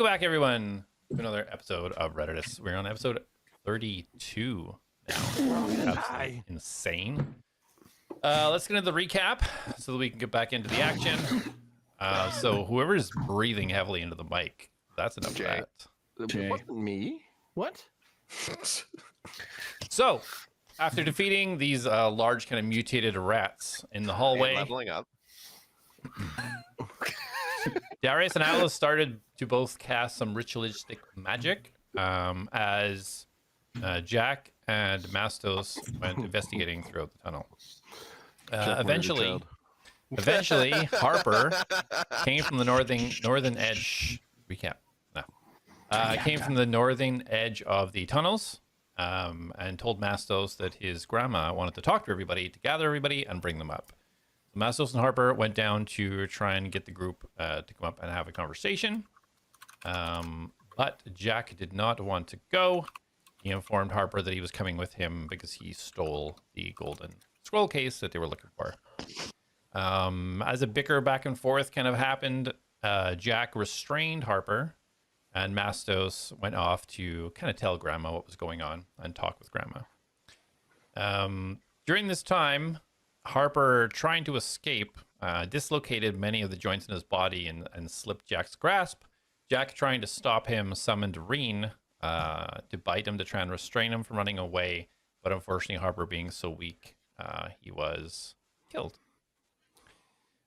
Welcome back, everyone, to another episode of Reditus. We're on episode 32 now. Absolutely insane. Let's get into the recap so that we can get back into the action. So whoever's breathing heavily into the mic, that's enough of that. It wasn't me. What? So, after defeating these large kind of mutated rats in the hallway, and leveling up. Darius and A.T.L.A.S started to both cast some ritualistic magic as Jak and Mastos went investigating throughout the tunnel. Eventually, Harper came from the northern edge. Recap. No. Came from the northern edge of the tunnels and told Mastos that his grandma wanted to talk to everybody, to gather everybody, and bring them up. So Mastos and Harper went down to try and get the group to come up and have a conversation. But Jak did not want to go. He informed Harper that he was coming with him because he stole the golden scroll case that they were looking for. As a bicker back and forth kind of happened, Jak restrained Harper, and Mastos went off to kind of tell Grandma what was going on and talk with Grandma. During this time, Harper, trying to escape, dislocated many of the joints in his body and slipped Jak's grasp. Jak, trying to stop him, summoned Reen to bite him to try and restrain him from running away. But unfortunately, Harper being so weak, he was killed.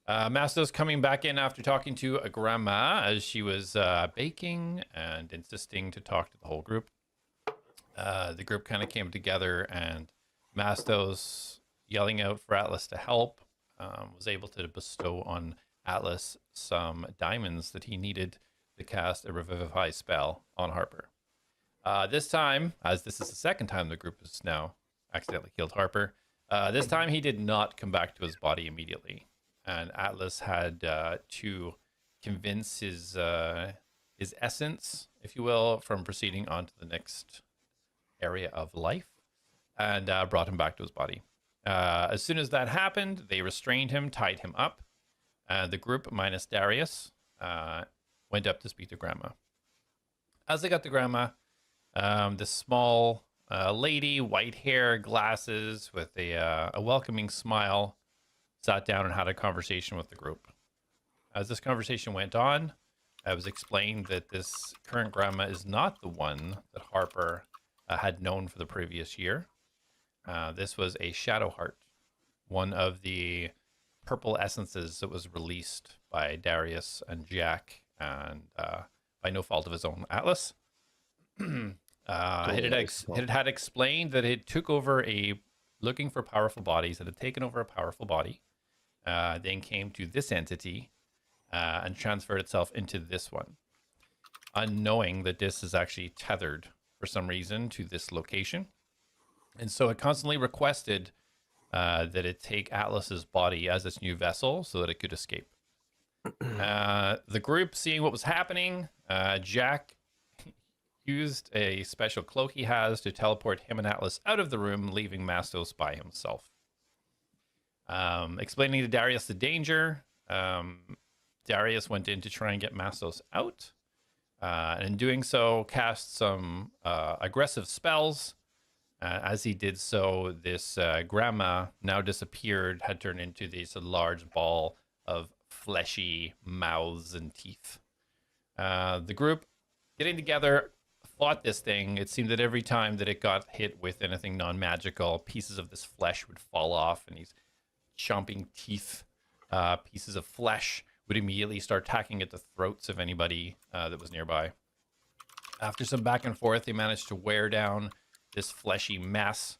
Mastos coming back in after talking to a grandma as she was baking and insisting to talk to the whole group. The group kind of came together, and Mastos, yelling out for A.T.L.A.S to help, was able to bestow on A.T.L.A.S some diamonds that he needed to cast a revivify spell on Harper. This time, as this is the second time the group has now accidentally killed Harper, this time he did not come back to his body immediately. And A.T.L.A.S had to convince his essence, if you will, from proceeding on to the next area of life, and brought him back to his body. As soon as that happened, they restrained him, tied him up. The group, minus Darius, went up to speak to Grandma. As they got to Grandma, this small lady, white hair, glasses, with a welcoming smile, sat down and had a conversation with the group. As this conversation went on, it was explained that this current grandma is not the one that Harper had known for the previous year. This was a shadow heart, one of the purple essences that was released by Darius and Jak, and by no fault of his own, A.T.L.A.S. It had explained that it took over looking for powerful bodies, that had taken over a powerful body, then came to this entity and transferred itself into this one, unknowing that this is actually tethered for some reason to this location. And so it constantly requested that it take A.T.L.A.S.'s body as its new vessel so that it could escape. The group, seeing what was happening, Jak used a special cloak he has to teleport him and A.T.L.A.S out of the room, leaving Mastos by himself. Explaining to Darius the danger, Darius went in to try and get Mastos out. And in doing so, cast some aggressive spells. As he did so, this grandma now disappeared, had turned into this large ball of fleshy mouths and teeth. The group, getting together, fought this thing. It seemed that every time that it got hit with anything non-magical, pieces of this flesh would fall off, and these chomping teeth, pieces of flesh, would immediately start attacking at the throats of anybody that was nearby. After some back and forth, they managed to wear down this fleshy mess,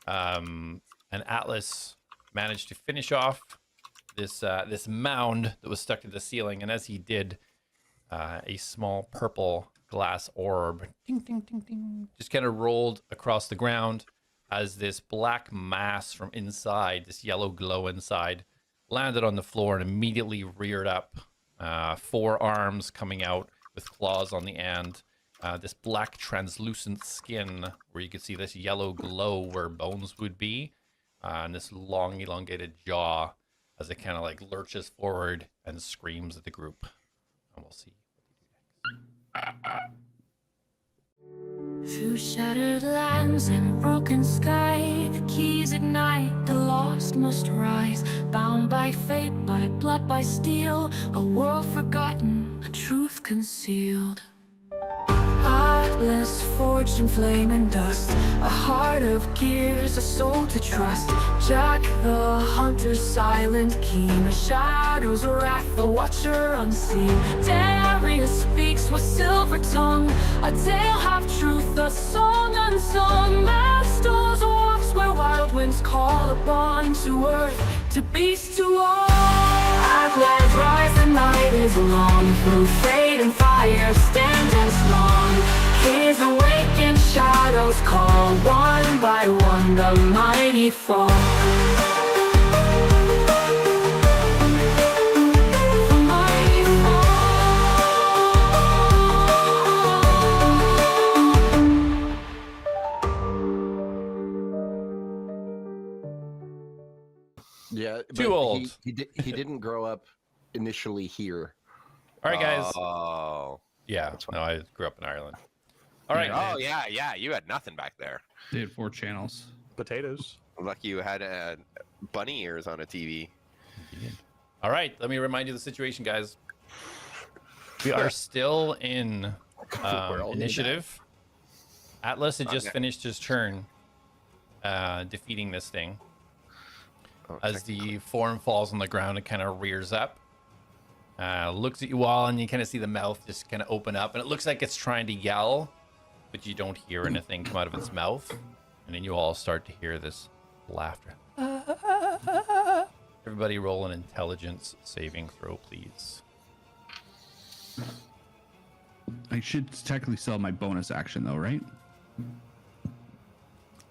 and A.T.L.A.S managed to finish off this mound that was stuck to the ceiling. And as he did, a small purple glass orb, ding, ding, ding, ding, just kind of rolled across the ground as this black mass from inside, this yellow glow inside, landed on the floor and immediately reared up, 4 arms coming out with claws on the end. This black translucent skin where you could see this yellow glow where bones would be, and this long elongated jaw as it kind of like lurches forward and screams at the group. And we'll see what they do next. Through shattered lands and broken sky, the keys ignite, the lost must rise. Bound by fate, by blood, by steel, a world forgotten, a truth concealed. A.T.L.A.S forged in flame and dust, a heart of gears, a soul to trust. Jak the hunter, silent, keen, the shadow's wrath, the watcher unseen. Darius speaks with silver tongue, a tale half truth, a song unsung. Mastos walks where wild winds call upon, to earth, to beast, to all. A.T.L.A.S rise, the night is long, through fate and fire stand and strong. Keys awaken, shadows call, one by one the mighty fall. The mighty fall. Yeah, Too but old. He didn't grow up initially here. All right, guys. Oh. Yeah, no, I grew up in Ireland. All right. Oh yeah. You had nothing back there. They had 4 channels. Potatoes. Lucky you had bunny ears on a TV. All right, let me remind you of the situation, guys. We are still in initiative. A.T.L.A.S had just finished his turn defeating this thing. As the form falls on the ground, it kind of rears up. Looks at you all, and you kind of see the mouth just kind of open up, and it looks like it's trying to yell, but you don't hear anything come out of its mouth. And then you all start to hear this laughter. Everybody roll an intelligence saving throw, please. I should technically sell my bonus action though, right?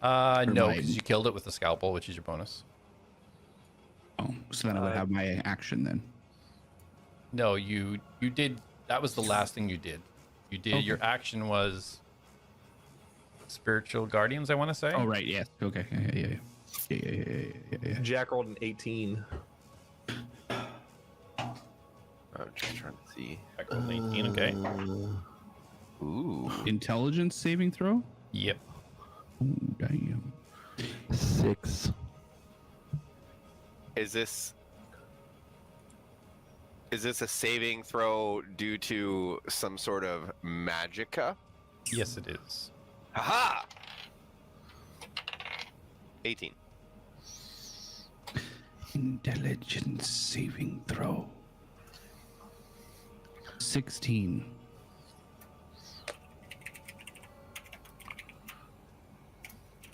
No, because you killed it with the scalpel, which is your bonus. Oh, so then I would have my action then. No, you did. That was the last thing you did. You did. Okay. Your action was spiritual guardians, I want to say. Oh right, yes. Okay. Yeah. Jak rolled an 18. I'm just trying to see. I rolled an 18, okay. Ooh. Intelligence saving throw? Yep. Oh, damn. 6. Is this a saving throw due to some sort of magicka? Yes, it is. Haha! 18. Intelligence saving throw. 16.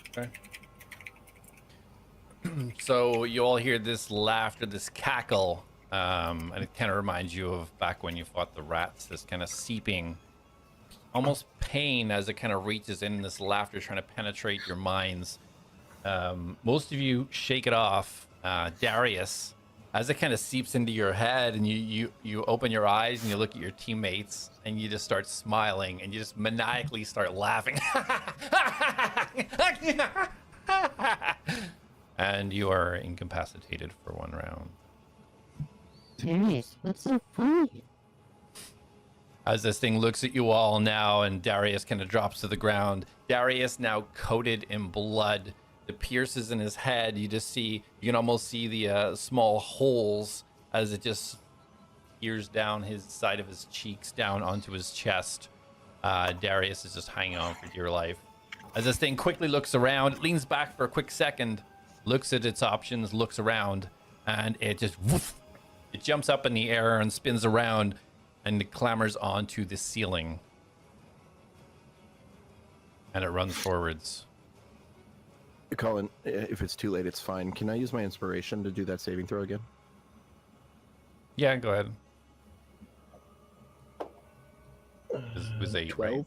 Okay. So you all hear this laughter, this cackle, and it kind of reminds you of back when you fought the rats. This kind of seeping, almost pain as it kind of reaches in. This laughter trying to penetrate your minds. Most of you shake it off. Darius, as it kind of seeps into your head, and you open your eyes and you look at your teammates, and you just start smiling, and you just maniacally start laughing. And you are incapacitated for 1 round. Darius, what's so funny? As this thing looks at you all now, and Darius kind of drops to the ground. Darius now coated in blood. The pierces in his head. You can almost see the small holes as it just ears down his side of his cheeks down onto his chest. Darius is just hanging on for dear life. As this thing quickly looks around, it leans back for a quick second, looks at its options, looks around, and it just woof, it jumps up in the air and spins around, and it clambers onto the ceiling, and it runs forwards. Colin, if it's too late, it's fine. Can I use my inspiration to do that saving throw again? Yeah, go ahead. It was 8, 12. right?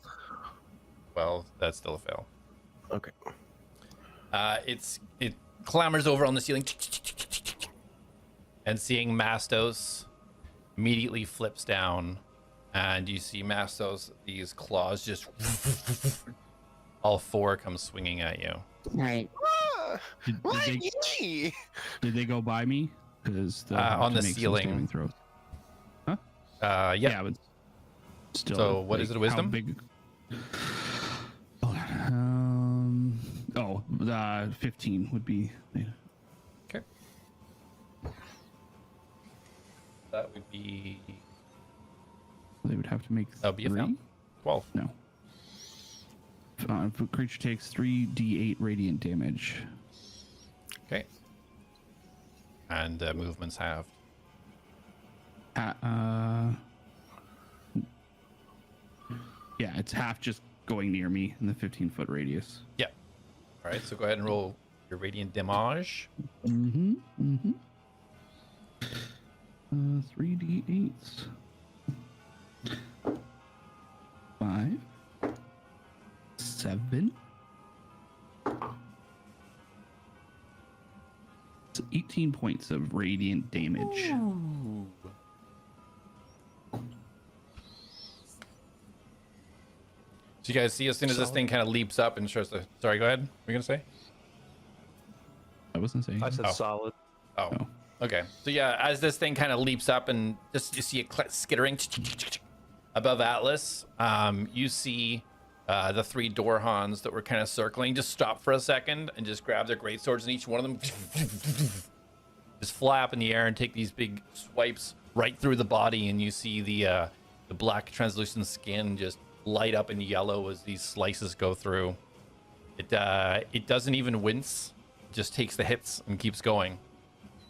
12. That's still a fail. Okay. It clambers over on the ceiling, and seeing Mastos immediately flips down, and you see Mastos, these claws just all 4 come swinging at you. Sorry. Did they go by me? Because On the ceiling. Throws. Yeah. Still. So what is it, how wisdom? big? Oh, 15 would be. Okay. That would be. They would have to make. That would be a fail. 12. No. If a creature takes 3d8 radiant damage. Okay. And movements halved. Yeah, it's half just going near me in the 15-foot radius. Yeah. All right. So go ahead and roll your radiant damage. 3d8s. 5. 7. It's 18 points of radiant damage. So you guys see, as soon as this thing kind of leaps up and starts to. Sorry, go ahead. What were you gonna say? I wasn't saying. I said Oh. solid. Oh. Oh. Okay. So yeah, as this thing kind of leaps up and just you see it skittering above Atlas, you see the 3 Dorhans that were kind of circling just stop for a second and just grab their great swords, and each one of them just flap in the air and take these big swipes right through the body, and you see the black translucent skin just light up in yellow as these slices go through. It doesn't even wince, just takes the hits and keeps going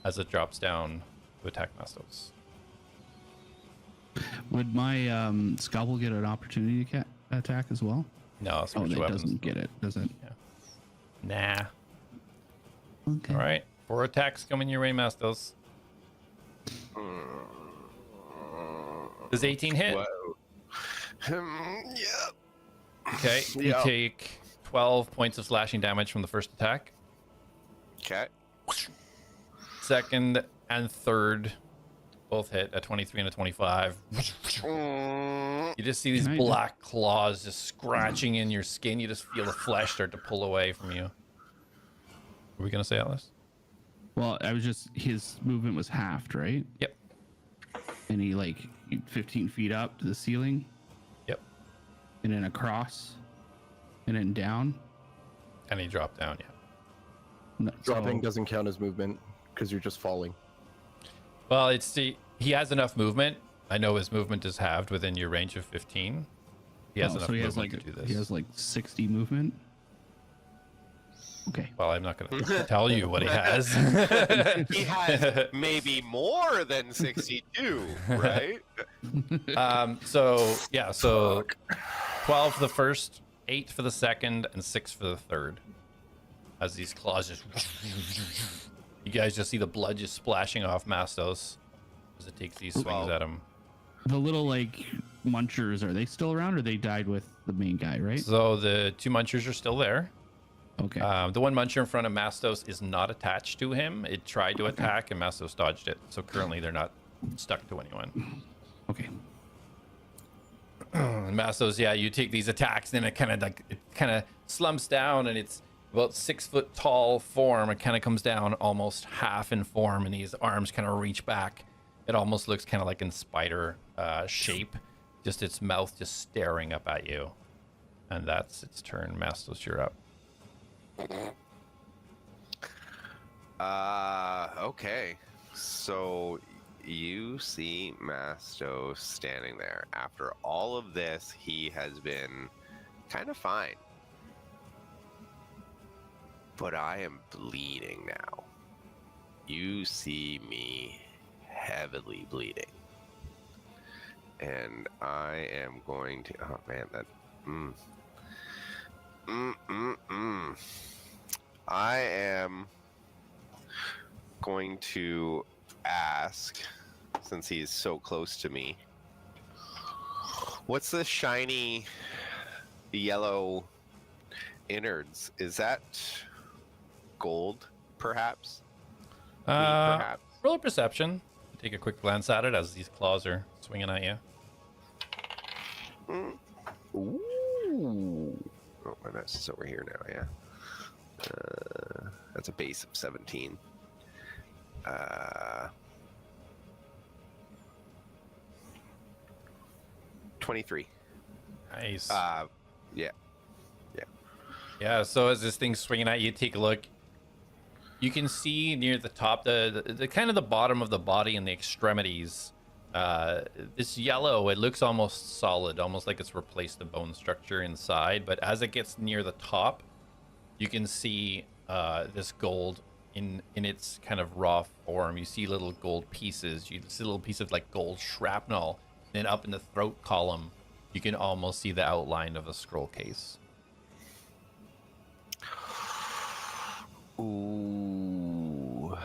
as it drops down to attack Mastos. Would my scalpel get an opportunity attack as well? No, Oh, switch it weapons. doesn't get it, does it? Nah. Okay. All right, 4 attacks coming your way, Mastos. Does 18 hit? Whoa. Yeah. Okay, you Yeah. take 12 points of slashing damage from the first attack. Okay. Second and third both hit, a 23 and a 25. You just see these Can I black claws just scratching in your skin. You just feel the flesh start to pull away from you. What were we gonna say, Atlas? Well, I was just, his movement was halved, right? Yep. And he 15 feet up to the ceiling, Yep. and then across, and then down. And he dropped down, yeah. No, Dropping so- doesn't count as movement because you're just falling. Well, he has enough movement. I know his movement is halved within your range of 15. He has enough so he movement has to do this. He has 60 movement. Okay. Well, I'm not going to tell you what he has. He has maybe more than 62, right? So 12 for the first, 8 for the second, and 6 for the third. As these claws just, you guys just see the blood just splashing off Mastos as it takes these swings at him. The little munchers, are they still around, or they died with the main guy, right? So the 2 munchers are still there. Okay. The one muncher in front of Mastos is not attached to him. It tried to attack, and Mastos dodged it. So currently they're not stuck to anyone. Okay. And Mastos, yeah, you take these attacks, and then it kind of slumps down, and it's about 6 foot tall form. It kind of comes down almost half in form, and his arms kind of reach back. It almost looks kind of like in spider shape, just its mouth just staring up at you. And that's its turn. Mastos, you're up. Okay. So you see Mastos standing there. After all of this, he has been kind of fine. But I am bleeding now. You see me heavily bleeding. And I am going to... Oh, man, that... I am going to ask, since he's so close to me, what's the shiny yellow innards? Is that gold, perhaps? Wheat, perhaps? Roll a perception. Take a quick glance at it as these claws are swinging at you. Ooh. Oh, my mouse is over here now, yeah. That's a base of 17. 23. Nice. Yeah. Yeah, so as this thing's swinging at you, take a look. You can see near the top, the kind of the bottom of the body and the extremities. This yellow, it looks almost solid, almost like it's replaced the bone structure inside. But as it gets near the top, you can see this gold in its kind of raw form. You see little gold pieces. You see little piece of like gold shrapnel. Then up in the throat column, you can almost see the outline of a scroll case. Ooh.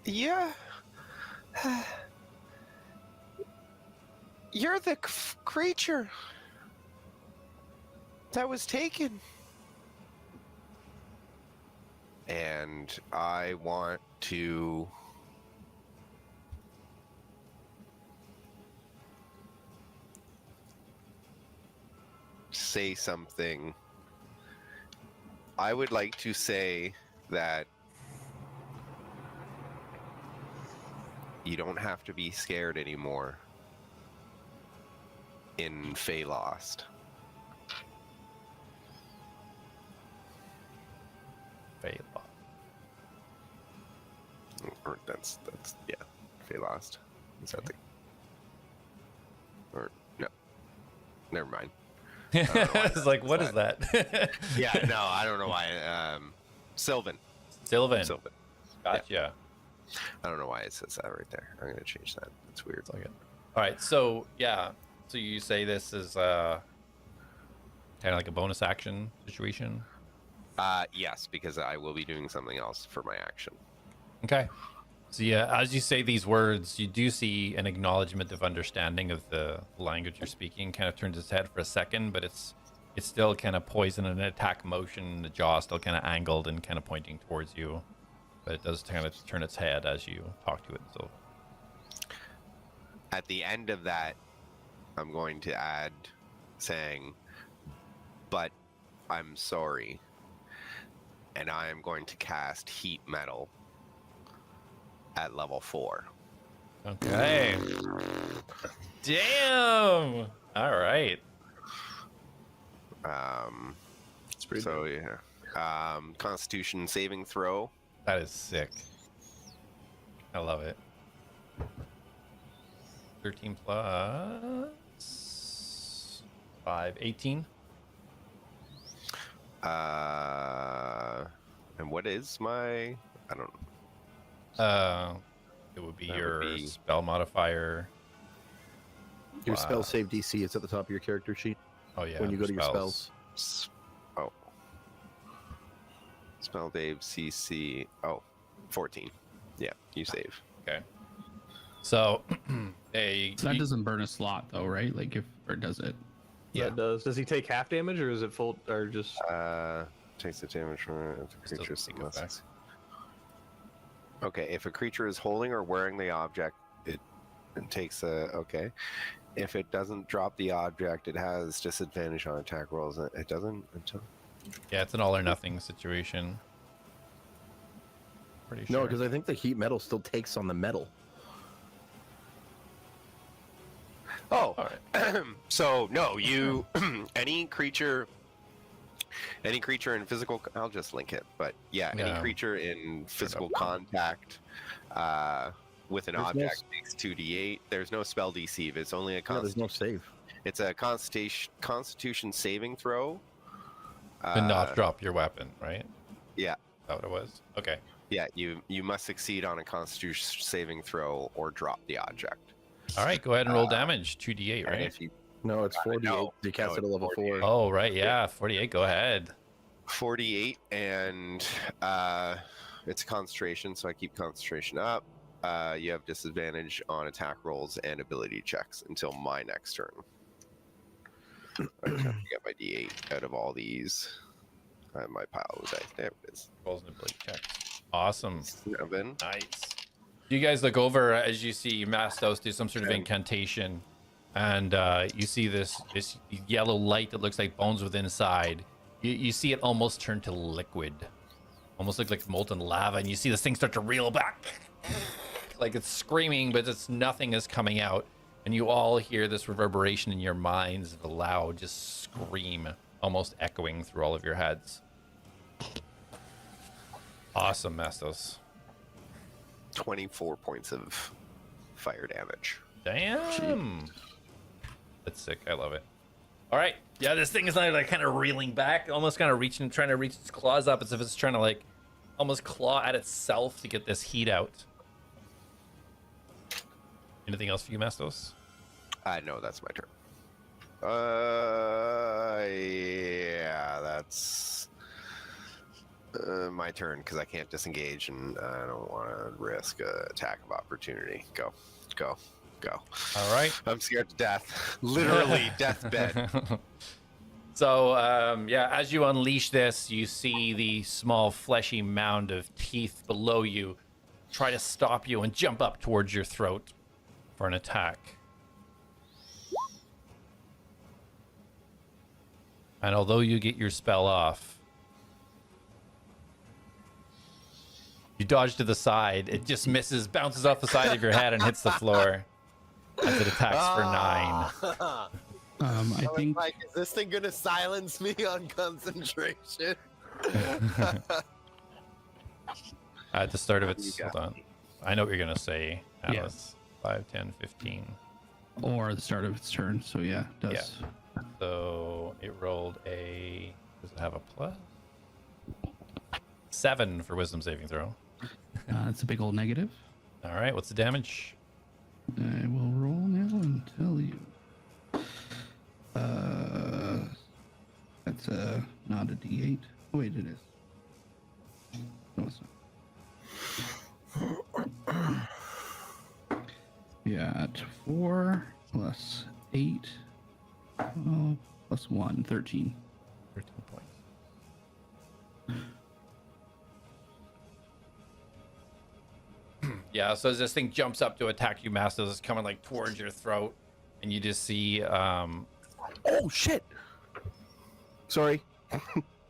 Yeah. You're the creature that was taken. And I want to say something. I would like to say that you don't have to be scared anymore in A.T.L.A.S. Fail. Or that's yeah, A.T.L.A.S. Is that the or no? Never mind. It's like, what is that? Yeah, no, I don't know why. Sylvan. Sylvan. Sylvan. Gotcha. I don't know why it says that right there. I'm gonna change that. It's weird. It's all good. All right, so yeah, so you say this is kind of like a bonus action situation. Yes, because I will be doing something else for my action. Okay. So yeah, as you say these words, you do see an acknowledgement of understanding of the language you're speaking. Kind of turns its head for a second, but it's still kind of poised in an attack motion. The jaw still kind of angled and kind of pointing towards you, but it does kind of turn its head as you talk to it. So At the end of that, I'm going to add saying, "But I'm sorry," and I am going to cast Heat Metal at level 4. okay. Damn. All right. It's pretty So yeah, Constitution saving throw. That is sick. I love it. 13 plus 5, 18. And what is my? I don't. It would be That your would be- spell modifier. Your Wow. spell save DC is at the top of your character sheet Oh yeah. when you go to your spells. spells. Oh. Spell Dave CC. Oh, 14. Yeah, you save. Okay. So, So that doesn't burn a slot though, right? Like if or does it? yeah, That does. Does he take half damage or is it full or just? Takes the damage from the Still creature. take effect. Okay, if a creature is holding or wearing the object, it takes a. Okay. If it doesn't drop the object, it has disadvantage on attack rolls. It doesn't until. yeah, it's an all or nothing situation. Pretty sure. No, because I think the heat metal still takes on the metal. Oh, All right. so no, you any creature in physical. I'll just link it, but yeah, any Yeah. creature in physical contact with an There's no object takes 2d8. There's no spell DC. But it's only a Yeah, there's no save. It's a Constitution saving throw. To not drop your weapon, right? Yeah, Is that what it was? Okay. yeah. You must succeed on a Constitution saving throw or drop the object. All right. Go ahead and roll damage. 2d8, And right? if you No, it's 48. no, You cast no, it at level 4. Oh, right. Yeah. 48. Go ahead. 48 and it's concentration, so I keep concentration up. You have disadvantage on attack rolls and ability checks until my next turn. I just have to get my d8 out of all these. My pile of dice. There it is. Rolls and ability check. Awesome. 7. Nice. You guys look over as you see Mastos do some sort of incantation, and you see this yellow light that looks like bones within inside. You see it almost turn to liquid, almost like molten lava, and you see this thing start to reel back, like it's screaming, but it's nothing is coming out. And you all hear this reverberation in your minds of a loud, just scream, almost echoing through all of your heads. Awesome, Mastos. 24 points of fire damage. Damn. That's sick. I love it. All right. Yeah, this thing is now like kind of reeling back, almost kind of reaching, trying to reach its claws up as if it's trying to like almost claw at itself to get this heat out. Anything else for you, Mastos? No, that's my turn. Yeah, that's my turn because I can't disengage and I don't want to risk an attack of opportunity. Go. All right. I'm scared to death. Literally deathbed. So, yeah, as you unleash this, you see the small fleshy mound of teeth below you try to stop you and jump up towards your throat for an attack. And although you get your spell off, you dodge to the side. It just misses, bounces off the side of your head and hits the floor as it attacks for 9. I think Like, is this thing gonna silence me on concentration? At the start of its... You got Hold on. I know what you're going to say, Alice. 5, 10, 15. or the start of its turn. So yeah, it does. Yeah. So it rolled a... Does it have a plus? 7 for wisdom saving throw. It's a big old negative. All right, what's the damage? I will roll now and tell you. That's not a D8. Oh, wait, it is. No, it's not. Yeah, at 4 plus 8 plus 1, 13. 13 points. Yeah, so as this thing jumps up to attack you, Mastos, it's coming like towards your throat, and you just see Oh shit! Sorry.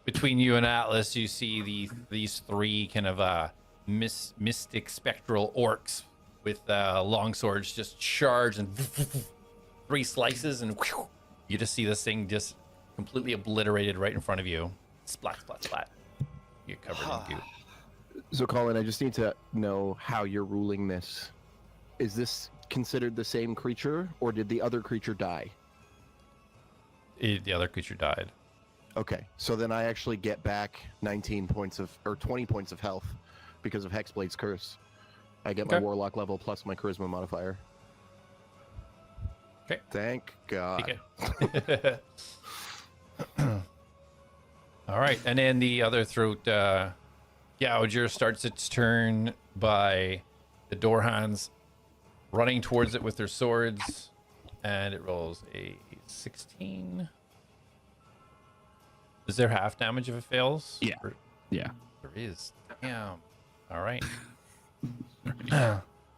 between you and Atlas, you see these 3 kind of mystic spectral orcs with long swords just charge and 3 slices, and you just see this thing just completely obliterated right in front of you. Splat, splat, splat. You're covered in goo. So, Colin, I just need to know how you're ruling this. Is this considered the same creature, or did the other creature die? The other creature died. Okay, so then I actually get back 19 points of, or 20 points of health because of Hexblade's Curse. I get my Okay. Warlock level plus my Charisma modifier. Okay. Thank God. Okay. All right, and then the other throat gouger starts its turn by the door hands running towards it with their swords, and it rolls a 16. Is there half damage if it fails? Yeah. Or- Yeah. there is. Damn. All right.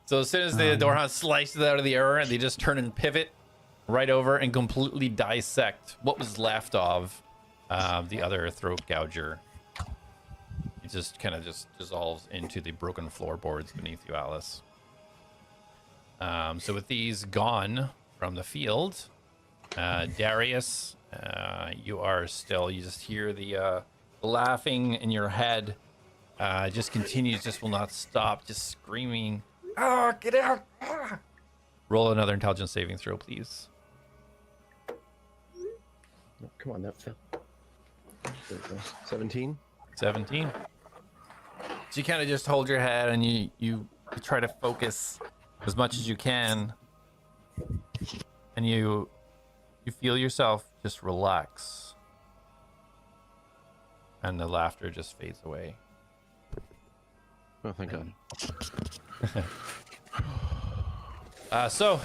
So as soon as the door hand slices out of the air, and they just turn and pivot right over and completely dissect what was left of the other throat gouger. It just kind of just dissolves into the broken floorboards beneath you, Alice. So with these gone from the field, Darius, you are still, you just hear the laughing in your head. Just continues, just will not stop, just screaming, "Ah, get out!" Ah. Roll another intelligence saving throw, please. Come on, that fell. There we go. 17? 17. So you kind of just hold your head and you try to focus as much as you can, and you feel yourself just relax, and the laughter just fades away. Oh, thank God. So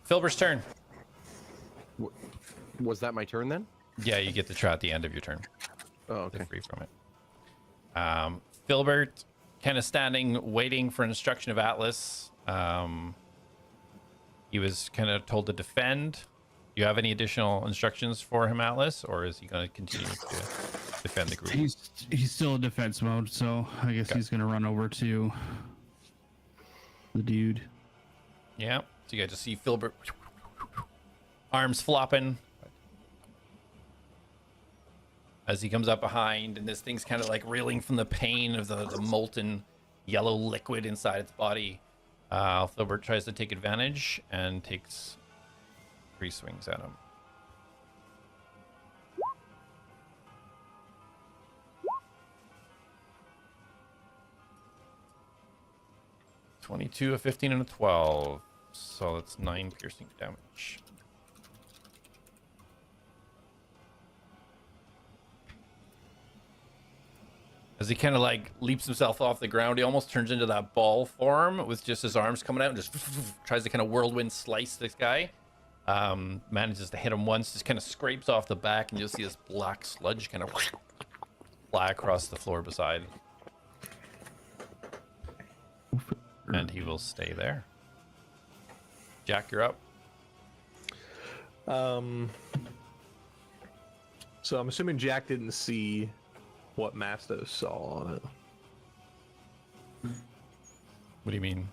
Filber's turn. Was that my turn then? Yeah, you get to try at the end of your turn. Oh, Get okay. free from it. Filbert kind of standing waiting for instruction of Atlas. He was kind of told to defend. Do you have any additional instructions for him, Atlas, or is he going to continue to defend the group? He's still in defense mode, so I guess Okay. he's gonna run over to the dude. Yeah. So you guys just see Filbert, arms flopping as he comes up behind, and this thing's kind of like reeling from the pain of the molten yellow liquid inside its body. Filbert tries to take advantage and takes 3 swings at him. "22, a 15, and a 12. So that's 9 piercing damage. As he kind of like leaps himself off the ground, he almost turns into that ball form with just his arms coming out and just tries to kind of whirlwind slice this guy. Manages to hit him once, just kind of scrapes off the back, and you'll see this black sludge kind of fly across the floor beside. And he will stay there. Jak, you're up. So I'm assuming Jak didn't see what Mastos saw on it. What do you mean?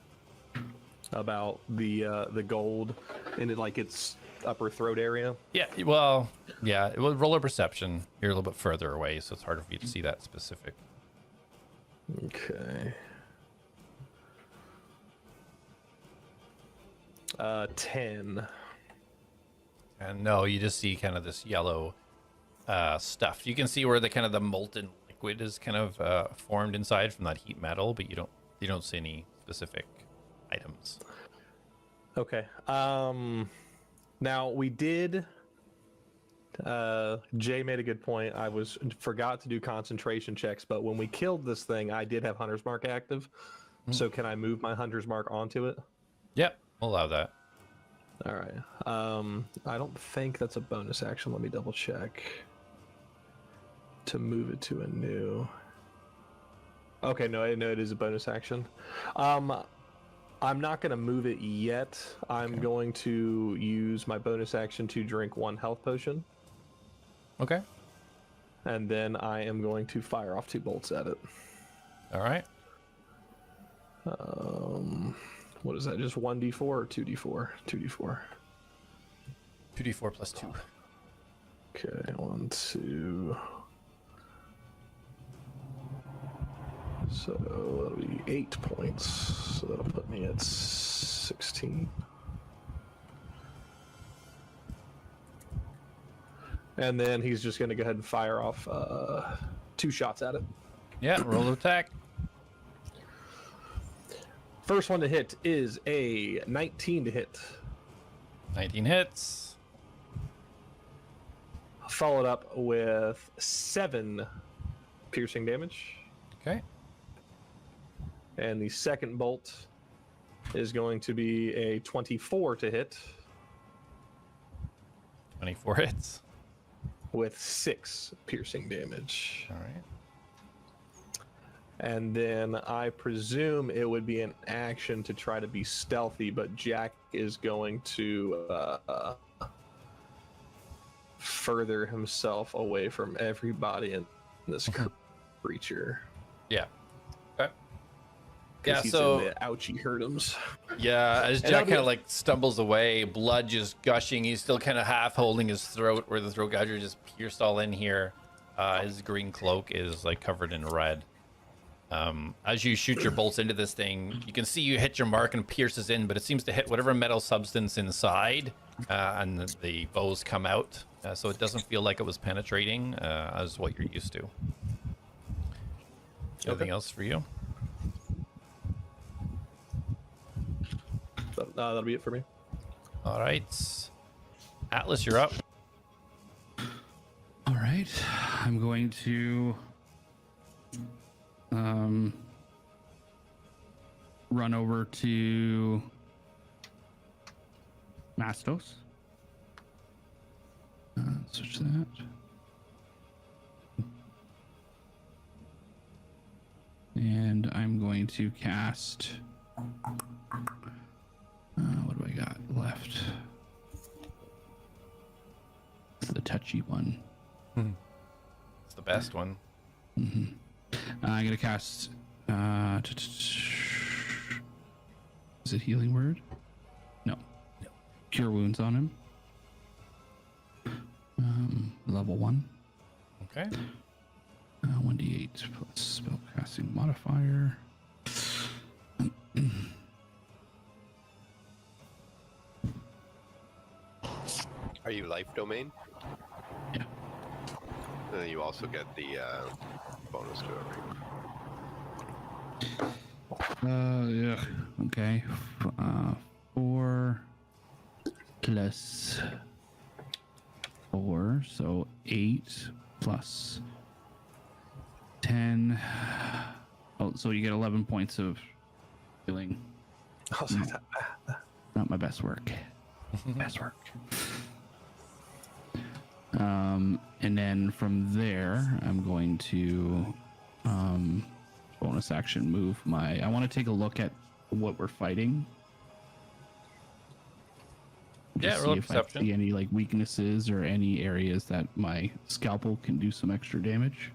About the gold in it, like its upper throat area. Yeah, well, yeah, it was roller perception. You're a little bit further away, so it's harder for you to see that specific. Okay. 10. And no, you just see kind of this yellow stuff. You can see where the kind of the molten liquid is kind of formed inside from that heat metal, but you don't see any specific items. Okay. Now we did. Jay made a good point. I forgot to do concentration checks, but when we killed this thing, I did have Hunter's Mark active. So can I move my Hunter's Mark onto it? Yep, we'll allow that. All right. I don't think that's a bonus action. Let me double check. To move it to a new. Okay, no, it is a bonus action. I'm not going to move it yet. I'm going to use my bonus action to drink 1 health potion. Okay. And then I am going to fire off 2 bolts at it. All right. What is that? Just 1d4 or 2d4? 2d4. 2d4 plus 2. Okay, 1, 2. So that'll be 8 points. So that'll put me at 16. And then he's just going to go ahead and fire off 2 shots at it. Yeah, roll attack. First one to hit is a 19 to hit. 19 hits. Followed up with 7 piercing damage. Okay. And the second bolt is going to be a 24 to hit 24 hits. with 6 piercing damage. All right. And then I presume it would be an action to try to be stealthy, but Jak is going to further himself away from everybody in this creature. Yeah. Okay. 'Cause Yeah, he's so in the ouchie hurtums. yeah, as And Jak I'll be- kind of like stumbles away, blood just gushing. He's still kind of half holding his throat, where the throat gouger just pierced all in here. His green cloak is like covered in red. As you shoot your bolts into this thing, you can see you hit your mark and pierces in, but it seems to hit whatever metal substance inside, and the bows come out. So it doesn't feel like it was penetrating, as what you're used to. Anything else for you? That'll be it for me. All right. Atlas, you're up. All right, I'm going to run over to Mastos. Switch that. And I'm going to cast. What do I got left? The touchy one. It's the best one. I'm gonna cast. Is it Healing Word? No. Cure Wounds on him. Level 1. Okay. 1d8 plus spellcasting modifier. Are you life domain? Yeah. And then you also get the bonus to it, right? Yeah. Okay. 4 plus 4, so 8 plus 10. Oh, so you get 11 points of healing. I'll say that. Not my best work. Best work. And then from there, I'm going to bonus action move my. I want to take a look at what we're fighting. Yeah, Just roll see a if I perception. see any like weaknesses or any areas that my scalpel can do some extra damage.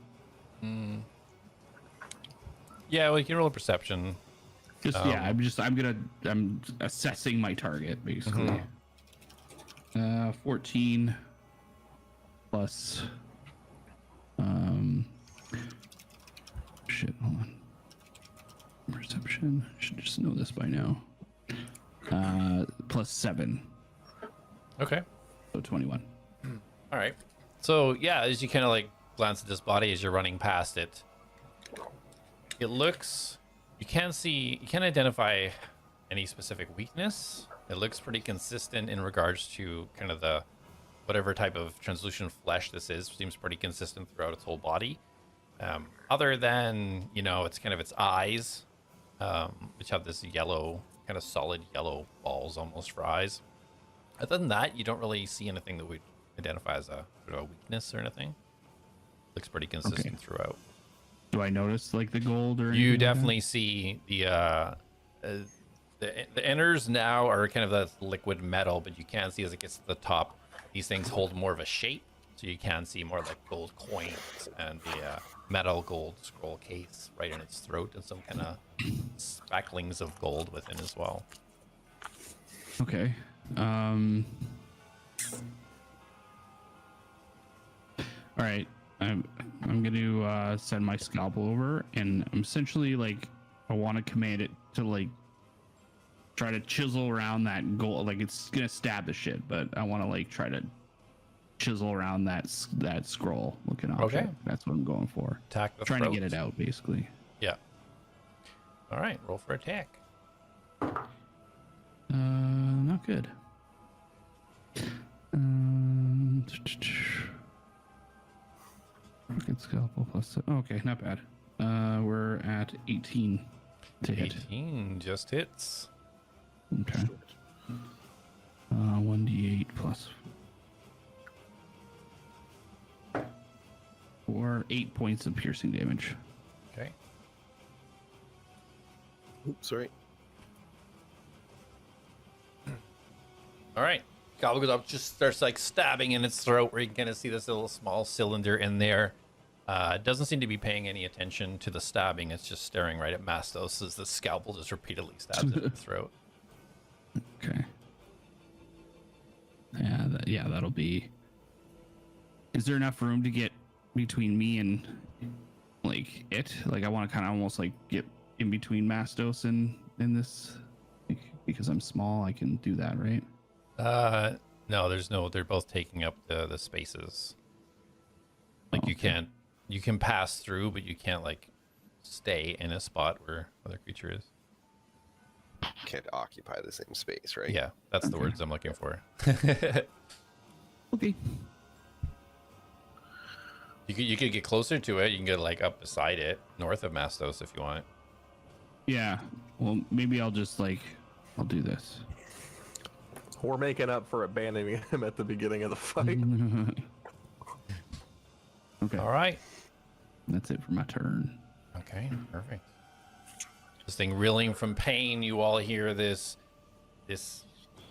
Yeah, well, you can roll a perception. Just I'm assessing my target basically. 14 plus shit, hold on. Perception. Should just know this by now. Plus 7. Okay. So 21. All right. So yeah, as you kind of like glance at this body as you're running past it, it looks. You can't identify any specific weakness. It looks pretty consistent in regards to kind of the whatever type of translucent flesh this is. Seems pretty consistent throughout its whole body. Other than it's kind of its eyes, which have this yellow, kind of solid yellow balls almost for eyes. Other than that, you don't really see anything that would identify as a weakness or anything. Looks pretty consistent throughout. Do I notice like the gold or anything You like that? definitely see the inners now are kind of that liquid metal, but you can see as it gets to the top, these things hold more of a shape, so you can see more like gold coins and the metal gold scroll case right in its throat, and some kind of spacklings of gold within as well. Okay. All right. I'm going to send my scalpel over, and I'm essentially like I want to command it to like try to chisel around that gold. Like it's gonna stab the shit, but I want to like try to chisel around that scroll looking object. Okay. That's what I'm going for. Attack the Trying throat. to get it out, basically. Yeah. All right, roll for attack. Not good. Rocket scalpel plus. Okay, not bad. We're at 18 to hit. 18 just hits. Okay. 1d8 plus 4, 8 points of piercing damage. Okay. Oops, sorry. All right. Gobble goes up, just starts like stabbing in its throat, where you can kind of see this little small cylinder in there. It doesn't seem to be paying any attention to the stabbing. It's just staring right at Mastos as the scalpel just repeatedly stabs it in the throat. Okay. Yeah, that'll be. Is there enough room to get between me and like it? Like I want to kind of almost like get in between Mastos and in this, like, because I'm small. I can do that, right? No, there's no. They're both taking up the spaces. Like you can pass through, but you can't like stay in a spot where other creature is. Can't occupy the same space, right? Yeah, that's the words I'm looking for. Okay. You could get closer to it. You can get like up beside it, north of Mastos if you want. Yeah. Well, maybe I'll just like I'll do this. We're making up for abandoning him at the beginning of the fight. Okay. All right. That's it for my turn. Okay, perfect. This thing reeling from pain, you all hear this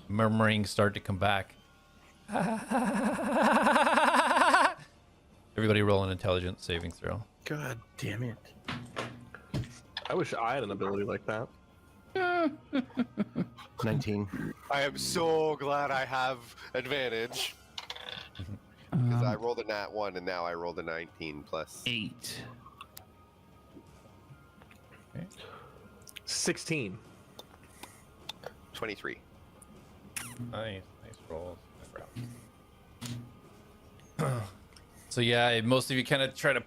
murmuring start to come back. Everybody roll an intelligence saving throw. God damn it. I wish I had an ability like that. 19. I am so glad I have advantage. Because I rolled a nat 1 and now I rolled a 19 plus 8. 16. 23. Nice rolls. So yeah, most of you kind of try to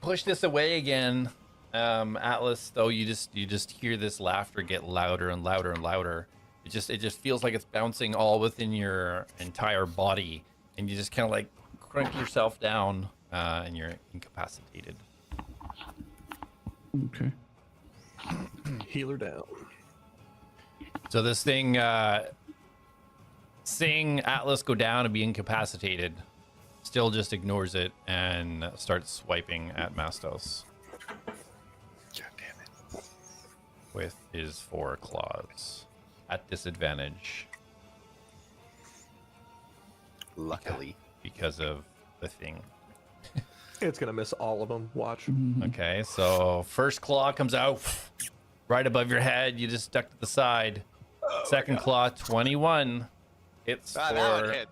push this away again. Atlas, though, you just hear this laughter get louder and louder and louder. It just feels like it's bouncing all within your entire body, and you just kind of like crunch yourself down, and you're incapacitated. Okay. Healer down. So this thing, seeing Atlas go down and be incapacitated, still just ignores it and starts swiping at Mastos God damn it. with his 4 claws at disadvantage Luckily. because of the thing. It's gonna miss all of them. Watch. Okay, so first claw comes out right above your head. You just duck to the side. Second claw, 21. It's Ah, that one hit.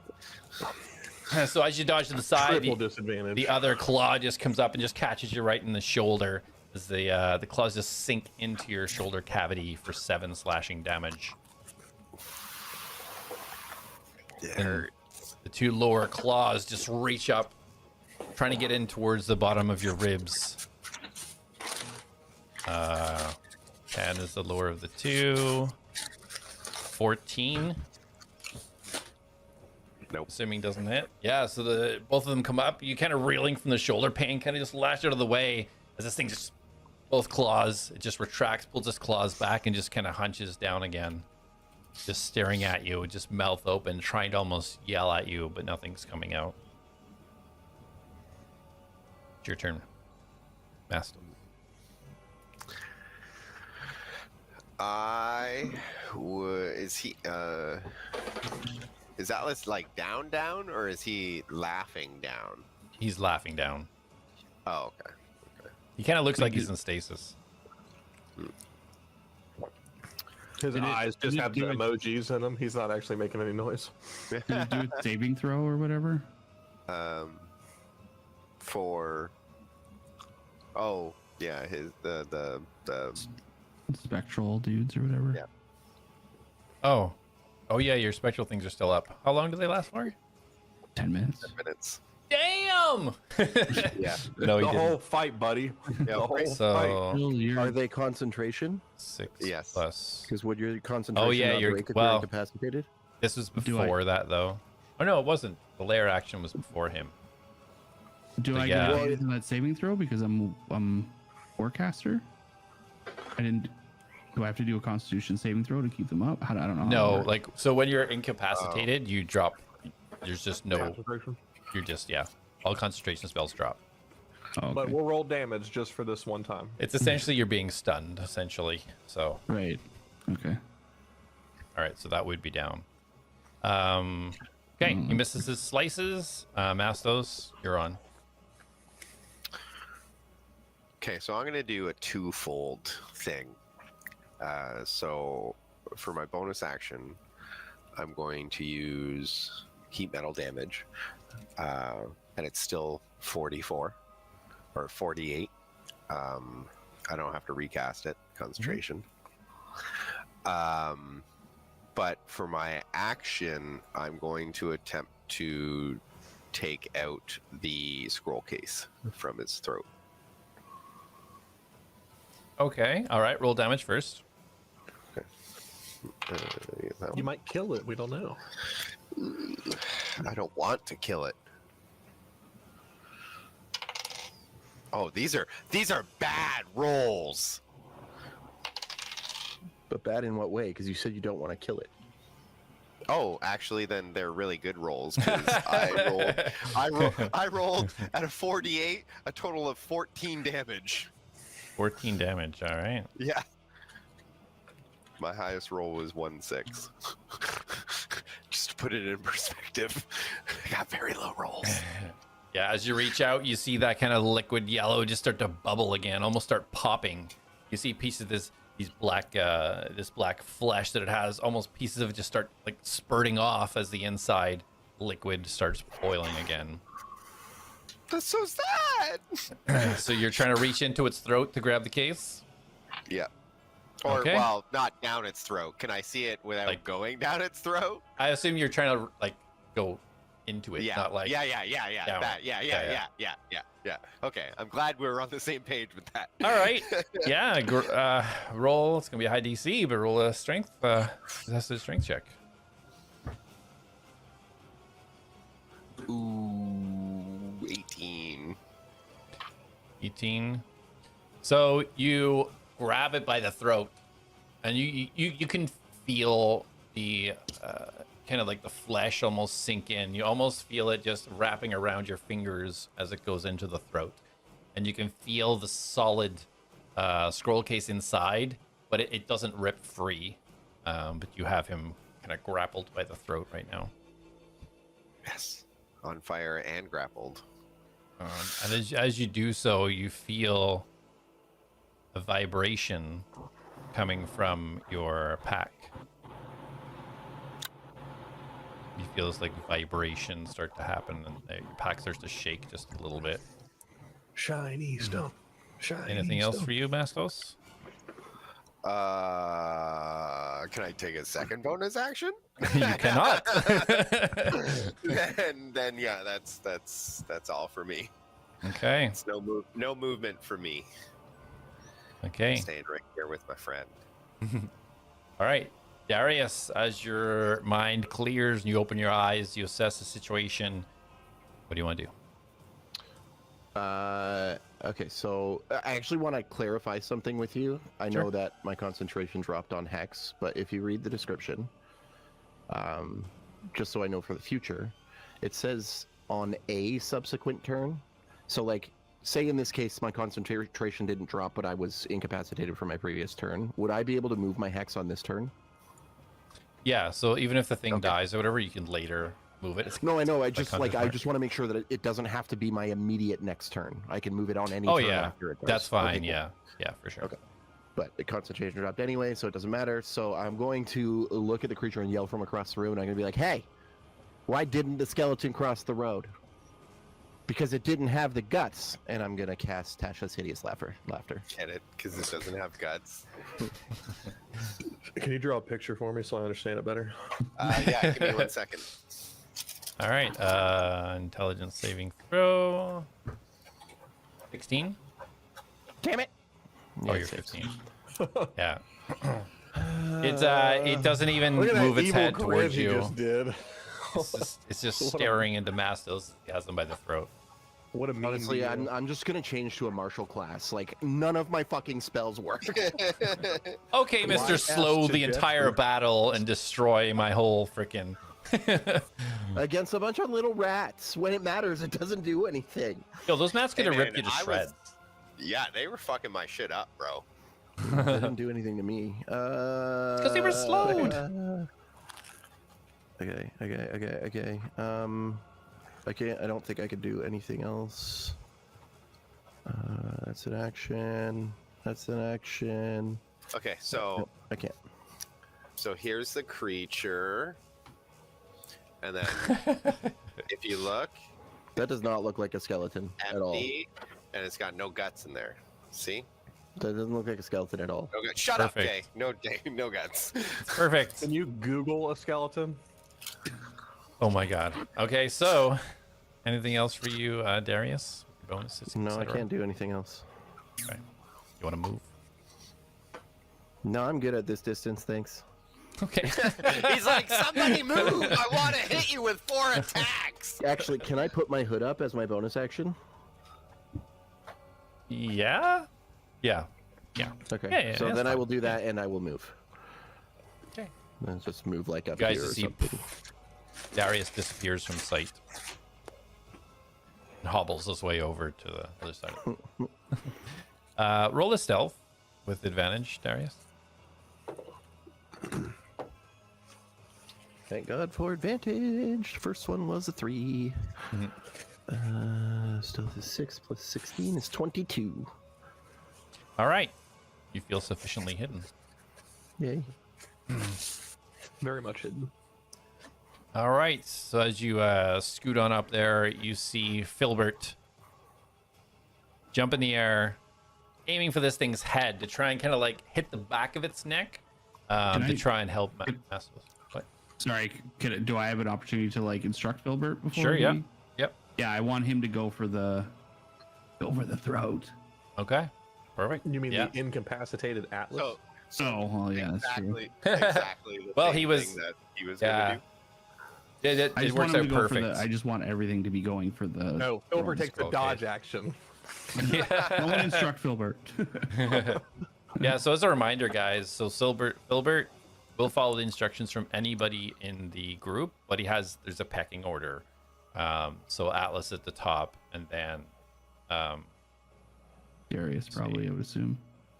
so as you dodge to the side, Triple disadvantage. the other claw just comes up and just catches you right in the shoulder as the claws just sink into your shoulder cavity for 7 slashing damage. It And hurt. the 2 lower claws just reach up, trying to get in towards the bottom of your ribs. 10 is the lower of the 2. 14. Nope. Assuming doesn't hit. Yeah, so the both of them come up. You kind of reeling from the shoulder pain, kind of just lash out of the way as this thing just, both claws, it just retracts, pulls its claws back, and just kind of hunches down again. Just staring at you, just mouth open, trying to almost yell at you, but nothing's coming out. It's your turn, Master. Is Atlas like down, or is he laughing down? He's laughing down. Oh, okay. He kind of looks like he's in stasis. His Did it- eyes did just it have the do it- emojis in them. He's not actually making any noise. Did it do a saving throw or whatever? For oh yeah, the Spectral dudes or whatever. Yeah. Oh yeah, your spectral things are still up. How long do they last for? 10 minutes. minutes. Damn! Yeah. No, he The didn't. whole fight, buddy. The whole fight. So Bill, you're- Are they concentration? 6 Yes. plus. Because would your concentration yeah, not you're- break if well- you're incapacitated? This was Do I- before that, though. Oh no, it wasn't. The layer action was before him. do but I yeah. get advantage on that saving throw because I'm forecaster? I didn't. Do I have to do a Constitution saving throw to keep them up? I don't know. how that No, works. like so when you're incapacitated, you drop. There's just no. Concentration. You're just all concentration spells drop. Oh, okay. But we'll roll damage just for this one time. It's essentially you're being stunned, essentially. So Right. Okay. all right, so that would be down. Okay, he misses his slices. Mastos, you're on. Okay, so I'm gonna do a twofold thing. So for my bonus action, I'm going to use heat metal damage, and it's still 44 or 48. I don't have to recast it. Concentration. But for my action, I'm going to attempt to take out the scroll case from his throat. Okay, all right. Roll damage first. That You might kill it. We don't know. I don't want to kill it. Oh, these are bad rolls. But bad in what way? Because you said you don't want to kill it. Oh, actually, then they're really good rolls. 'Cause I rolled at a 48, a total of 14 damage. 14 damage. All right. Yeah. My highest roll was 1/6. Just to put it in perspective, I got very low rolls. Yeah, as you reach out, you see that kind of liquid yellow just start to bubble again, almost start popping. You see pieces of this these black this black flesh that it has. Almost pieces of it just start like spurting off as the inside liquid starts boiling again. That's so sad. So you're trying to reach into its throat to grab the case. Yeah. Or Okay. well, not down its throat. Can I see it without Like- going down its throat? I assume you're trying to like go into it, Yeah. not like yeah. down. That. Yeah. Yeah. Okay. I'm glad we're on the same page with that. All right. Yeah. Roll. It's gonna be a high DC, but roll a strength. That's a strength check. Ooh, 18. 18. So you grab it by the throat, and you can feel the kind of like the flesh almost sink in. You almost feel it just wrapping around your fingers as it goes into the throat, and you can feel the solid scroll case inside, but it doesn't rip free. But you have him kind of grappled by the throat right now. Yes. On fire and grappled. And as you do so, you feel a vibration coming from your pack. You feel this like vibration start to happen, and your pack starts to shake just a little bit. Shiny stone. Shiny Anything else stone. for you, Mastos? Can I take a second bonus action? You cannot. then yeah, that's all for me. Okay. It's no movement for me. Okay. Staying right here with my friend. All right. Darius, as your mind clears and you open your eyes, you assess the situation. What do you want to do? Okay, so I actually want to clarify something with you. I Sure. know that my concentration dropped on Hex, but if you read the description, just so I know for the future, it says on a subsequent turn. So, like, say in this case, my concentration didn't drop, but I was incapacitated from my previous turn. Would I be able to move my Hex on this turn? Yeah, so even if the thing Okay. dies or whatever, you can later move it. It's- No, I know. I like just Hunter's I Mark. just want to make sure that it doesn't have to be my immediate next turn. I can move it on any Oh turn yeah, after it does. that's Okay, fine. cool. Yeah, for sure. Okay. But the concentration dropped anyway, so it doesn't matter. So I'm going to look at the creature and yell from across the room, and I'm going to be like, "Hey, why didn't the skeleton cross the road?" Because it didn't have the guts. And I'm going to cast Tasha's Hideous Laughter. Get it? Because it doesn't have guts. Can you draw a picture for me so I understand it better? Yeah, give me 1 second. All right, intelligence saving throw. 16. Damn it! Oh, you're 15. Yeah. It doesn't even Look at that move its evil head grin towards he you. just did. It's just What a- staring into Mastos. He has them by the throat. What a mean Honestly, deal. I'm just going to change to a martial class. Like, none of my fucking spells work. Okay, Why Mr. ask Slow the Jeff? entire battle and destroy my whole freaking. Against a bunch of little rats. When it matters, it doesn't do anything. Yo, those mats could have Hey, ripped you man, to I shreds. Yeah, they were fucking my shit up, bro. They didn't do anything to me. Because they were slowed. Okay. I don't think I could do anything else. That's an action. That's an action. Okay, so I can't. so here's the creature, and then if you look, That does not look like a skeleton at all. empty, and it's got no guts in there. See? That doesn't look like a skeleton at all. No guts. Shut Perfect. up, Jay. No guts. Perfect. Can you Google a skeleton? Oh my god. Okay, so anything else for you, Darius? Bonuses? No, I etc.? can't do anything else. Okay. You want to move? No, I'm good at this distance, thanks. Okay. He's like, somebody move! I want to hit you with 4 attacks. Actually, can I put my hood up as my bonus action? Yeah. Yeah. Okay. Yeah, so that's then I fine. will do that, and I will move. Okay. Then just move like up You guys here or see something. Darius disappears from sight and hobbles his way over to the other side. Roll a stealth with advantage, Darius. Thank God for advantage. First one was a 3. Stealth is 6 plus 16 is 22. All right. you feel sufficiently hidden. Yay. Very much hidden. All right. So as you scoot on up there, you see Filbert jump in the air, aiming for this thing's head to try and kind of like hit the back of its neck to try and help Mastos. What? Sorry, do I have an opportunity to like instruct Filbert before? Sure. Yeah. Yep. Yeah, I want him to go for the throat. Okay. Perfect. You mean Yeah. the incapacitated Atlas? Oh, well, yeah, that's true. Exactly. The Well, same he was- thing that he was Yeah. gonna do. It I just works want him out to go perfect. for the. I just want everything to be going for the. No, Filbert throat. takes the Okay. dodge action. I want to instruct Filbert. Yeah, so as a reminder, guys, so Filbert will follow the instructions from anybody in the group, but there's a pecking order. So Atlas at the top, and then Darius, probably, I would assume.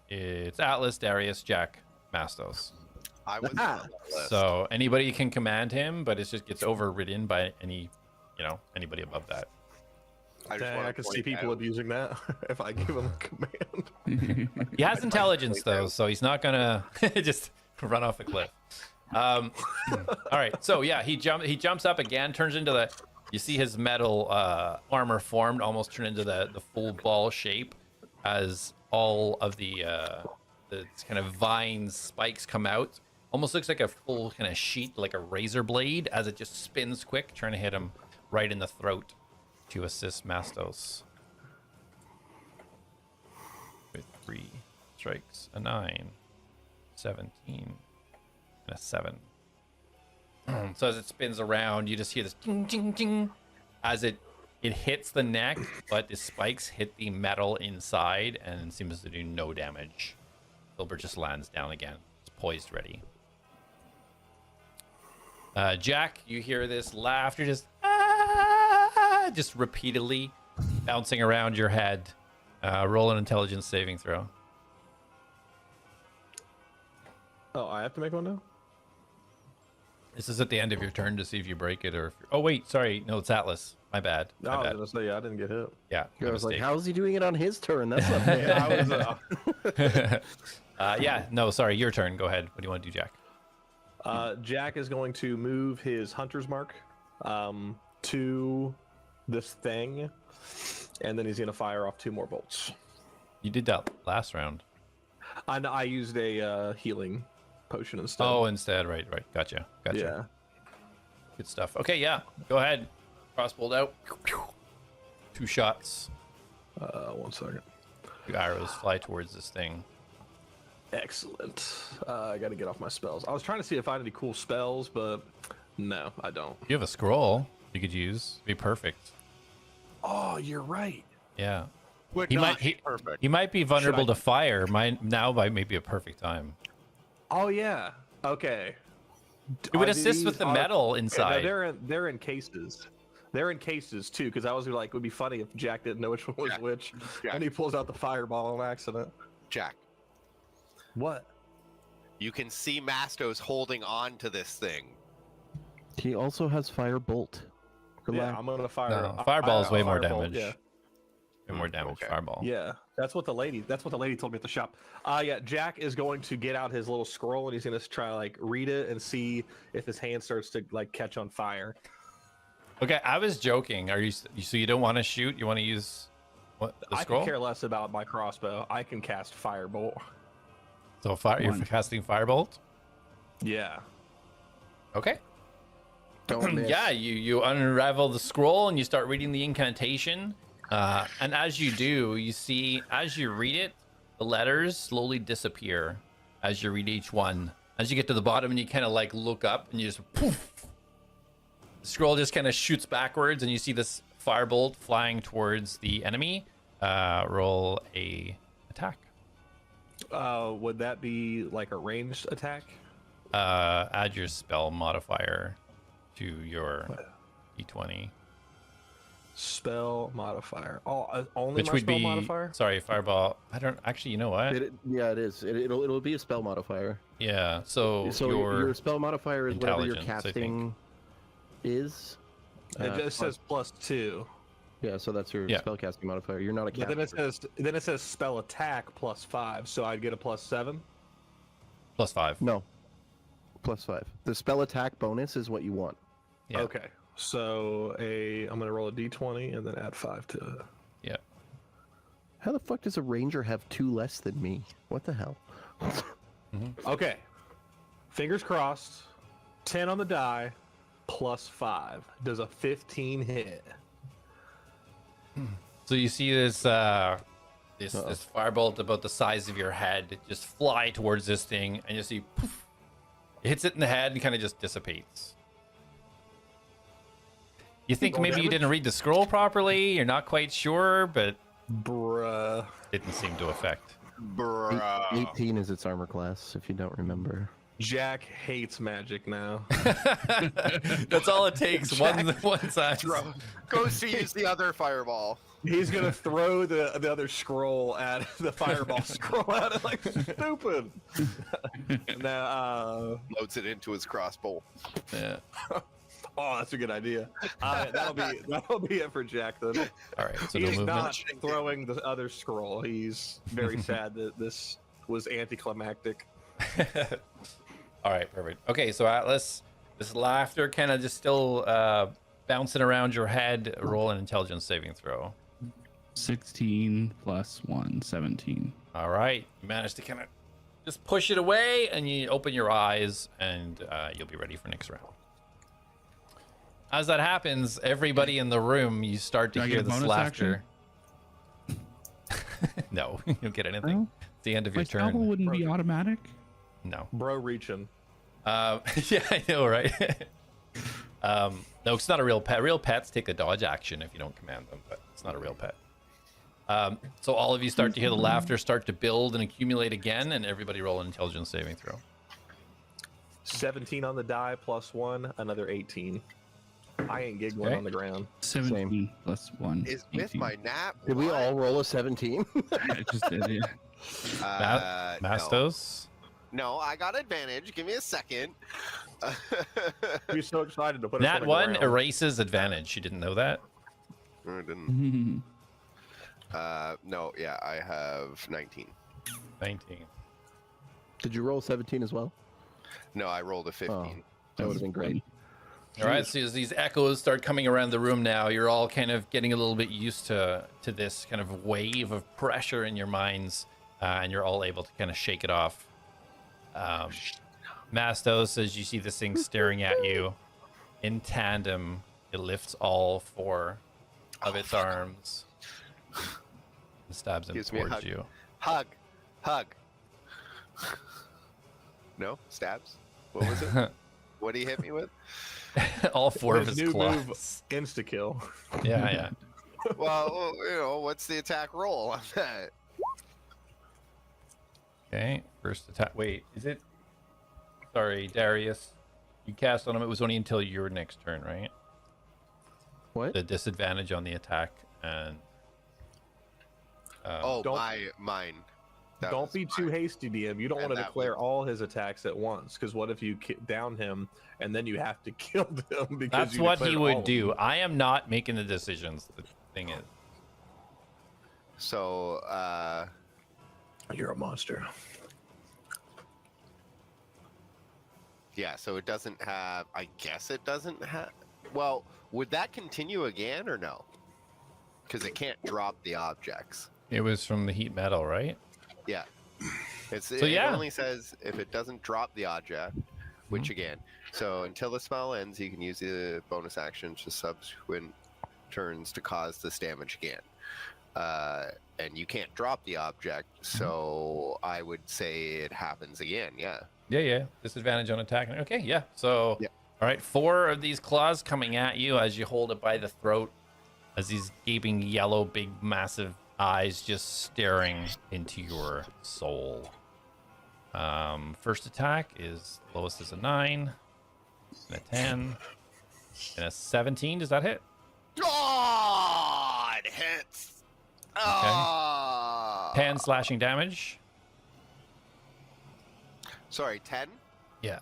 it's Atlas, Darius, Jak, Mastos. I was Ah. on that list. So anybody can command him, but it just gets overridden by anybody above that. Dang, wanna I can see point people out- abusing that if I give him a command. He has intelligence though, so he's not gonna just run off a cliff. All right, so yeah, he jumps up again, turns into you see his metal armor formed, almost turn into the full ball shape as all of the kind of vines spikes come out. Almost looks like a full kind of sheet, like a razor blade, as it just spins quick, trying to hit him right in the throat to assist Mastos. With 3 strikes, a 9, 17, and a 7. So as it spins around, you just hear this ting, ting, ting, as it hits the neck, but the spikes hit the metal inside and seems to do no damage. Filbert just lands down again. It's poised ready. Jak, you hear this laughter just repeatedly bouncing around your head. Roll an intelligence saving throw. Oh, I have to make one now? This is at the end of your turn to see if you break it or if oh wait, sorry, no, it's Atlas. My bad. No, My I was bad. gonna say, yeah, I didn't get hit. Yeah, I my was like, mistake. how is he doing it on his turn? That's not fair. Yeah, I was. Yeah, no, sorry, your turn. Go ahead. What do you want to do, Jak? Jak is going to move his hunter's mark to this thing, and then he's going to fire off 2 more bolts. You did that last round. And I used a healing potion instead. Oh, instead, right. Gotcha. yeah. Good stuff. Okay, yeah, go ahead. Crossbowed out. 2 shots. 1 second. 2 arrows fly towards this thing. Excellent. I got to get off my spells. I was trying to see if I had any cool spells, but no, I don't. You have a scroll you could use. It'd be perfect. Oh, you're right. Yeah. Would He not might be perfect. he might be vulnerable I- to fire. Now might be a perfect time. Oh yeah. Okay. It would Are assist with these- the are- metal okay, no, inside. they're in cases. They're in cases too, because I was like, it would be funny if Jak didn't know which one was Yeah. which, Yeah. and he pulls out the fireball on accident. Jak, What? you can see Mastos holding on to this thing. He also has fire bolt. Yeah, Relax. I'm gonna fire. No, fireball is way more Firebolt, damage. Yeah, Way more damage. Okay. Fireball. yeah. That's what the lady told me at the shop. Yeah, Jak is going to get out his little scroll and he's gonna try like read it and see if his hand starts to like catch on fire. Okay, I was joking. Are you so you don't want to shoot? You want to use what the I scroll? could care less about my crossbow. I can cast firebolt. So you're One. casting firebolt. Yeah. Okay. Don't miss. Yeah, you unravel the scroll and you start reading the incantation. And as you do, you see as you read it, the letters slowly disappear as you read each one. As you get to the bottom and you kind of like look up and you just poof. The scroll just kind of shoots backwards and you see this firebolt flying towards the enemy. Roll a attack. Would that be like a ranged attack? Add your spell modifier to your d20. Spell modifier. Oh, only Which my would spell be modifier? sorry, fireball. I don't actually. You know what? Yeah, it is. It'll be a spell modifier. Yeah. So, So your your spell modifier is whatever your intelligence, I think. casting is. It just says +2. Yeah, so that's your Yeah. spellcasting modifier. You're not a But caster. then it says spell attack +5, so I'd get a +7. +5. No. +5. The spell attack bonus is what you want. Yeah. Okay, so I'm gonna roll a d20 and then add 5 to it. Yeah. How the fuck does a ranger have 2 less than me? What the hell? Okay, fingers crossed. 10 on the die, +5. Does a 15 hit? So you see this this firebolt about the size of your head just fly towards this thing, and you see poof, it hits it in the head and kind of just dissipates. You think Roll maybe you damage? didn't read the scroll properly, you're not quite sure, but Bruh. didn't seem to affect. Bruh. 18 is its armor class, if you don't remember. Jak hates magic now. That's all it takes. One size. Goes to use the other fireball. He's gonna throw the other scroll at the fireball scroll at it like stupid. Now, Loads it into his crossbow. Yeah. oh, that's a good idea. That'll be it for Jak then. All right. So no He's movement. not throwing the other scroll. He's very sad that this was anticlimactic. All right, perfect. Okay, so Atlas, this laughter kind of just still bouncing around your head. Roll an intelligence saving throw. 16 + 1, 17. All right, you managed to kind of just push it away, and you open your eyes, and you'll be ready for next round. As that happens, everybody in the room, you start to Do I hear get a this bonus laughter. No, you don't get anything. No? It's the end of My your turn. scalpel wouldn't be automatic. No. Bro reaching. Yeah, I know, right? No, it's not a real pet. Real pets take a dodge action if you don't command them, but it's not a real pet. So all of you start to hear the laughter start to build and accumulate again, and everybody roll an intelligence saving throw. 17 on the die +1, another 18. I ain't giggling Okay. on the ground. 17 + 1. Is with 18. my nap. Did we all roll a 17? I just did it. Mastos? No, I got advantage. Give me a second. He's so excited to put us on Nat the 1 ground. erases advantage. You didn't know that? I didn't. No, yeah, I have 19. 19. Did you roll 17 as well? No, I rolled a 15. Oh, that would have been great. All right, so as these echoes start coming around the room now, you're all kind of getting a little bit used to this kind of wave of pressure in your minds, and you're all able to kind of shake it off. Mastos, as you see this thing staring at you, in tandem, it lifts all 4 of its arms and stabs them Gives me a towards hug. you. Hug. No? Stabs? What was it? What did he hit me with? All 4 of His his new claws. move, insta kill. Yeah. Well, what's the attack roll on that? Okay, first attack. Wait, is it? Sorry, Darius. You cast on him. It was only until your next turn, right? What? The disadvantage on the attack and. Oh, Don't- mine. That Don't was be too mine. hasty, DM. You don't And want to that declare was- all his attacks at once, because what if you down him and then you have to kill him because That's you what he declared all would of do. them? I am not making the decisions. The thing is, So, You're a monster. yeah, so it doesn't have. I guess it doesn't have. Well, would that continue again or no? Because it can't drop the objects. it was from the heat metal, right? Yeah. It yeah. only says if it doesn't drop the object, which Mm-hmm. again, so until the spell ends, you can use the bonus action to subsequent turns to cause this damage again. And you can't drop the object, Mm-hmm. so I would say it happens again, yeah. Yeah. Disadvantage on attack. Okay, yeah. So, Yeah. all right, 4 of these claws coming at you as you hold it by the throat, as these gaping yellow, big, massive eyes just staring into your soul. First attack is lowest is a 9, and a 10, and a 17. Does that hit? Oh, it hits! Oh. 10 slashing damage. Sorry, 10? Yeah.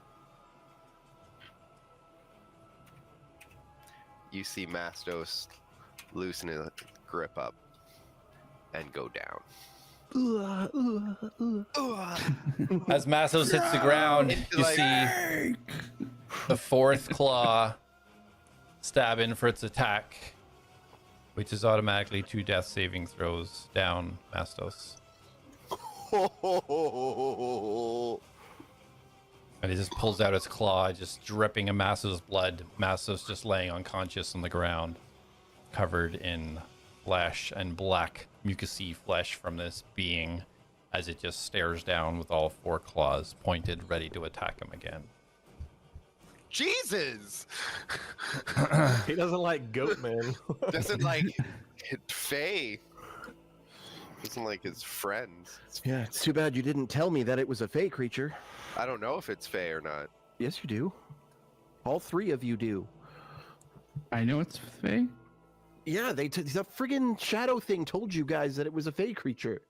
You see Mastos loosen his grip up, and go down. As Mastos hits the ground, you Like- see the fourth claw stab in for its attack, which is automatically 2 death saving throws down, Mastos. And it just pulls out its claw, just dripping in Mastos' blood. Mastos just laying unconscious on the ground, covered in flesh and black mucousy flesh from this being, as it just stares down with all 4 claws pointed, ready to attack him again. Jesus! He doesn't like goat man. Doesn't like Faye. Doesn't like his friends. Yeah, it's too bad you didn't tell me that it was a Fey creature. I don't know if it's Faye or not. Yes, you do. All 3 of you do. I know it's Faye. Yeah, the friggin' shadow thing told you guys that it was a Fey creature.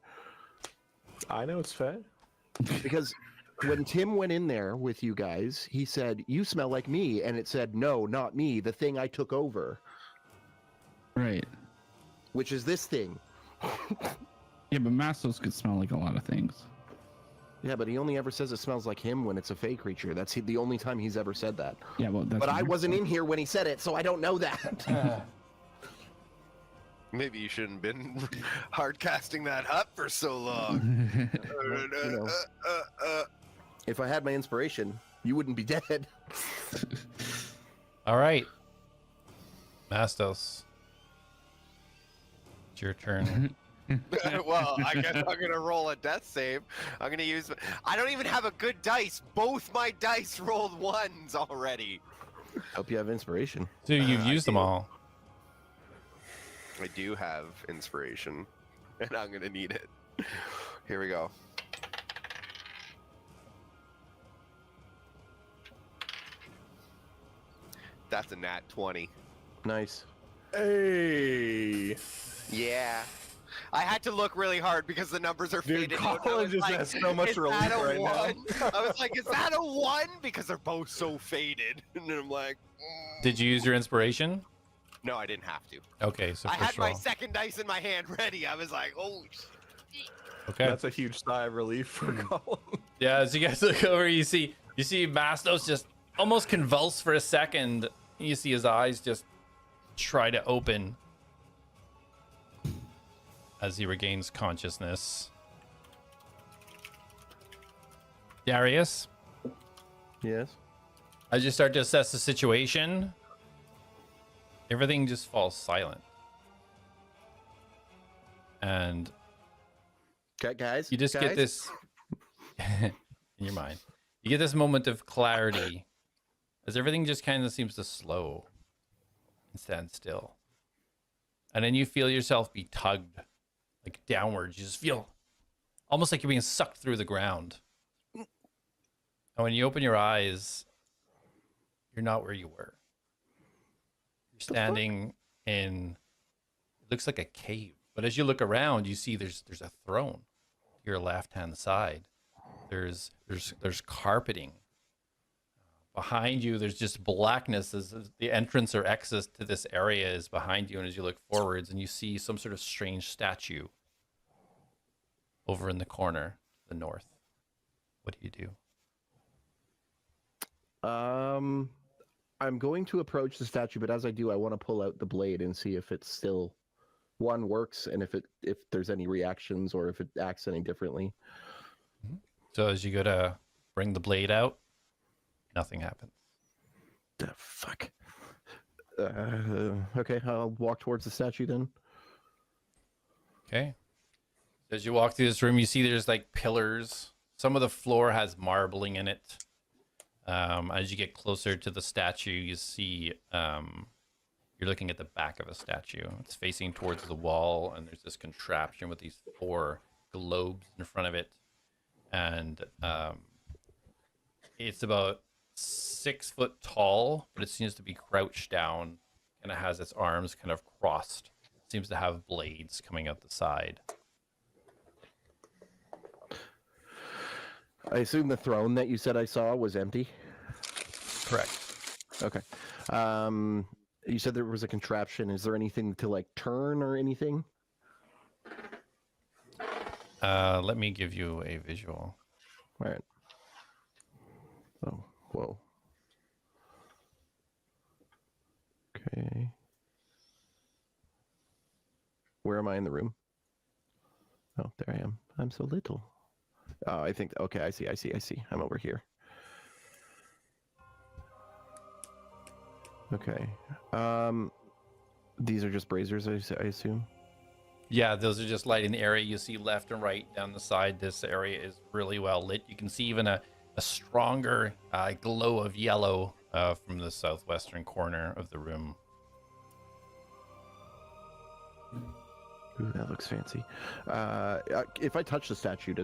I know it's Faye. Because when Tim went in there with you guys, he said, "You smell like me," and it said, "No, not me, the thing I took over," Right. which is this thing. Yeah, but Mastos could smell like a lot of things. Yeah, but he only ever says it smells like him when it's a Fey creature. That's the only time he's ever said that. Yeah, well, that's But what I you're wasn't saying. in here when he said it, so I don't know that. Maybe you shouldn't have been hard casting that up for so long. You know. If I had my inspiration, you wouldn't be dead. All right. Mastos. It's your turn. Well, I guess I'm gonna roll a death save. I'm gonna use. I don't even have a good dice. Both my dice rolled 1s already. Hope you have inspiration. So you've I used them do. all. I do have inspiration, and I'm gonna need it. Here we go. That's a nat 20. Nice. Hey. Yeah. I had to look really hard because the numbers are Dude, faded out. I Colin was just like, has so much is relief that a right now. 1? I was like, is that a 1? Because they're both so faded. And I'm like, Did you use your inspiration? no, I didn't have to. Okay, so I had first my roll. second dice in my hand ready. I was like, oh, shit. Okay. That's a huge sigh of relief for Colin. Yeah, as you guys look over, you see Mastos just almost convulse for a second. You see his eyes just try to open as he regains consciousness. Darius, Yes. as you start to assess the situation, everything just falls silent. And Okay, guys. you just guys? get this in your mind. You get this moment of clarity as everything just kind of seems to slow and stand still. And then you feel yourself be tugged like downwards. You just feel almost like you're being sucked through the ground. And when you open your eyes, you're not where you were. You're standing in, it looks like a cave. But as you look around, you see there's a throne to your left-hand side. There's carpeting. Behind you, there's just blackness as the entrance or exit to this area is behind you. And as you look forwards and you see some sort of strange statue over in the corner, to the north. What do you do? I'm going to approach the statue, but as I do, I want to pull out the blade and see if it's still works and if there's any reactions or if it acts any differently. So as you go to bring the blade out, nothing happens. The fuck. Okay, I'll walk towards the statue then. Okay. As you walk through this room, you see there's like pillars. Some of the floor has marbling in it. As you get closer to the statue, you see you're looking at the back of a statue. It's facing towards the wall, and there's this contraption with these 4 globes in front of it. And it's about 6 foot tall, but it seems to be crouched down, and it has its arms kind of crossed. It seems to have blades coming out the side. I assume the throne that you said I saw was empty. Correct. Okay. You said there was a contraption. Is there anything to like turn or anything? Let me give you a visual. All right. Oh, whoa. Okay. Where am I in the room? Oh, there I am. I'm so little. Oh, I think. Okay, I see. I'm over here. Okay. These are just braziers, I assume. Yeah, those are just lighting the area. You see left and right down the side. This area is really well lit. You can see even a stronger glow of yellow from the southwestern corner of the room. Ooh, that looks fancy. If I touch the statue, do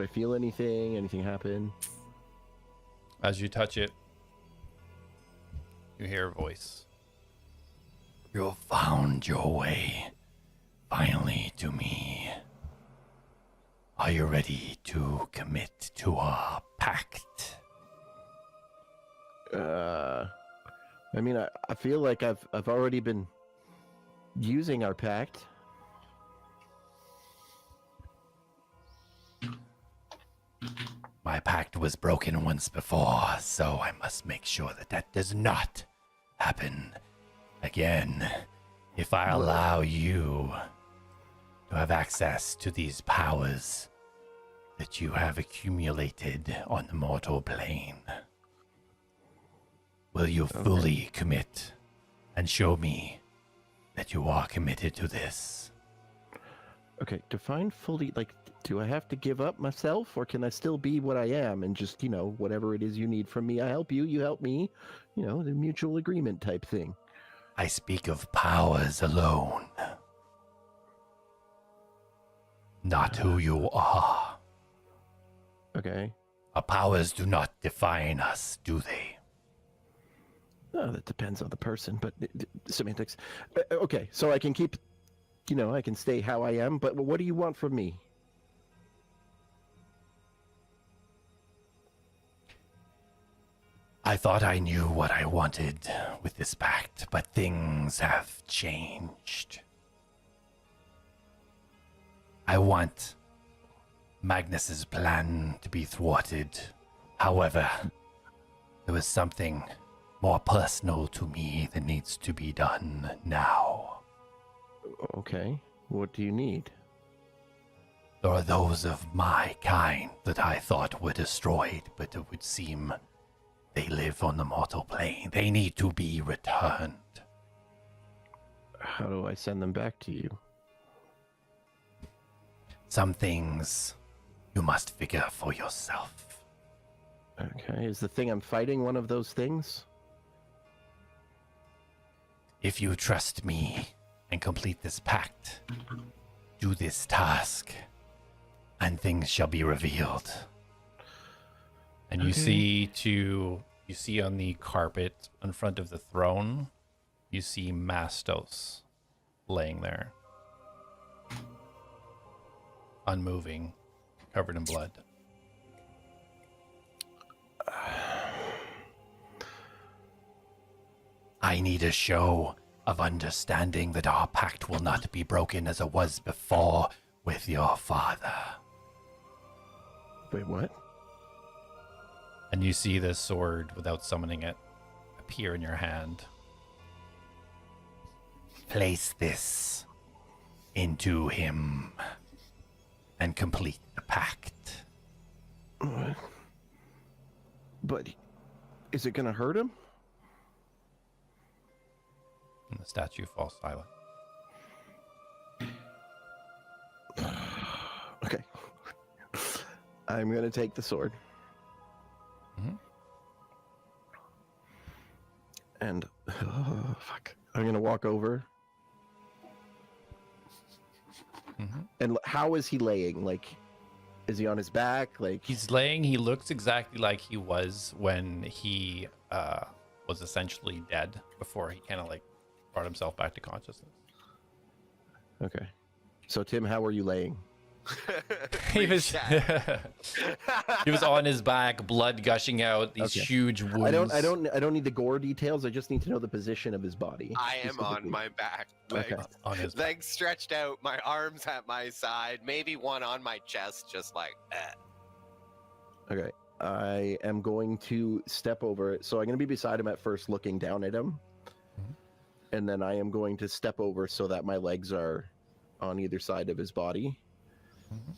I feel anything? Anything happen? As you touch it, you hear a voice. You found your way, finally, to me. Are you ready to commit to our pact? I mean, I feel like I've already been using our pact. My pact was broken once before, so I must make sure that that does not happen again. If I allow you to have access to these powers that you have accumulated on the mortal plane, will you fully commit and show me that you are committed to this? Okay, define fully, like, do I have to give up myself, or can I still be what I am and just, whatever it is you need from me, I help you, you help me, the mutual agreement type thing. I speak of powers alone, not who you are. Okay. Our powers do not define us, do they? Oh, that depends on the person, but semantics. Okay, so I can keep, I can stay how I am, but what do you want from me? I thought I knew what I wanted with this pact, but things have changed. I want Magnus's plan to be thwarted. However, there was something more personal to me that needs to be done now. Okay, what do you need? There are those of my kind that I thought were destroyed, but it would seem they live on the mortal plane. They need to be returned. How do I send them back to you? Some things you must figure for yourself. Okay, is the thing I'm fighting one of those things? If you trust me and complete this pact, do this task, and things shall be revealed. And you see on the carpet in front of the throne, you see Mastos laying there, unmoving, covered in blood. I need a show of understanding that our pact will not be broken as it was before with your father. Wait, what? And you see this sword, without summoning it, appear in your hand. Place this into him and complete the pact. What? But is it gonna hurt him? And the statue falls silent. Okay. I'm gonna take the sword. Mhm. And fuck. I'm gonna walk over. Mhm. And how is he laying? Like, is he on his back? Like, He looks exactly like he was when he was essentially dead, before he kind of like brought himself back to consciousness. okay. So Tim, how are you laying? He was Chat. he was on his back, blood gushing out, these Okay. huge wounds. I don't need the gore details. I just need to know the position of his body. I am on specifically. my back. Okay. Legs, on his back. legs stretched out, my arms at my side, maybe one on my chest, just like that. Okay. I am going to step over. So I'm going to be beside him at first, looking down at him. Mhm. And then I am going to step over so that my legs are on either side of his body. Mhm.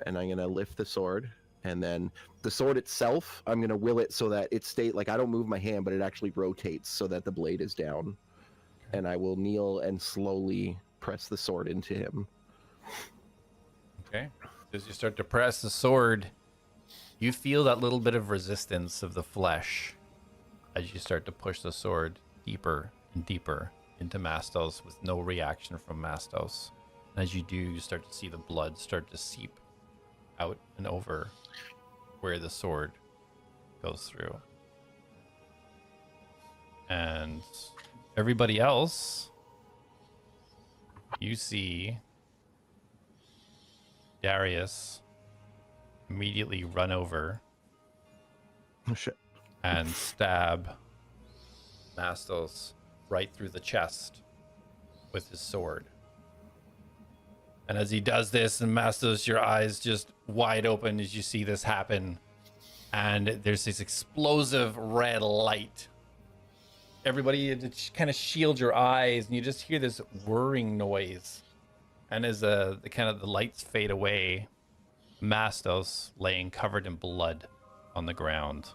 And I'm going to lift the sword. And then the sword itself, I'm going to will it so that it stays, like I don't move my hand, but it actually rotates so that the blade is down. And I will kneel and slowly press the sword into him. Okay. As you start to press the sword, you feel that little bit of resistance of the flesh as you start to push the sword deeper and deeper into Mastos with no reaction from Mastos. And as you do, you start to see the blood start to seep out and over where the sword goes through. And everybody else, you see Darius immediately run over Oh, shit. and stab Mastos right through the chest with his sword. And as he does this, and Mastos, your eyes just wide open as you see this happen, and there's this explosive red light. Everybody kind of shield your eyes, and you just hear this whirring noise. And as the lights fade away, Mastos laying covered in blood on the ground.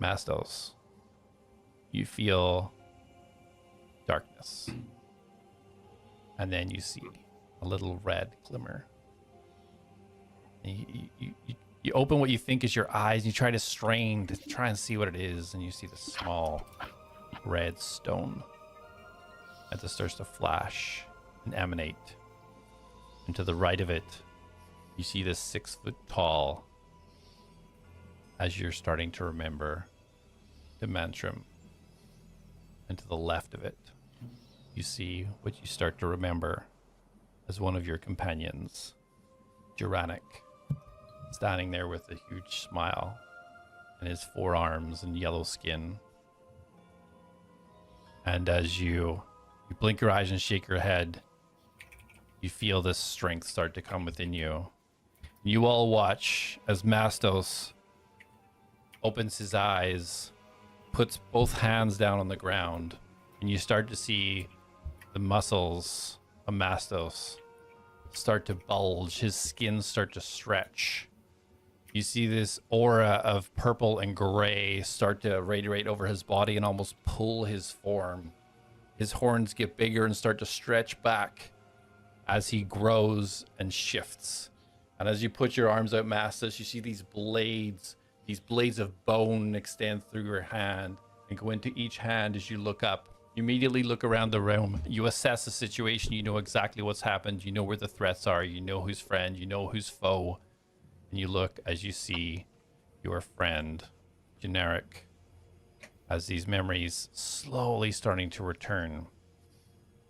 Mastos, you feel darkness. And then you see a little red glimmer. And you open what you think is your eyes, and you try to strain to try and see what it is, and you see the small red stone as it starts to flash and emanate. And to the right of it, you see this 6 foot tall, as you're starting to remember, the Mantram. And to the left of it, you see what you start to remember as one of your companions, Juranic, standing there with a huge smile and his forearms and yellow skin. And as you blink your eyes and shake your head, you feel this strength start to come within you. You all watch as Mastos opens his eyes, puts both hands down on the ground, and you start to see the muscles of Mastos start to bulge, his skin start to stretch. You see this aura of purple and gray start to radiate over his body and almost pull his form. His horns get bigger and start to stretch back as he grows and shifts. And as you put your arms out, Mastos, you see these blades of bone extend through your hand and go into each hand as you look up. You immediately look around the room. You assess the situation. You know exactly what's happened. You know where the threats are. You know who's friend. You know who's foe. And you look as you see your friend, Generic, as these memories slowly starting to return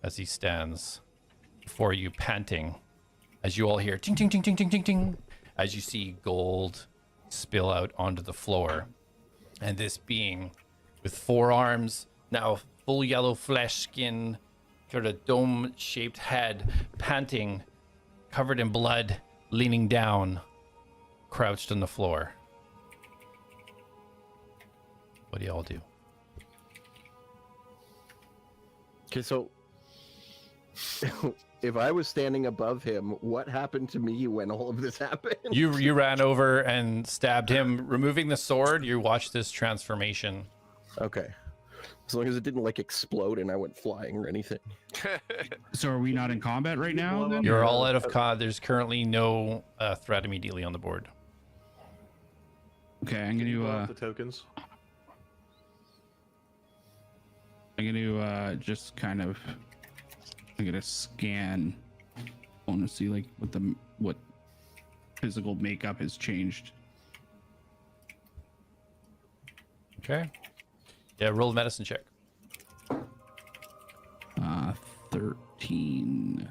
as he stands before you, panting, as you all hear ting, ting, ting, ting, ting, ting, ting, as you see gold spill out onto the floor. And this being with 4 arms, now full yellow flesh skin, sort of dome-shaped head, panting, covered in blood, leaning down, crouched on the floor. What do y'all do? Okay, so if I was standing above him, what happened to me when all of this happened? You ran over and stabbed him, removing the sword. You watched this transformation. Okay. As long as it didn't like explode and I went flying or anything. So are we not in combat right now? Then? You're all out of COD. There's currently no threat immediately on the board. Okay, I'm Blow gonna up the tokens. just kind of I'm gonna scan. I want to see like what physical makeup has changed. Okay. Yeah, roll a medicine check. 13.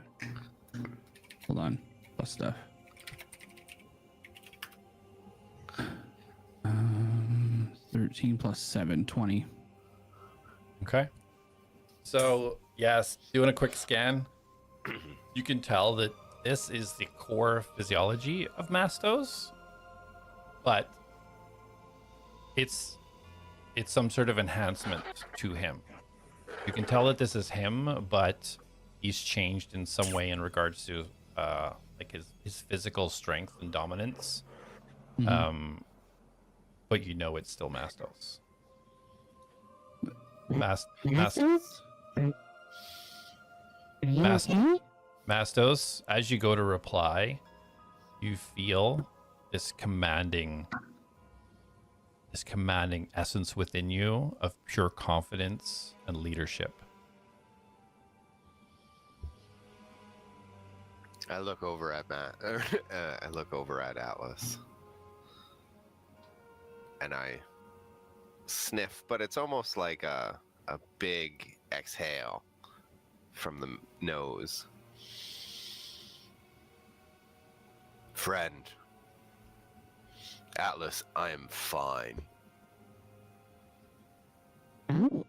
Hold on. of stuff. 13 plus 7, 20. Okay. So, yes, doing a quick scan, you can tell that this is the core physiology of Mastos, but it's some sort of enhancement to him. You can tell that this is him, but he's changed in some way in regards to like his physical strength and dominance. But you know it's still Mastos. Mastos? Are you okay? Mastos, as you go to reply, you feel this commanding essence within you of pure confidence and leadership. I look over at I look over at Atlas, and I sniff, but it's almost like a big exhale from the nose. Friend, Atlas, I am fine. Oh.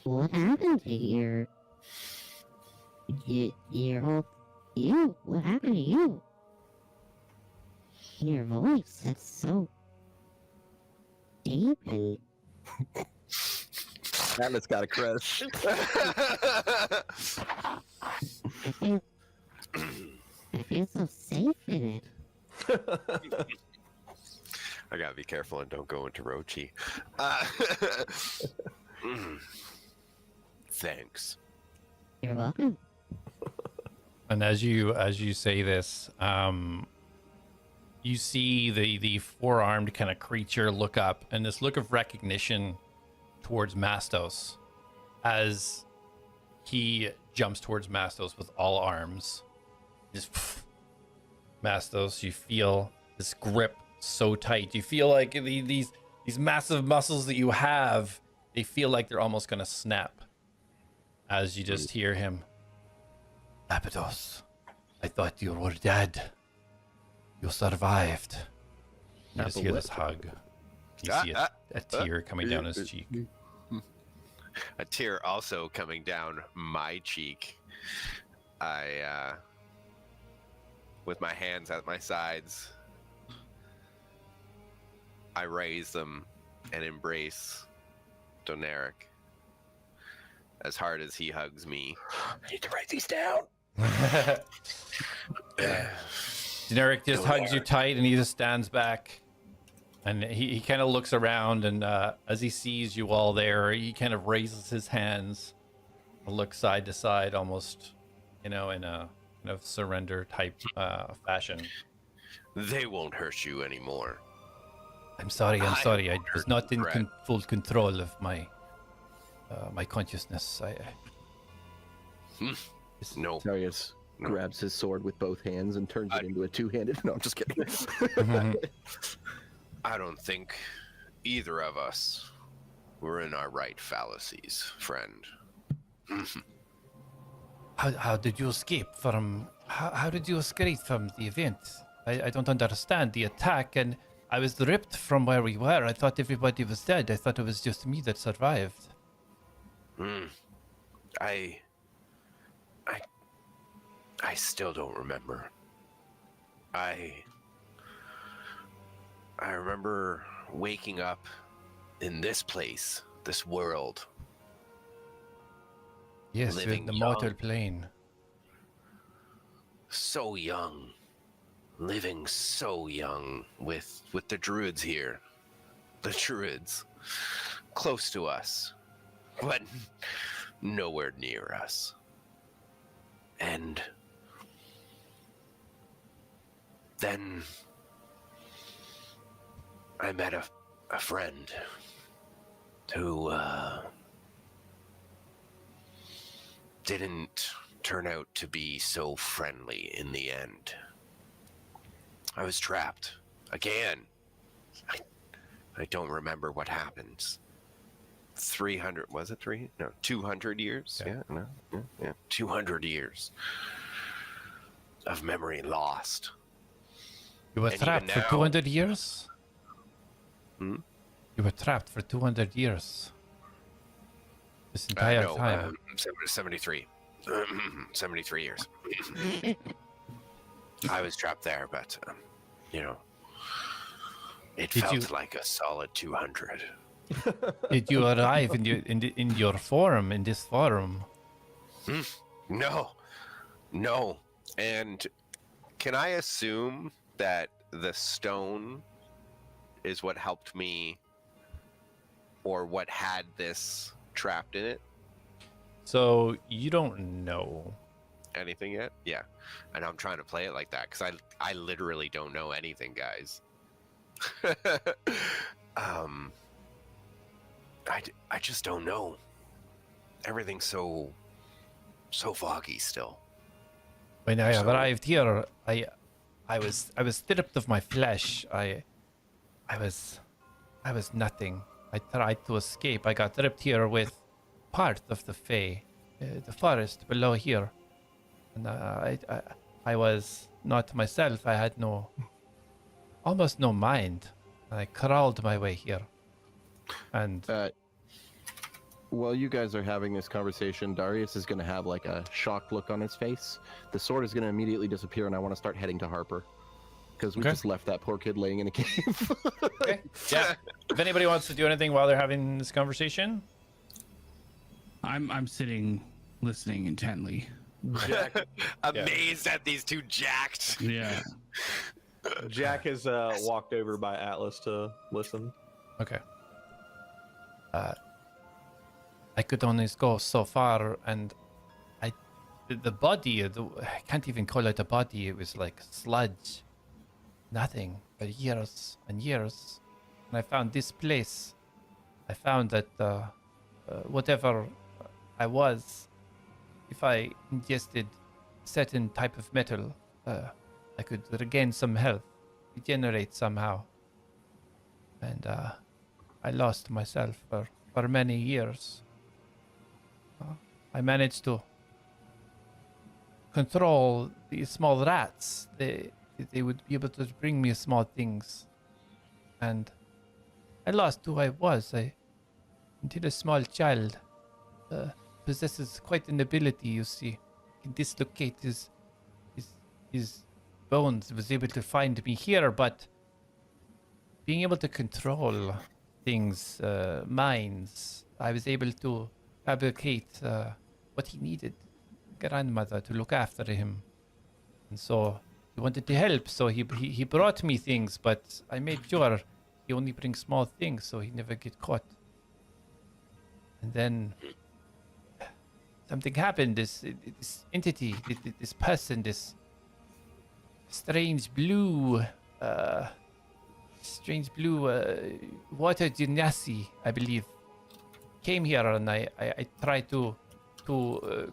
What happened to your whole, you? What happened to you? Your voice, that's so deep and Atlas got a crush. I feel so safe in it. I gotta be careful and don't go into Rochi. Thanks. You're welcome. And as you say this, you see the four-armed kind of creature look up, and this look of recognition towards Mastos as he jumps towards Mastos with all arms. Just Mastos, you feel this grip so tight. You feel like these massive muscles that you have, they feel like they're almost gonna snap as you just hear him. Lapidos, I thought you were dead. You survived. You just hear this hug. You see a tear coming down his cheek. A tear also coming down my cheek. I, with my hands at my sides, I raise them and embrace Doneric as hard as he hugs me. I need to write these down. Generic just hugs you tight, and he just stands back, and he kind of looks around, and as he sees you all there, he kind of raises his hands and looks side to side, almost, in a kind of surrender type fashion. They won't hurt you anymore. I'm sorry. I was not in full control of my my consciousness. No. Darius grabs his sword with both hands and turns it into a two-handed. No, I'm just kidding. I don't think either of us were in our right fallacies, friend. How did you escape from? How did you escape from the event? I don't understand the attack, and I was ripped from where we were. I thought everybody was dead. I thought it was just me that survived. I still don't remember. I remember waking up in this place, this world. Yes, Living the young. mortal plane. So young. Living so young with the druids here. The druids. Close to us. But nowhere near us. And then I met a friend who didn't turn out to be so friendly in the end. I was trapped again. I don't remember what happened. 300, was it 3? No, 200 years? Yeah, no, yeah, 200 years. of memory lost. You were And even trapped for now- 200 years? Hmm? You were trapped for 200 years. This entire No, time. 73. 73 years. I was trapped there, but, you know, it Did felt you- like a solid 200. Did you arrive in your form, in this form? No, no. And can I assume that the stone is what helped me, or what had this trapped in it? So you don't know. Anything yet? Yeah. And I'm trying to play it like that because I literally don't know anything, guys. I just don't know. Everything's so foggy still. When I So- arrived here, I was stripped of my flesh. I was nothing. I tried to escape. I got ripped here with part of the Fae, the forest below here, and I was not myself. I had almost no mind. I crawled my way here, and While you guys are having this conversation, Darius is going to have like a shocked look on his face. The sword is going to immediately disappear, and I want to start heading to Harper. Because we Okay. just left that poor kid laying in a cave. okay, yeah. If anybody wants to do anything while they're having this conversation, I'm sitting, listening intently. Jack, Amazed at these two jacked. Yeah. Jack has walked over by Atlas to listen. okay. I could only go so far, and the body, I can't even call it a body. It was like sludge, nothing but years and years. And I found this place. I found that whatever I was, if I ingested certain type of metal, I could regain some health, regenerate somehow. And I lost myself for many years. I managed to control these small rats. They would be able to bring me small things, and I lost who I was. Until a small child possesses quite an ability. You see, can dislocate his bones. Was able to find me here, but being able to control things, minds, I was able to fabricate what he needed. Grandmother to look after him, and so he wanted to help. So he brought me things, but I made sure he only brings small things, so he never get caught. And then something happened. This entity, this person, this strange blue water genasi, I believe, came here, and I tried to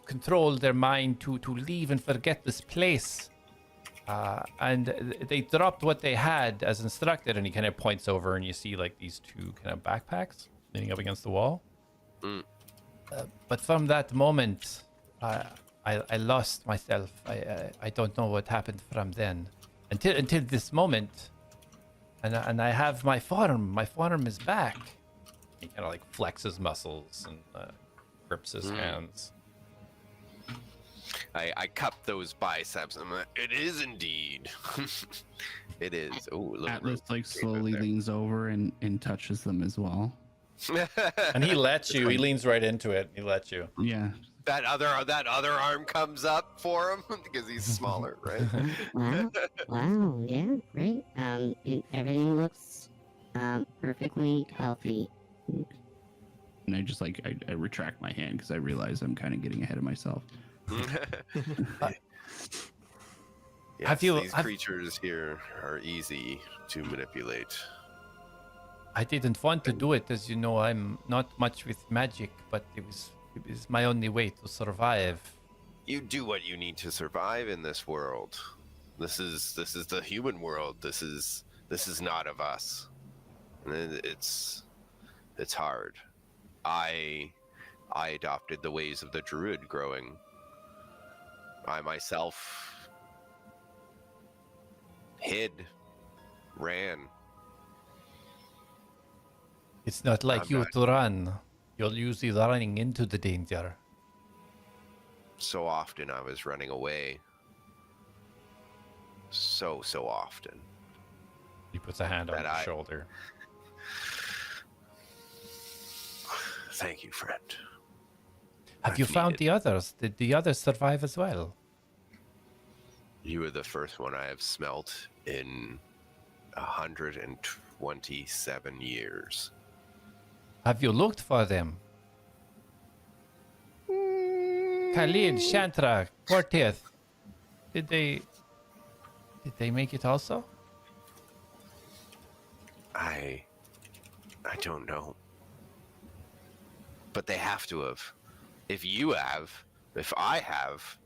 control their mind to leave and forget this place. And they dropped what they had as instructed, and he kind of points over, and you see like these two kind of backpacks leaning up against the wall. But from that moment, I lost myself. I don't know what happened from then until this moment, and I have my form. My form is back. He kind of like flexes muscles and grips his hands. I cup those biceps. I'm like, it is indeed. It is. Oh, Atlas like slowly leans over and touches them as well. And he lets you. He leans right into it. He lets you. Yeah. that other arm comes up for him because he's smaller, right? Wow, yeah, great. Everything looks perfectly healthy. And I just like I retract my hand because I realize I'm kind of getting ahead of myself. Yes, you- these have- creatures here are easy to manipulate. I didn't want to do it, as you know. I'm not much with magic, but it was my only way to survive. You do what you need to survive in this world. This is the human world. This is not of us. And it's hard. I adopted the ways of the druid growing. I myself hid, ran. It's not like I'm you not- to run. You're usually running into the danger. So often I was running away. So often. He puts a hand on That your I- shoulder. Thank you, friend. Have you I've found needed- the others? Did the others survive as well? You were the first one I have smelt in 127 years. Have you looked for them? Khalid, Shantra, Quartet. Did they make it also? I don't know. But they have to have. If you have, if I have,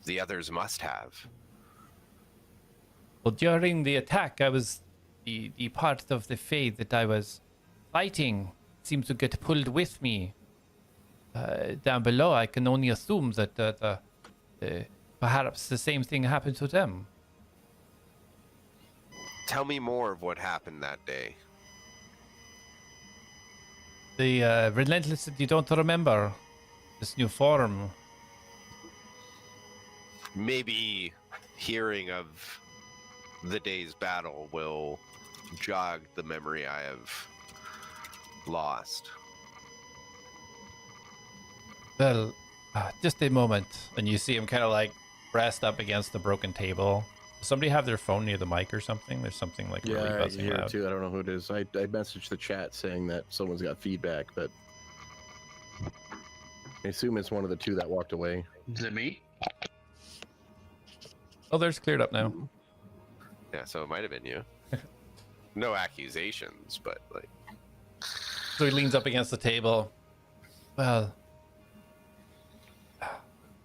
the others must have. Well, during the attack, I was the part of the Fae that I was fighting seemed to get pulled with me. Down below, I can only assume that perhaps the same thing happened to them. Tell me more of what happened that day. The relentless that you don't remember this new form. Maybe hearing of the day's battle will jog the memory I have lost. Well, just a moment. And you see him kind of like pressed up against the broken table. Does somebody have their phone near the mic or something? There's something like really Yeah, I buzzing hear it loud. too. I don't know who it is. I messaged the chat saying that someone's got feedback, but I assume it's one of the two that walked away. Is it me? Oh, there's cleared up now. Yeah, so it might have been you. No accusations, but like, So he leans up against the table. Well,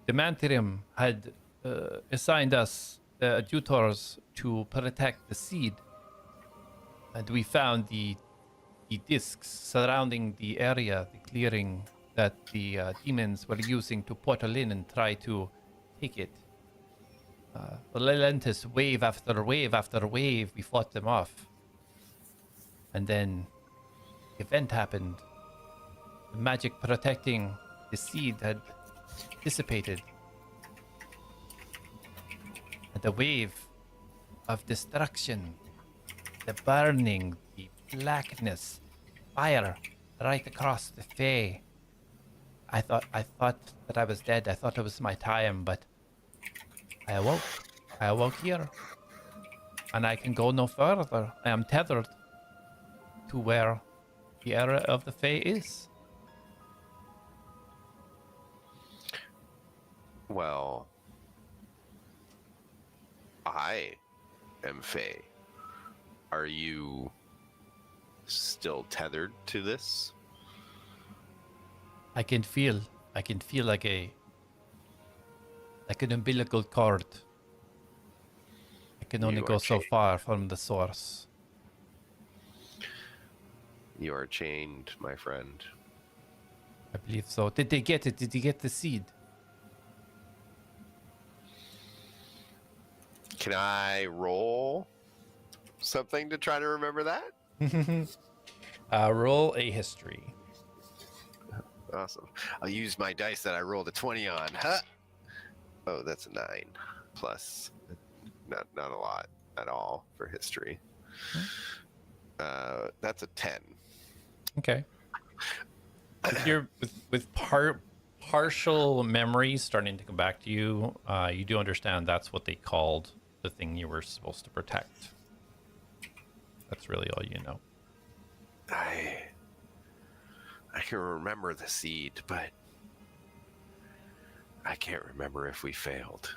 the Mantium had assigned us tutors to protect the seed. And we found the discs surrounding the area, the clearing that the demons were using to portal in and try to take it. Relentless wave after wave after wave, we fought them off. And then the event happened. The magic protecting the seed had dissipated. And the wave of destruction, the burning, the blackness, fire right across the Fae. I thought that I was dead. I thought it was my time, but I awoke. I awoke here. And I can go no further. I am tethered to where the era of the Fae is. well, I am Faye. Are you still tethered to this? I can feel like an umbilical cord. I can only You go are so chained. far from the source. You are chained, my friend. I believe so. Did they get it? Did they get the seed? Can I roll something to try to remember that? Roll a history. Awesome. I'll use my dice that I rolled a 20 on. Huh? Oh, that's a 9 plus. Not a lot at all for history. That's a 10. Okay. You're with partial memory starting to come back to you. You do understand that's what they called the thing you were supposed to protect. That's really all you know. I can remember the seed, but I can't remember if we failed.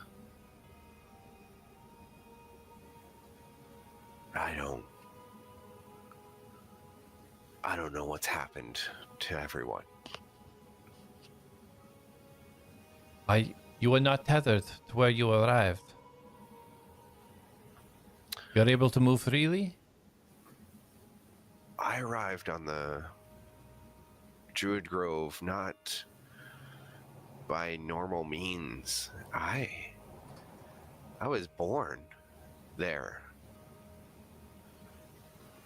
I don't know what's happened to everyone. You were not tethered to where you arrived. You're able to move freely? I arrived on the Druid Grove not by normal means. I was born there.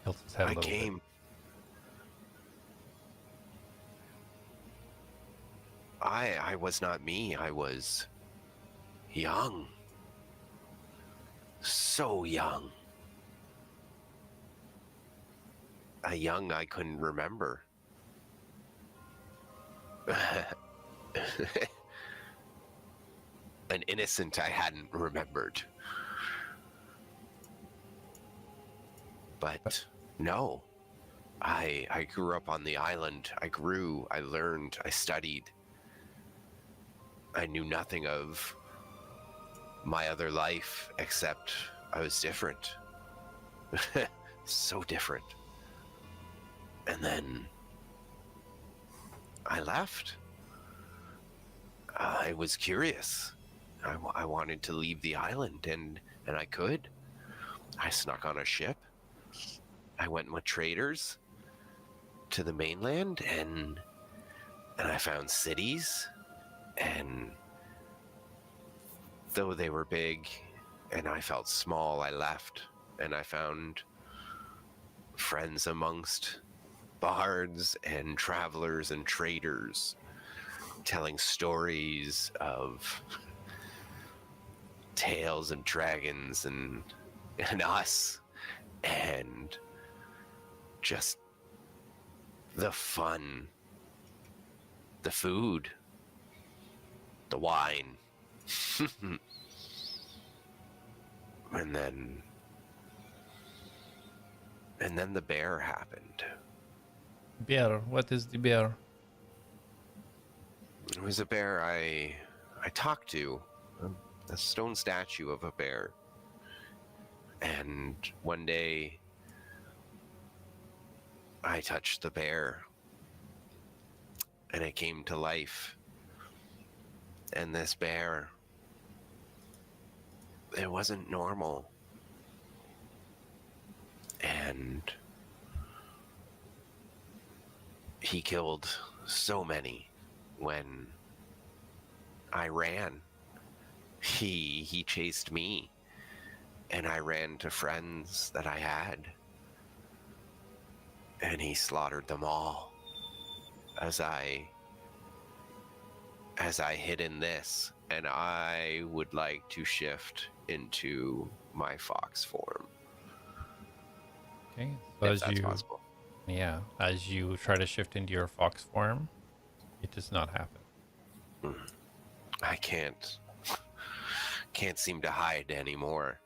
Tilts his head a I little bit. came. I was not me. I was young. So young. A young I couldn't remember. An innocent I hadn't remembered. But no. I grew up on the island. I grew, I learned, I studied. I knew nothing of my other life except I was different. So different. And then I left. I was curious. I wanted to leave the island, and I could. I snuck on a ship. I went with traders to the mainland, and I found cities, and though they were big and I felt small, I left, and I found friends amongst bards and travelers and traders telling stories of tales and dragons and us, and just the fun, the food, the wine. and then the bear happened. Bear. What is the bear? It was a bear I talked to, a stone statue of a bear. And one day I touched the bear and it came to life. And this bear, it wasn't normal. And he killed so many when I ran. He chased me, and I ran to friends that I had, and he slaughtered them all as I hid in this, and I would like to shift into my fox form. Okay. So If as that's you, possible. yeah, as you try to shift into your fox form, it does not happen. I can't seem to hide anymore.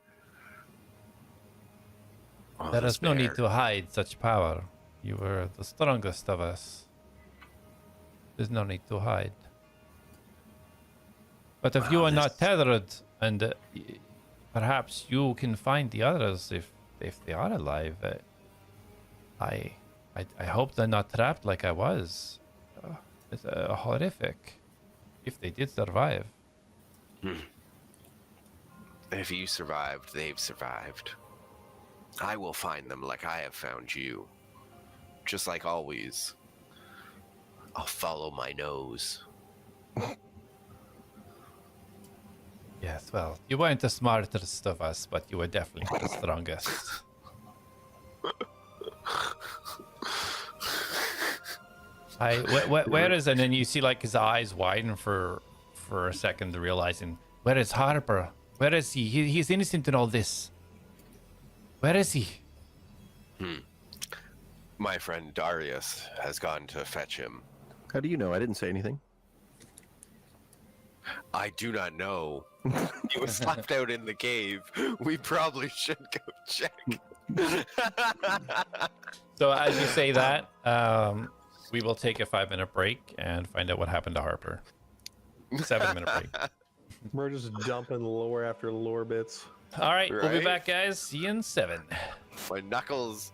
Oh, There this is no need bear. to hide such power. You were the strongest of us. There's no need to hide. But if you Wow, are not this- tethered, and perhaps you can find the others if they are alive. I hope they're not trapped like I was. It's horrific. If they did survive. If you survived, they've survived. I will find them like I have found you. Just like always. I'll follow my nose. Yes, well, you weren't the smartest of us, but you were definitely the strongest. Where is, and then you see like his eyes widen for a second, realizing, where is Harper? Where is he? He's innocent in all this. Where is he? My friend Darius has gone to fetch him. How do you know? I didn't say anything. I do not know. He was left out in the cave. We probably should go check. So as you say that, we will take a 5-minute break and find out what happened to Harper. 7-minute break. We're just dumping lore after lore bits. All right, we'll be Right? back, guys. See you in 7. My knuckles.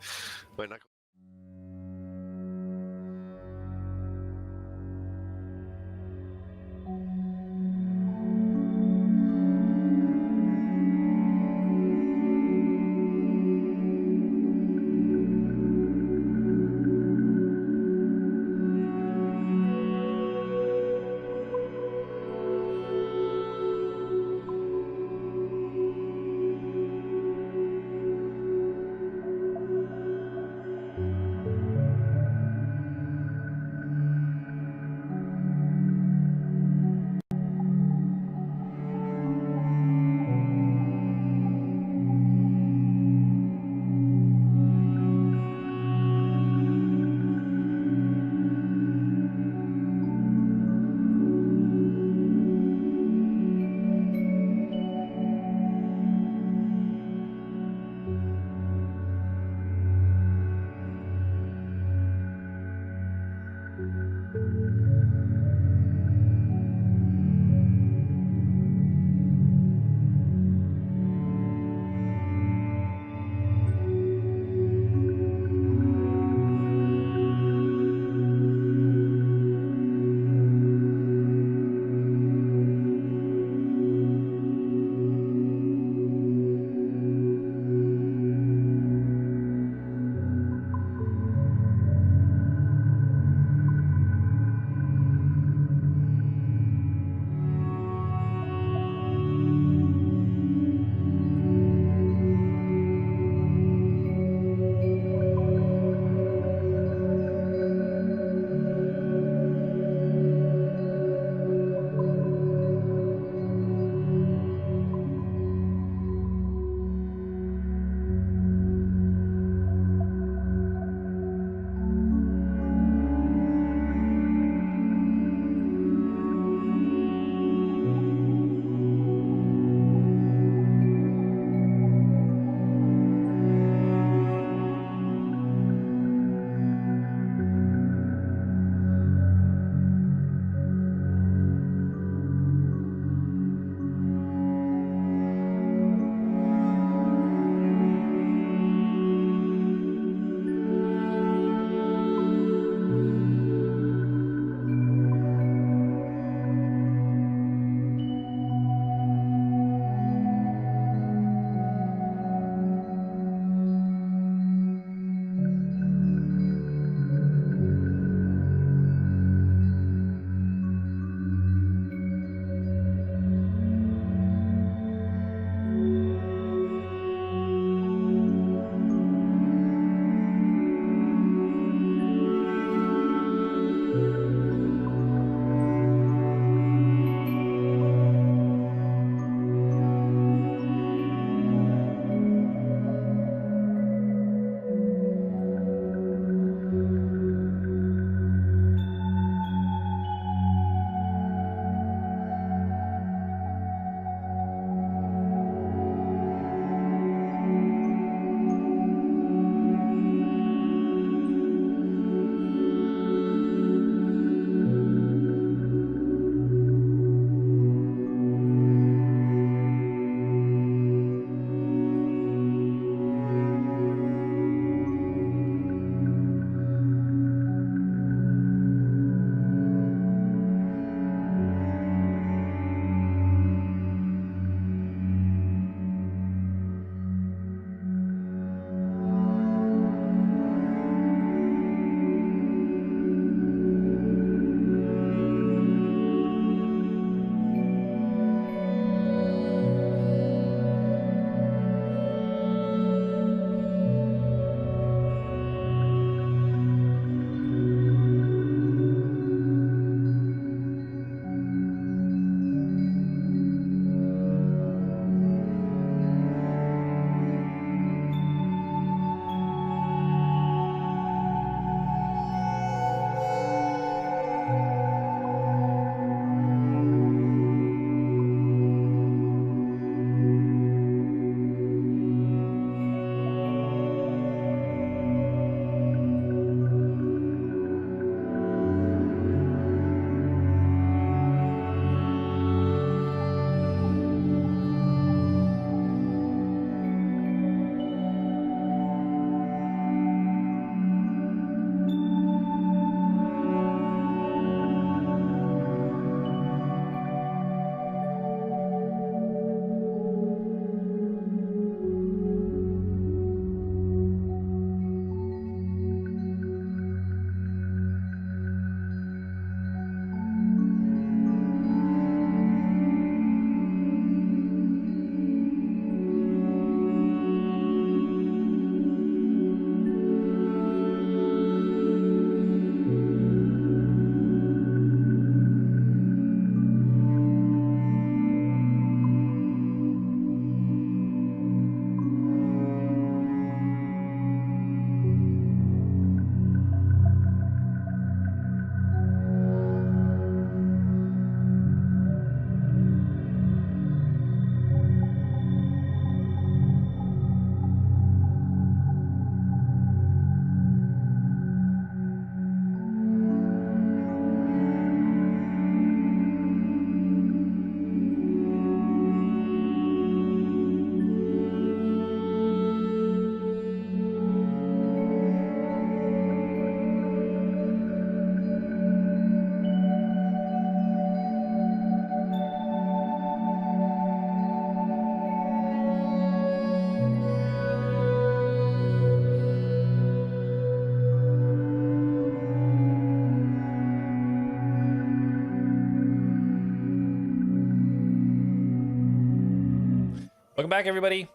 Welcome back, everybody.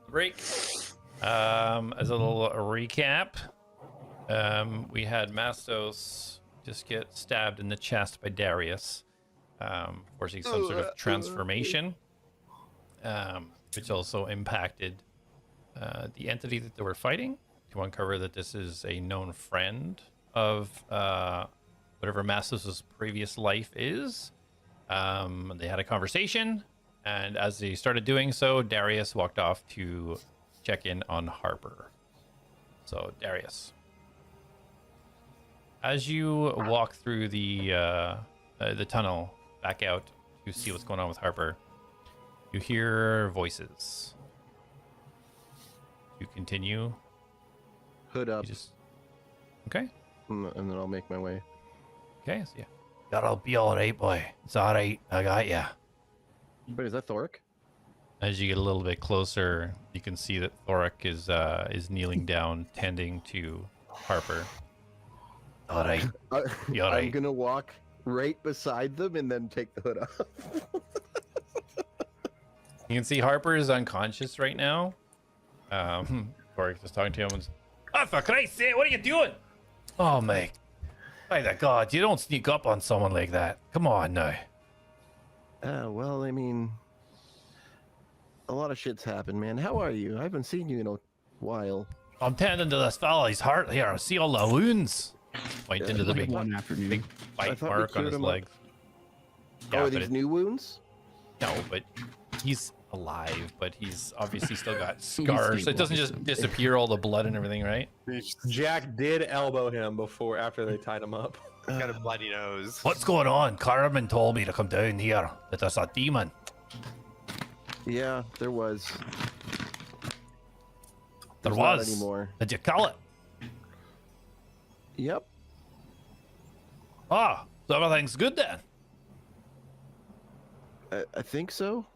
Break. As a little recap, we had Mastos just get stabbed in the chest by Darius, forcing some sort of transformation, which also impacted the entity that they were fighting, to uncover that this is a known friend of whatever Mastos' previous life is. They had a conversation, and as they started doing so, Darius walked off to check in on Harper. So, Darius, as you walk through the tunnel back out to see what's going on with Harper, you hear voices. You continue. Hood up, You just okay. and then I'll make my way. Okay, so yeah. That'll be all right, boy. It's all right. I got ya. Wait, is that Thoric? As you get a little bit closer, you can see that Thoric is kneeling down, tending to Harper. All right. You all I'm right? gonna walk right beside them and then take the hood off. You can see Harper is unconscious right now. Thoric is talking to him. And, oh, for Christ's sake, what are you doing? Oh, mate. By the God, you don't sneak up on someone like that. Come on now. Well, I mean, a lot of shit's happened, man. How are you? I haven't seen you in a while. I'm tending to this fella's heart here. I see all the wounds. Point into the big One afternoon. big bite thought we mark on cleared his him up. leg. Oh, are but these new wounds? no, but he's alive, but he's obviously still got scars. It doesn't just disappear all the blood and everything, right? Jack did elbow him after they tied him up. Got a bloody nose. What's going on? Carmen told me to come down here. That there's a demon. Yeah, there was. There There's not was. anymore. Did you kill it? Yep. Ah, so everything's good then. I think so.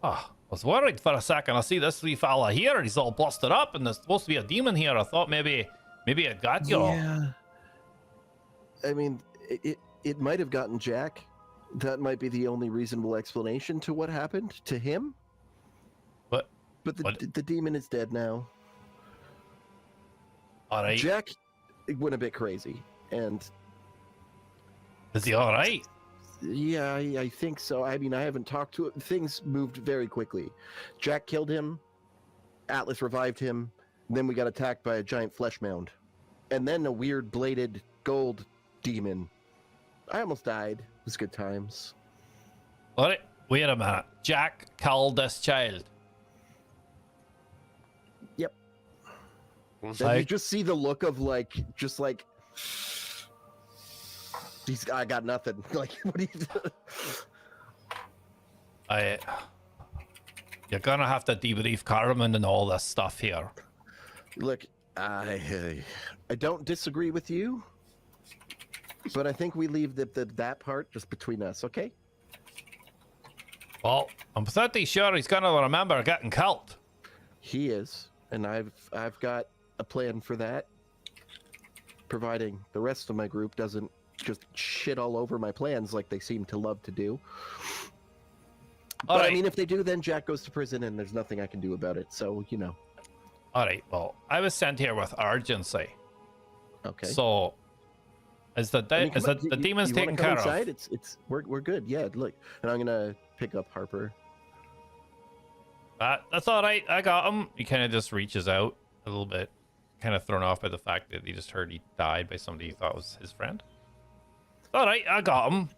Ah, I was worried for a second. I see this wee fella here. He's all busted up, and there's supposed to be a demon here. I thought maybe it got you. Yeah. I mean, it might have gotten Jack. That might be the only reasonable explanation to what happened to him. But the demon is dead now. all right, Jack went a bit crazy, and is he all right? yeah, I think so. I mean, I haven't talked to it. Things moved very quickly. Jack killed him. Atlas revived him. Then we got attacked by a giant flesh mound, and then a weird bladed gold demon. I almost died. It was good times. All right, wait a minute. Jack killed this child. Yep. Mhm. And you just see the look of just like I got nothing. Like, what do you do? You're gonna have to debrief Carmen and all this stuff here. Look, I don't disagree with you, but I think we leave that part just between us, okay? Well, I'm pretty sure he's gonna remember getting killed. He is, and I've got a plan for that, providing the rest of my group doesn't just shit all over my plans like they seem to love to do. All But right. I mean, if they do, then Jack goes to prison, and there's nothing I can do about it. So, you know. All right. Well, I was sent here with urgency. Okay. So, is the I mean, come on, the demon's you wanna taken come care inside? of? We're good. Yeah, look, and I'm gonna pick up Harper. That's all right. I got him. He kind of just reaches out a little bit, kind of thrown off by the fact that he just heard he died by somebody he thought was his friend. All right, I got him.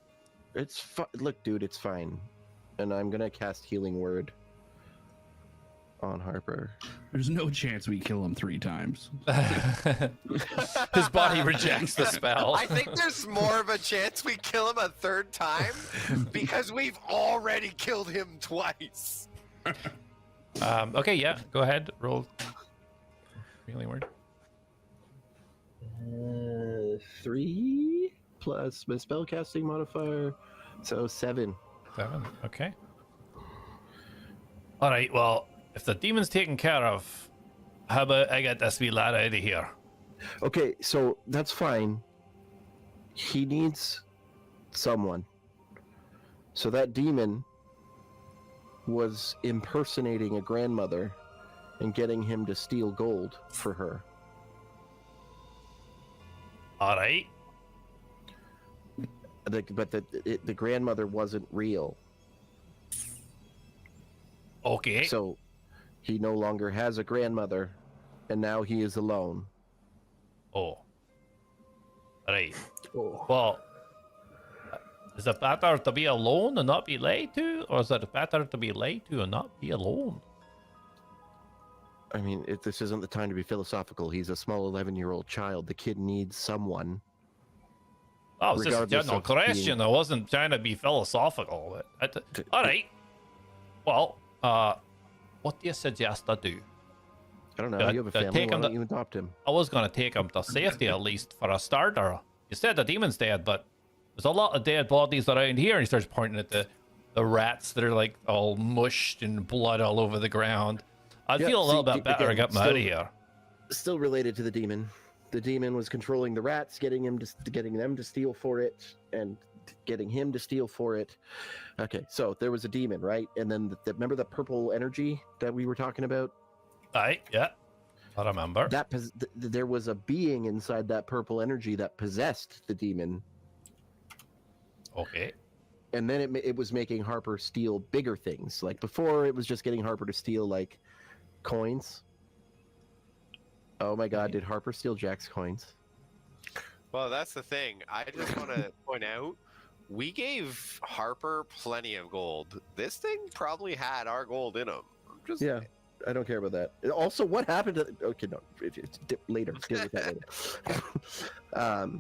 It's look, dude, it's fine, and I'm gonna cast Healing Word on Harper. There's no chance we kill him 3 times. His body rejects the spell. I think there's more of a chance we kill him a third time because we've already killed him twice. Okay, yeah. Go ahead. Roll. Healing word. 3 plus my spellcasting modifier, so 7. 7. Okay. All right. Well, if the demon's taken care of, how about I get this wee lad out of here? Okay, so that's fine. He needs someone. So that demon was impersonating a grandmother and getting him to steal gold for her. All right. But the grandmother wasn't real. Okay. So he no longer has a grandmother, and now he is alone. Oh. Right. Oh. Well, is it better to be alone and not be lied to, or is it better to be lied to and not be alone? I mean, this isn't the time to be philosophical. He's a small 11-year-old child. The kid needs someone. Oh, it's just a Regardless general of being- question. I wasn't trying to be philosophical. All right. Well, what do you suggest I do? I don't know. Good. You have a Take family. him Why to- don't you adopt him? I was going to take him to safety at least for a starter. You said the demon's dead, but there's a lot of dead bodies around here. And he starts pointing at the rats that are like all mushed and blood all over the ground. I'd Yeah, feel a little see, bit better to again, get him out of here. Still related to the demon. The demon was controlling the rats, getting them to steal for it, and getting him to steal for it. Okay, so there was a demon, right? And then remember the purple energy that we were talking about? Aye, yeah. I remember. There was a being inside that purple energy that possessed the demon, Okay. and then it was making Harper steal bigger things. Like before, it was just getting Harper to steal like coins. Oh my God! Did Harper steal Jack's coins? Well, that's the thing. I just want to point out, we gave Harper plenty of gold. This thing probably had our gold in him. Yeah, I don't care about that. Also, what happened to? Okay, no, later. Deal with that later.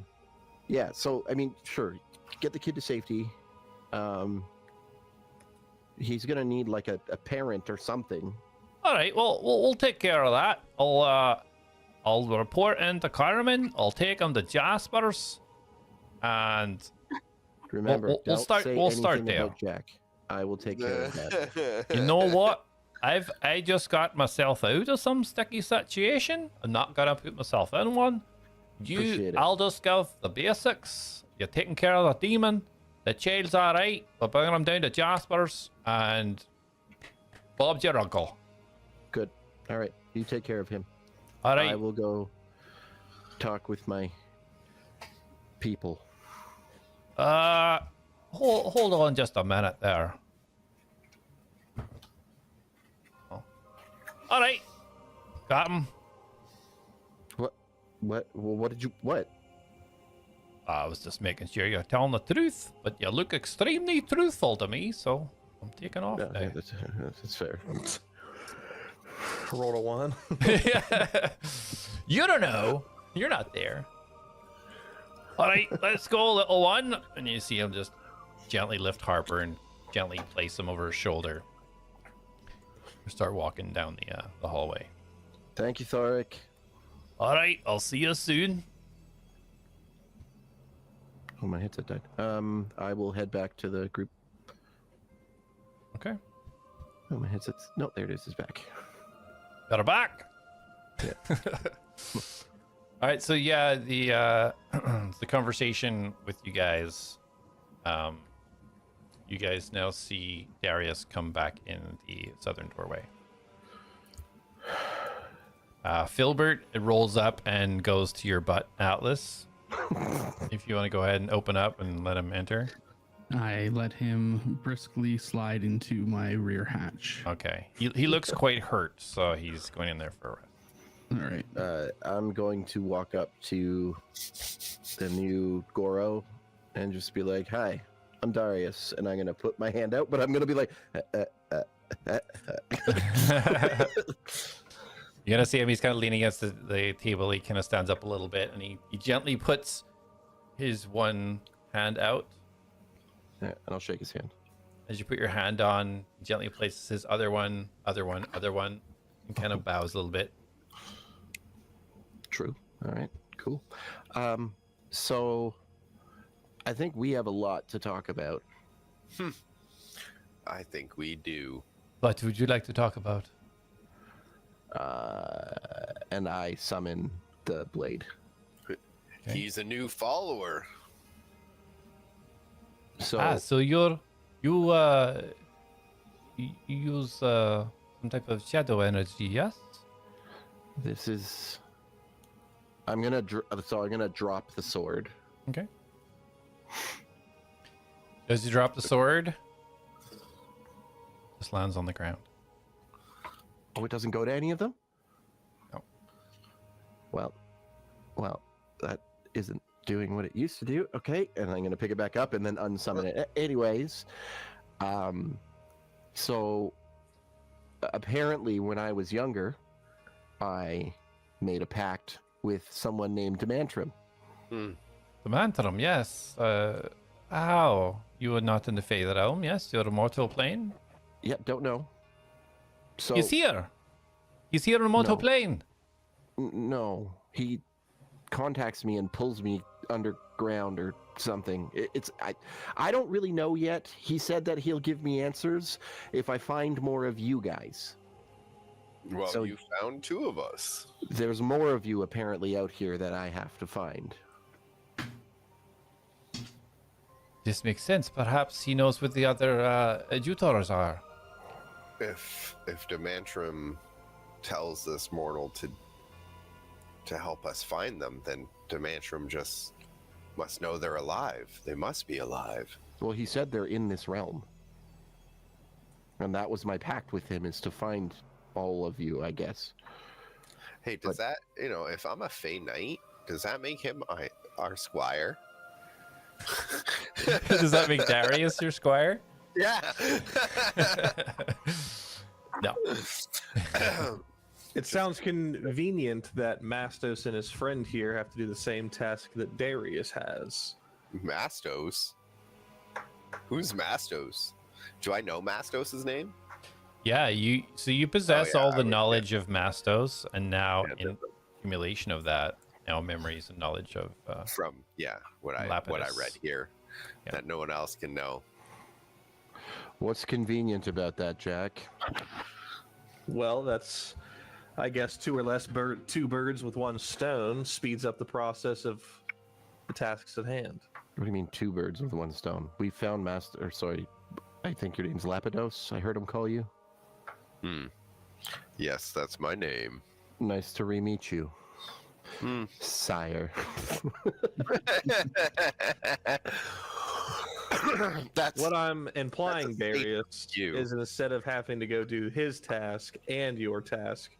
Yeah. So I mean, sure, get the kid to safety. He's gonna need like a parent or something. All right. Well, we'll take care of that. I'll report into Carmen. I'll take him to Jasper's, and Remember, we'll don't start- say we'll start anything there. about Jack. I will take care of that. you know what? I just got myself out of some sticky situation. I'm not gonna put myself in one. Appreciate it. I'll just give the basics. You're taking care of the demon. The child's all right. We're bringing him down to Jasper's, and Bob's your uncle. Good. All right, you take care of him. All right. I will go talk with my people. Hold on just a minute there. Oh. All right. Got him. What? Well, what did you? What? I was just making sure you're telling the truth, but you look extremely truthful to me, so I'm taking off No, now. that's fair. Roll a 1. You don't know. You're not there. All right, let's go, little one. And you see him just gently lift Harper and gently place him over his shoulder. Start walking down the hallway. Thank you, Thoric. All right, I'll see you soon. Oh, my headset died. I will head back to the group. Okay. Oh, my headset's... No, there it is. It's back. Got her back. Yeah. All right, so yeah, the conversation with you guys. You guys now see Darius come back in the southern doorway. Filbert rolls up and goes to your butt, Atlas. If you want to go ahead and open up and let him enter. I let him briskly slide into my rear hatch. Okay. He looks quite hurt, so he's going in there for a rest. All right. I'm going to walk up to the new Goro and just be like, "Hi, I'm Darius," and I'm gonna put my hand out, but I'm gonna be like, You're gonna see him. He's kind of leaning against the table. He kind of stands up a little bit, and he gently puts his one hand out. Yeah, and I'll shake his hand. As you put your hand on, he gently places his other one, and kind of bows a little bit. True. All right. Cool. So I think we have a lot to talk about. I think we do. What would you like to talk about? And I summon the blade. Okay. He's a new follower. So So you you use some type of shadow energy, yes? This is. I'm gonna drop the sword. Okay. As you drop the sword, just lands on the ground. Oh, it doesn't go to any of them? No. Well, that isn't doing what it used to do. Okay, and I'm gonna pick it back up and then unsummon it. Anyways, so apparently when I was younger, I made a pact with someone named Demantrum. The Mantrum, yes. How? You are not in the Fey realm, yes? You're a mortal plane? Yep, don't know. So He's here. He's here in mortal No. plane. No, he contacts me and pulls me underground or something. I don't really know yet. He said that he'll give me answers if I find more of you guys. Well, So- you found 2 of us. There's more of you apparently out here that I have to find. This makes sense. Perhaps he knows where the other adjutors are. If Demantrum tells this mortal to help us find them, then Demantrum just must know they're alive. They must be alive. Well, he said they're in this realm. And that was my pact with him, is to find all of you, I guess. Hey, does that, if I'm a Fey Knight, does that make him our squire? Does that make Darius your squire? Yeah. No. It sounds convenient that Mastos and his friend here have to do the same task that Darius has. Mastos? Who's Mastos? Do I know Mastos' name? Yeah, you possess yeah, all I the would- knowledge of Mastos, and now Yeah, in accumulation of that, now memories and knowledge of From what I Lapidus. read here, Yeah. that no one else can know. What's convenient about that, Jack? Well, that's, I guess, two birds with one stone speeds up the process of the tasks at hand. What do you mean 2 birds with 1 stone? We found I think your name's Lapidos. I heard him call you. Yes, that's my name. Nice to re-meet you, sire. That's What I'm implying, That's a statement Darius, to you. is instead of having to go do his task and your task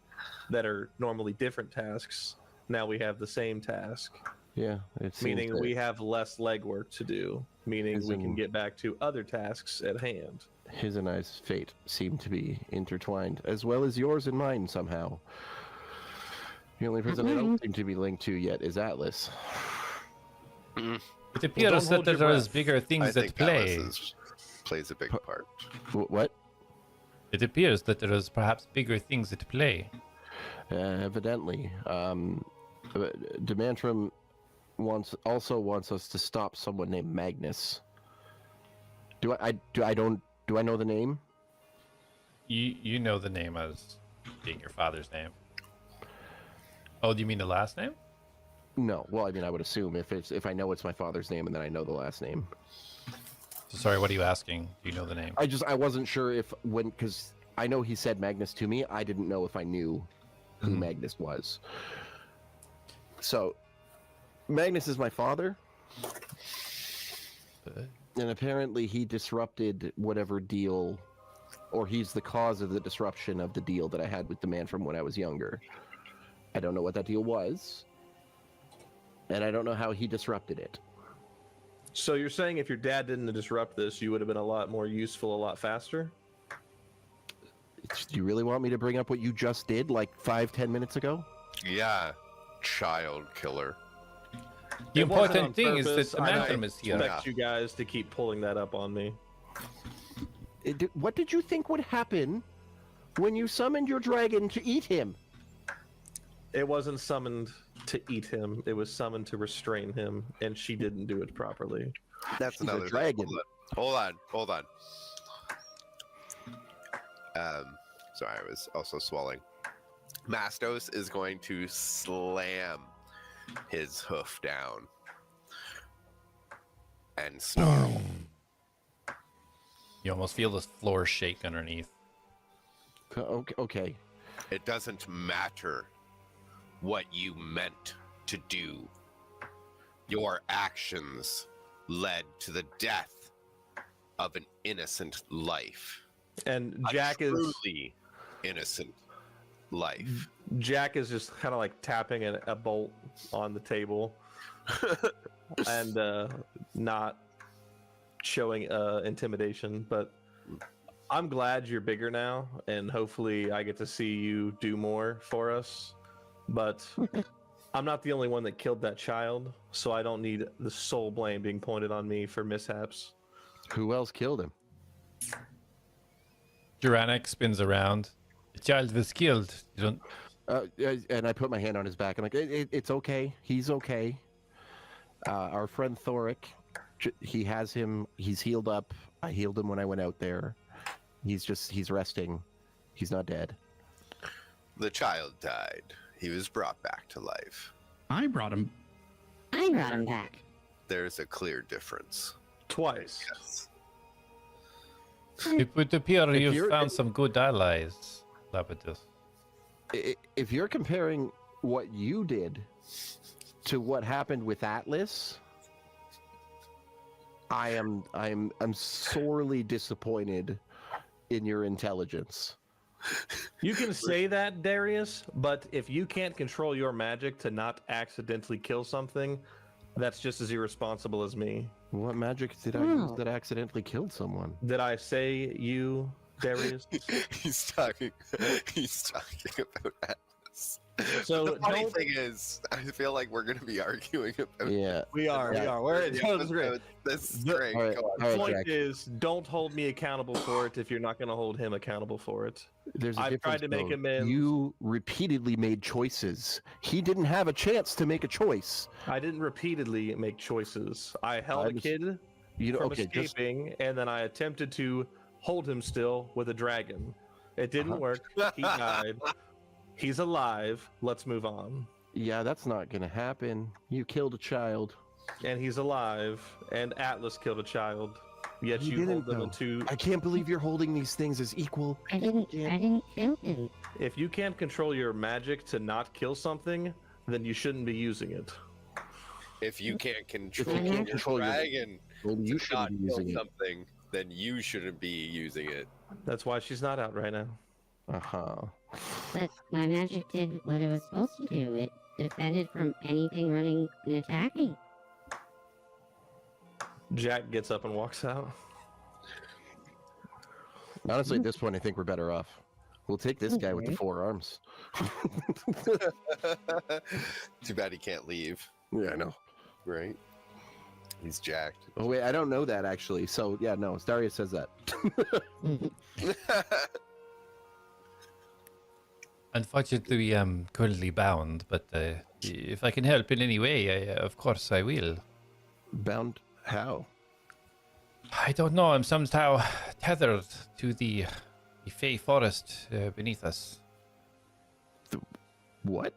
that are normally different tasks, now we have the same task, Yeah, it seems meaning that we have less legwork to do, meaning we can Isn't- get back to other tasks at hand. his and I's fate seem to be intertwined, as well as yours and mine somehow. The only person I don't seem to be linked to yet is A.T.L.A.S. it appears hold that your there is breath. bigger I things think at play. Atlas plays a big part. What? It appears that there is perhaps bigger things at play. Evidently. Demantrum also wants us to stop someone named Magnus. Do I know the name? You know the name as being your father's name. Oh, do you mean the last name? No. Well, I mean, I would assume if I know it's my father's name and then I know the last name. So sorry, what are you asking? Do you know the name? I wasn't sure because I know he said Magnus to me. I didn't know if I knew who Magnus was. So, Magnus is my father, and apparently he disrupted whatever deal, or he's the cause of the disruption of the deal that I had with the man from when I was younger. I don't know what that deal was, and I don't know how he disrupted it. So you're saying if your dad didn't disrupt this, you would have been a lot more useful a lot faster? Do you really want me to bring up what you just did, like 5-10 minutes ago? Yeah, child killer. The It wasn't important on thing is that purpose. the I Mantrum is here. expect you guys to keep pulling that up on me. What did you think would happen when you summoned your dragon to eat him? It wasn't summoned to eat him. It was summoned to restrain him, and she didn't do it properly. That's She's a another dragon. Thing. Hold on. Sorry, I was also swallowing. Mastos is going to slam his hoof down and snarl. You almost feel the floor shake underneath. Okay. It doesn't matter what you meant to do. Your actions led to the death of an innocent life. And A Jak is truly innocent life. Jak is just kind of like tapping a bolt on the table and not showing intimidation. But I'm glad you're bigger now, and hopefully I get to see you do more for us. But I'm not the only one that killed that child, so I don't need the sole blame being pointed on me for mishaps. Who else killed him? Duranic spins around. The child was killed. You don't. And I put my hand on his back. I'm like, it's okay. He's okay. Our friend Thoric, he has him. He's healed up. I healed him when I went out there. He's resting. He's not dead. The child died. He was brought back to life. I brought him. I brought him back. There's a clear difference. Twice. Yes. It would appear If you've you're- found some good allies, Reditus. If you're comparing what you did to what happened with A.T.L.A.S, I'm sorely disappointed in your intelligence. You can say that, Darius, but if you can't control your magic to not accidentally kill something, that's just as irresponsible as me. What magic did I use that accidentally killed someone? Did I say you, Darius? He's talking about Atlas. So The funny don't- thing is, I feel like we're going to be arguing about Yeah. We are. Yeah. We're the no, this is great. episode this The- string. All right, Go on. all right, Point Jack. is, don't hold me accountable for it if you're not going to hold him accountable for it. There's a I've tried difference, to make though. amends. You repeatedly made choices. He didn't have a chance to make a choice. I didn't repeatedly make choices. I held a I'm- kid You know, from okay, just escaping, and then I attempted to hold him still with a dragon. It didn't work. He died. He's alive. Let's move on. yeah, that's not gonna happen. You killed a child. And he's alive. And Atlas killed a child. Yet He you hold didn't, them though. into. I can't believe you're holding these things as equal. I didn't kill him. If you can't control your magic to not kill something, then you shouldn't be using it. If you can't control, can't your control your- dragon Well, you to not shouldn't be kill using it. something, then you shouldn't be using it. That's why she's not out right now. Uh-huh. But my magic did what it was supposed to do. It defended from anything running and attacking. Jack gets up and walks out. Honestly, at this point, I think we're better off. We'll take this guy with the 4 arms. Too bad he can't leave, Yeah, I know. right? He's jacked. Oh wait, I don't know that actually. So yeah, no, Darius says that. Unfortunately, I'm currently bound, but if I can help in any way, of course I will. Bound how? I don't know. I'm somehow tethered to the Fey forest beneath us. What?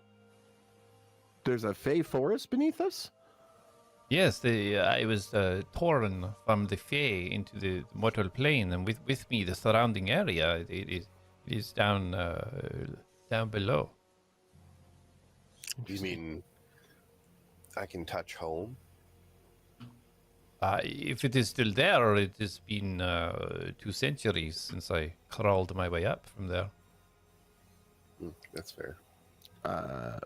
There's a Fey forest beneath us? Yes, I was torn from the Fey into the mortal plane, and with me the surrounding area it is down below. You mean I can touch home? If it is still there, it has been 2 centuries since I crawled my way up from there. That's fair.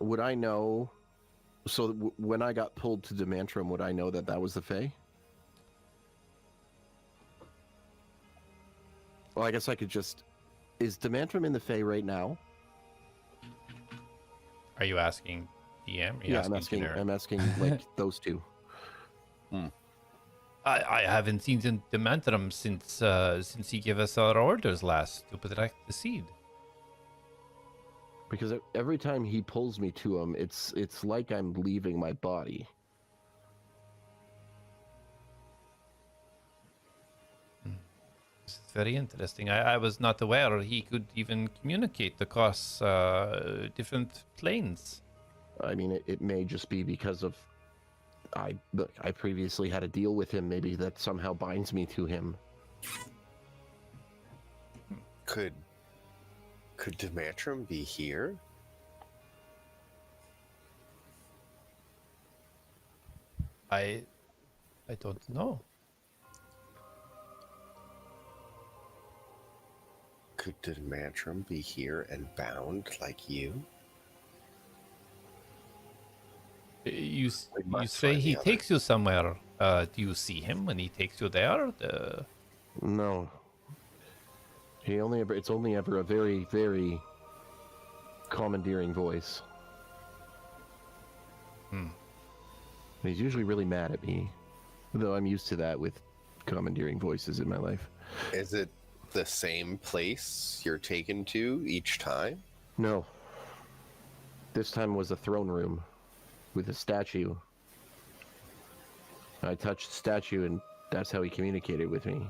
Would I know? So when I got pulled to Demantrum, would I know that that was the Fey? Well, I guess I could just. Is Demantrum in the Fey right now? Are you asking DM? Are you Yeah, I'm asking. generic? I'm asking like those two. I haven't seen the Mantram since he gave us our orders last to protect the seed. Because every time he pulls me to him, it's like I'm leaving my body. It's very interesting. I was not aware he could even communicate across different planes. I mean, it may just be because of I previously had a deal with him. Maybe that somehow binds me to him. Could Dematrum be here? I don't know. Could Dematrum be here and bound like you? You We must say find he the takes you somewhere. Do you see him when he takes you there? No. It's only ever a very, very commandeering voice. He's usually really mad at me, though I'm used to that with commandeering voices in my life. Is it the same place you're taken to each time? No. This time was a throne room with a statue. I touched the statue and that's how he communicated with me.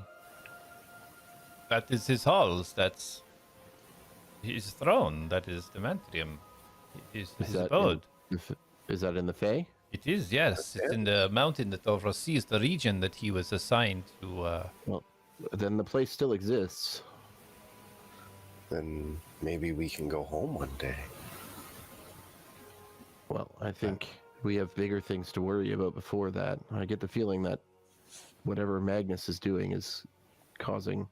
That is his halls. That's his throne. That is the Mantrium. His abode. Is that in the Fae? It is, yes. It's in the mountain that oversees the region that he was assigned to. Well, then the place still exists. Then maybe we can go home one day. Well, I think we have bigger things to worry about before that. I get the feeling that whatever Magnus is doing is causing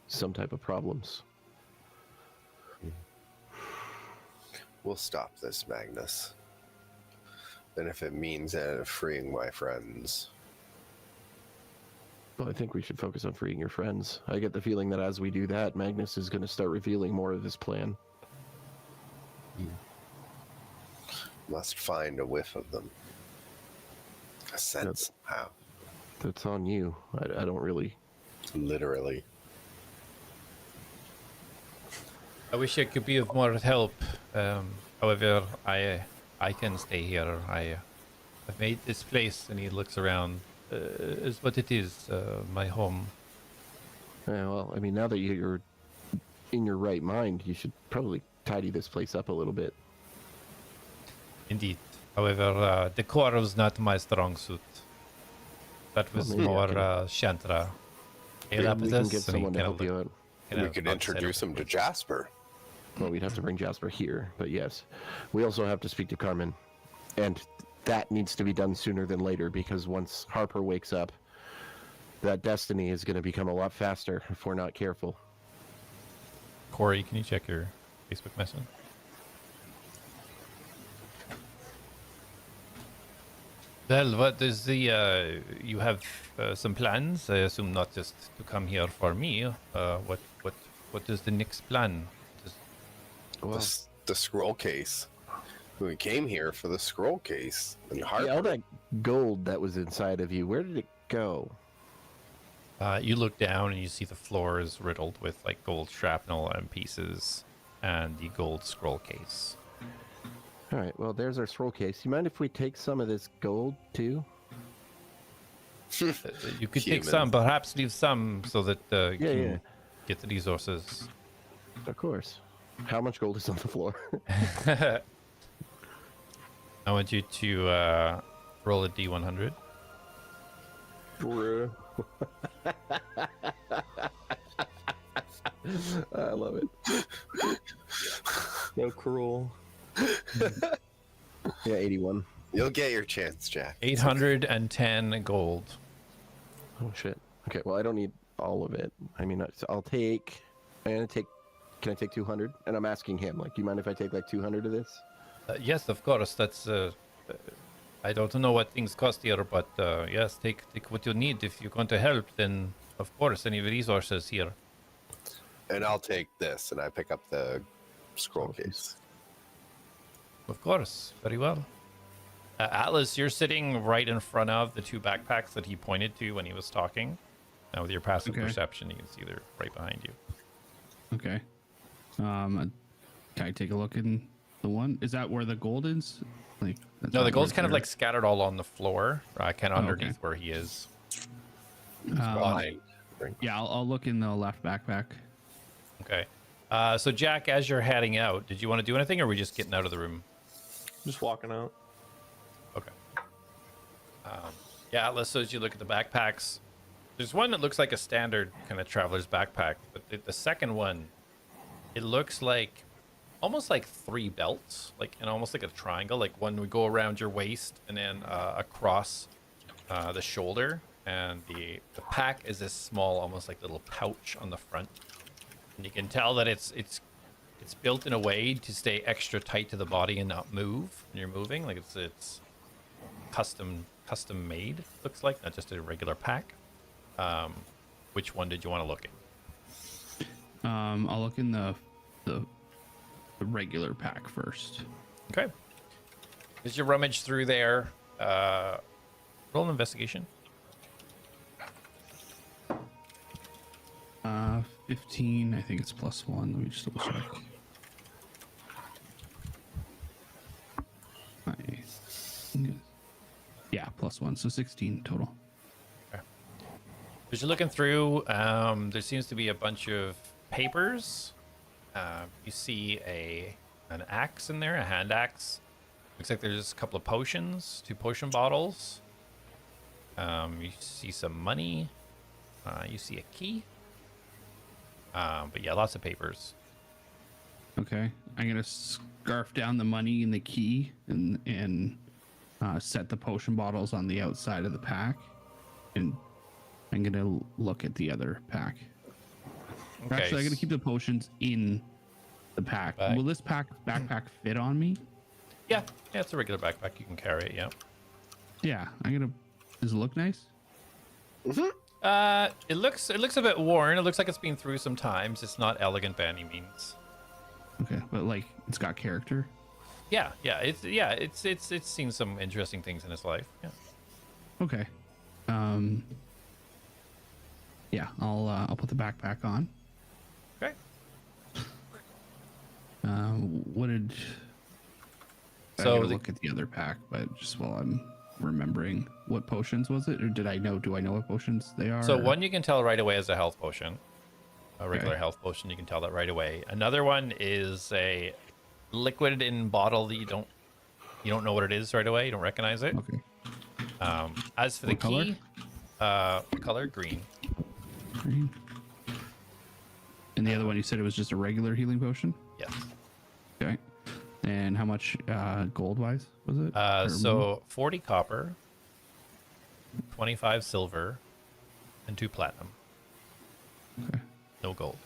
some type of problems. We'll stop this, Magnus. And if it means freeing my friends. Well, I think we should focus on freeing your friends. I get the feeling that as we do that, Magnus is going to start revealing more of his plan. Must find a whiff of them. A sense somehow. That's on you. I don't really... Literally. I wish I could be of more help. However, I can stay here. I've made this place, and he looks around, is what it is, my home. Yeah, well, I mean, now that you're in your right mind, you should probably tidy this place up a little bit. Indeed. However, decor was not my strong suit. That was maybe I more can- Shantra. We can get someone to help you out. We could introduce him to Jasper. Well, we'd have to bring Jasper here, but yes. We also have to speak to Carmen. And that needs to be done sooner than later, because once Harper wakes up, that destiny is going to become a lot faster if we're not careful. Corey, can you check your Facebook message? Well, what is the, you have some plans? I assume not just to come here for me. What is the next plan? Well, The scroll case. We came here for the scroll case. And Harper. yeah, all that gold that was inside of you, where did it go? You look down and you see the floor is riddled with like gold shrapnel and pieces, and the gold scroll case. All right, well, there's our scroll case. You mind if we take some of this gold, too? You could take Human. some, perhaps leave some so that you Yeah, can yeah. get the resources. Of course. How much gold is on the floor? I want you to roll a d100. I love it. So cruel. Yeah, 81. You'll get your chance, Jack. 810 gold. Oh, shit. Okay, well, I don't need all of it. I mean, I'll take... Can I take 200? And I'm asking him, like, do you mind if I take, like, 200 of this? Yes, of course. That's. I don't know what things cost here, but yes, take what you need. If you're going to help, then of course, any resources here. And I'll take this, and I pick up the scroll case. Of course, very well. Atlas, you're sitting right in front of the two backpacks that he pointed to when he was talking. Now, with your passive Okay. perception, you can see they're right behind you. Okay. Can I take a look in the one? Is that where the gold is? Like that's No, the right gold's where kind of there- like scattered all on the floor, kind of Oh, okay. underneath where he is. Fine. Yeah, I'll look in the left backpack. Okay. So Jack, as you're heading out, did you want to do anything, or are we just getting out of the room? Just walking out. Okay. Yeah, Atlas, so as you look at the backpacks, There's one that looks like a standard kind of traveler's backpack, but the second one, it looks like almost like 3 belts, like and almost like a triangle. Like one would go around your waist and then across the shoulder, and the pack is this small, almost like little pouch on the front. And you can tell that it's built in a way to stay extra tight to the body and not move when you're moving. Like it's custom made. Looks like, not just a regular pack. Which one did you want to look at? I'll look in the regular pack first. Okay. As you rummage through there, roll an investigation. 15. I think it's +1. Let me just double check. Yeah, +1. So 16 total. As you're looking through, there seems to be a bunch of papers. You see an axe in there, a hand axe. Looks like there's a couple of potions, 2 potion bottles. You see some money. You see a key. But yeah, lots of papers. Okay, I'm gonna scarf down the money and the key, and set the potion bottles on the outside of the pack, and I'm gonna look at the other pack. Okay. Actually, I'm gonna keep the potions in the pack. Bag. Will this backpack fit on me? Yeah, it's a regular backpack. You can carry it. Yeah. Yeah, does it look nice? It looks a bit worn. It looks like it's been through some times. It's not elegant by any means. Okay, but like it's got character. Yeah, it's seen some interesting things in its life. Yeah. Okay. Yeah, I'll put the backpack on. Okay. What did? I So gotta look at the other pack, but just while I'm remembering, what potions was it, or do I know what potions they are? So or? one you can tell right away is a health potion, a regular Okay. health potion. You can tell that right away. Another one is a liquid in bottle that you don't know what it is right away. You don't recognize it. Okay. As for the What color? key, color green. Green. And the other one you said it was just a regular healing potion. Yes. Okay. And how much gold wise was it? Or So 40 copper, 25 silver, and 2 platinum. Okay. No gold.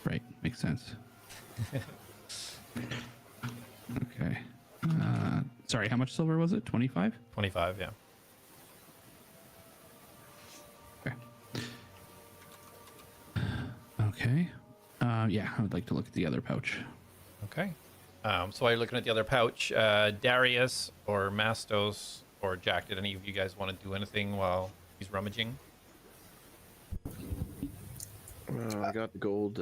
Right, makes sense. Okay. Sorry, how much silver was it? 25? 25, yeah. Okay. Okay. Yeah, I would like to look at the other pouch. Okay. So while you're looking at the other pouch, Darius or Mastos or Jak, did any of you guys want to do anything while he's rummaging? I got the gold.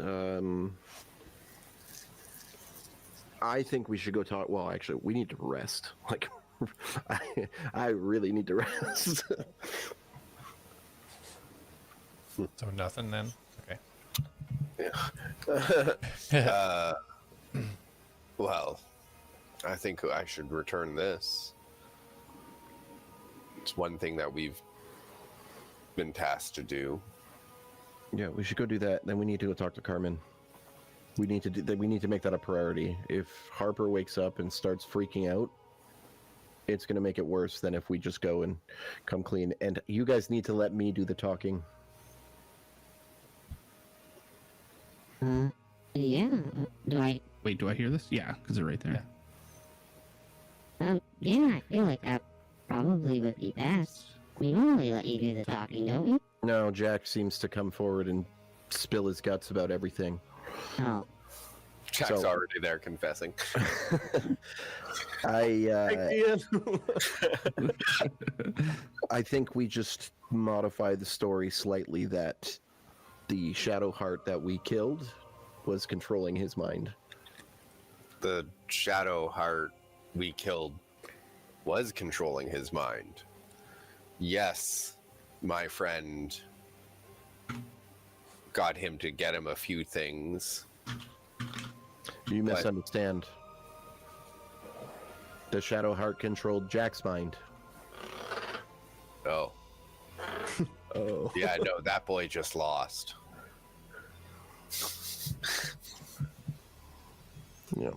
I think we should go talk. Well, actually, we need to rest. Like, I really need to rest. So nothing then? Okay. Well, I think I should return this. It's one thing that we've been tasked to do. Yeah, we should go do that. Then we need to go talk to Carmen. We need to make that a priority. If Harper wakes up and starts freaking out, it's going to make it worse than if we just go and come clean. And you guys need to let me do the talking. Yeah. Do I? Wait, do I hear this? Yeah, because they're right there. Yeah, I feel like that probably would be best. We normally let you do the talking, don't we? No, Jack seems to come forward and spill his guts about everything. Oh. Jack's So- already there confessing. I think we just modify the story slightly that the Shadow Heart that we killed was controlling his mind. The shadow heart we killed was controlling his mind. Yes, my friend got him to get him a few things. You misunderstand. The Shadow Heart controlled Jack's mind. Oh. Oh. Yeah, no, that boy just lost. Yeah.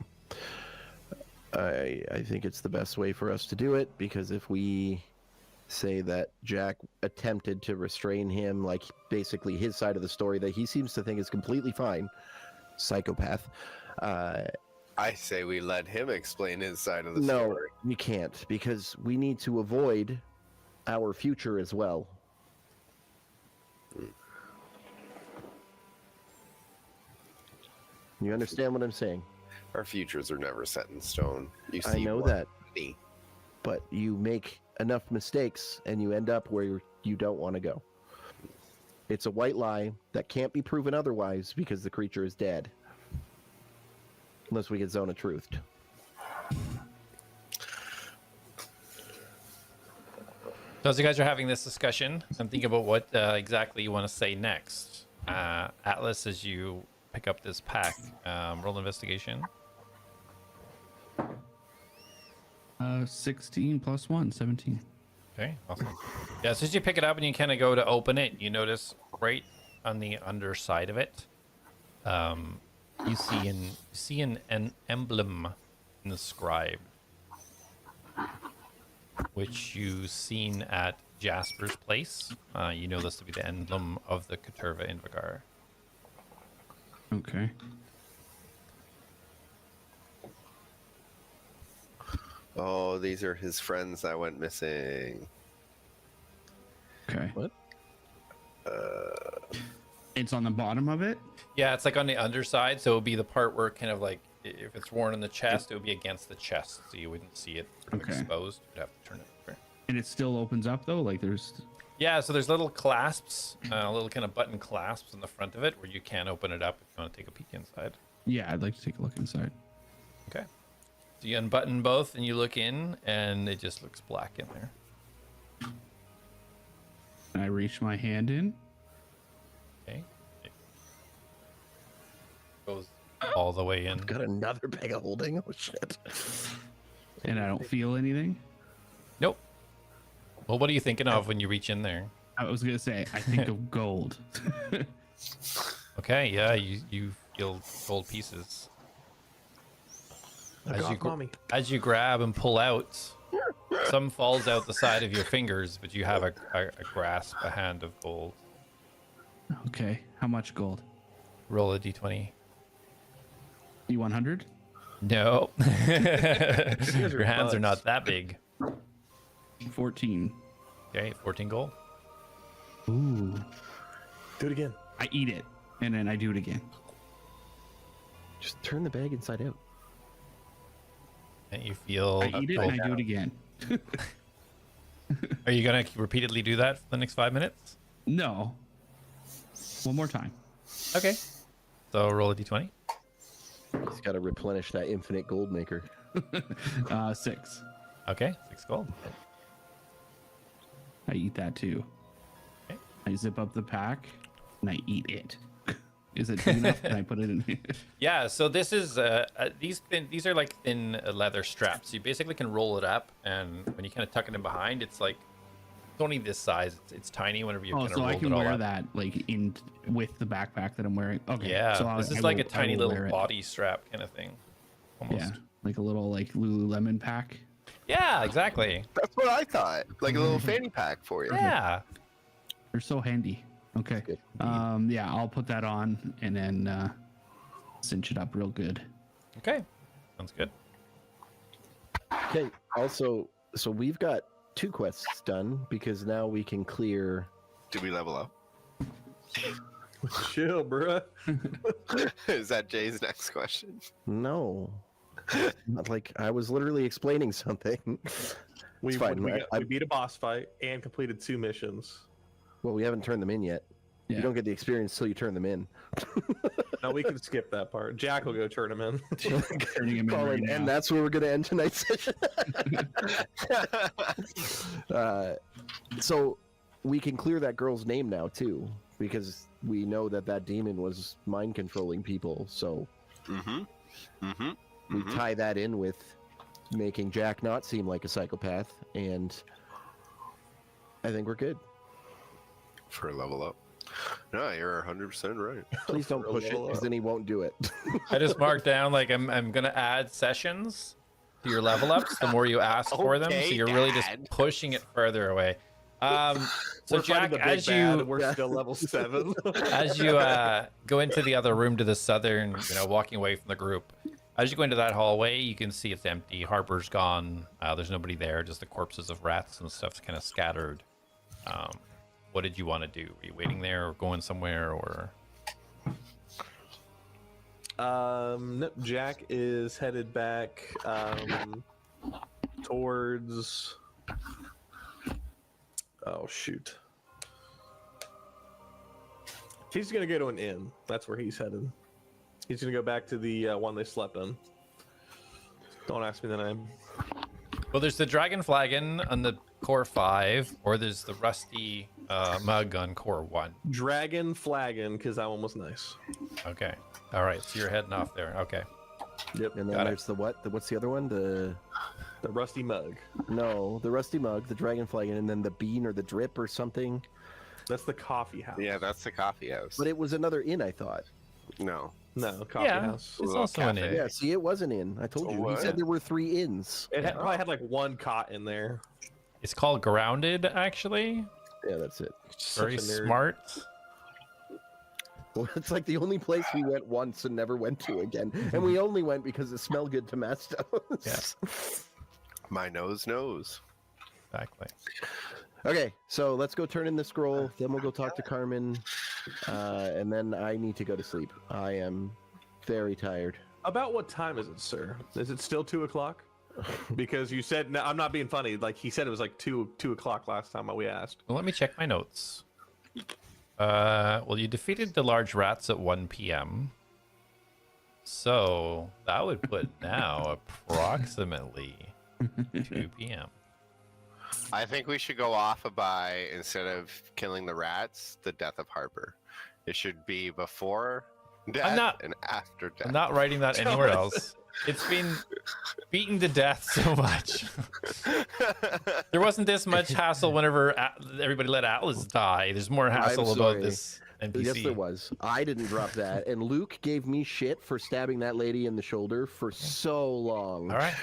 I think it's the best way for us to do it, because if we say that Jak attempted to restrain him, like basically his side of the story that he seems to think is completely fine, psychopath. I say we let him explain his side of the No, story. we can't, because we need to avoid our future as well. You understand what I'm saying? Our futures are never set in stone. You I see know one that, me. but you make enough mistakes and you end up where you don't want to go. It's a white lie that can't be proven otherwise because the creature is dead. Unless we get Zone of Truth. So as you guys are having this discussion, I'm thinking about what exactly you want to say next. Atlas, as you pick up this pack, roll investigation. 16 plus 1, 17. Okay, awesome. Yeah, so as you pick it up and you kind of go to open it, you notice right on the underside of it, you see an emblem inscribed, which you've seen at Jasper's place. You know this to be the emblem of the Caterva Invocar. Okay. Oh, these are his friends that went missing. Okay. What? It's on the bottom of it? Yeah, it's like on the underside, so it would be the part where kind of like if it's worn on the chest, it would be against the chest, so you wouldn't see it sort of Okay. exposed. You'd have to turn it over. And it still opens up though? Like there's... Yeah, so there's little clasps, little kind of button clasps in the front of it where you can open it up if you want to take a peek inside. Yeah, I'd like to take a look inside. Okay. So you unbutton both and you look in, and it just looks black in there. And I reach my hand in. Okay. It goes all the way in. Got another bag of holding. Oh shit! And I don't feel anything. Nope. Well, what are you thinking of when you reach in there? I was gonna say, I think of gold. Okay, yeah, you feel gold pieces. As you grab and pull out, some falls out the side of your fingers, but you have a grasp, a hand of gold. Okay, how much gold? Roll a d20. E100? No. Your hands are not that big. 14. Okay, 14 gold. Ooh. Do it again. I eat it, and then I do it again. Just turn the bag inside out. And you feel... I eat it, and I do it again. Are you going to repeatedly do that for the next 5 minutes? No. One more time. Okay. So roll a d20. He's got to replenish that infinite gold maker. 6. Okay, 6 gold. I eat that too. Okay. I zip up the pack, and I eat it. Is it big enough? Can I put it in? Yeah, so this is these are like thin leather straps. You basically can roll it up, and when you kind of tuck it in behind, it's like it's only this size. It's tiny whenever you Oh, kind of so roll I it can all wear up. that like in with the backpack that I'm wearing. Okay. Yeah, So this is I like will- a tiny I will little wear it. body strap kind of thing, almost. Yeah, like a little like Lululemon pack. Yeah, exactly. That's what I thought. Like a little fanny pack for you. Yeah. They're so handy. Okay. Good. Yeah, I'll put that on and then cinch it up real good. Okay. Sounds good. Okay. Also, so we've got 2 quests done because now we can clear. Did we level up? Chill, bruh. Is that Jay's next question? No. Like I was literally explaining something. We, It's fine. we, I- we beat a boss fight and completed 2 missions. Well, we haven't turned them in yet. Yeah. You don't get the experience till you turn them in. No, we can skip that part. Jak will go turn him in. Turning him in right And now. that's where we're going to end tonight's session. So we can clear that girl's name now too, because we know that that demon was mind controlling people. So we tie that in with making Jak not seem like a psychopath, and I think we're good. For a level up. No, you're 100% right. Please don't push it, because then he won't do it. I just marked down like I'm gonna add sessions to your level ups the more you ask for them. So Okay, you're really just Dad. pushing it further away. So We're fighting Jack, the big as bad, you we're still level 7. as you go into the other room to the southern, walking away from the group, as you go into that hallway, you can see it's empty. Harper's gone. There's nobody there. Just the corpses of rats and stuff's kind of scattered. What did you want to do? Were you waiting there or going somewhere or? Nope, Jack is headed back towards. Oh shoot! He's gonna go to an inn. That's where he's headed. He's gonna go back to the one they slept in. Don't ask me the name. Well, there's the Dragon Flagon on the core 5, or there's the Rusty Mug on core 1. Dragon Flagon, because that one was nice. Okay. All right. So you're heading off there. Okay. Yep. And then Got it. there's the what? What's the other one? The rusty mug. No, the rusty mug, the dragon flagon, and then the bean or the drip or something. That's the coffee house. Yeah, that's the coffee house. But it was another inn, I thought. No. No, coffee Yeah. house. It's Little also an cafe. inn. Yeah, see, it was an inn. I told you. What? He said there were 3 inns. It probably had like one cot in there. It's called Grounded, actually. Yeah, that's it. Very Such a nerd. smart. Well, it's like the only place we went once and never went to again. And we only went because it smelled good to Mastos. My nose knows. Exactly. Okay, so let's go turn in the scroll. Then we'll go talk to Carmen. And then I need to go to sleep. I am very tired. About what time is it, sir? Is it still 2 o'clock? Because you said, no, I'm not being funny. Like he said, it was like 2 o'clock last time we asked. Well, let me check my notes. Well, you defeated the large rats at 1 p.m. So that would put now approximately 2 p.m. I think we should go off by, instead of killing the rats, the death of Harper. It should be before death not- and after death. I'm not writing that anywhere else. It's been beaten to death so much. There wasn't this much hassle whenever everybody let Atlas die. There's more hassle about sorry. this NPC. Yes, there was. I didn't drop that. And Luke gave me shit for stabbing that lady in the shoulder for so long. All right.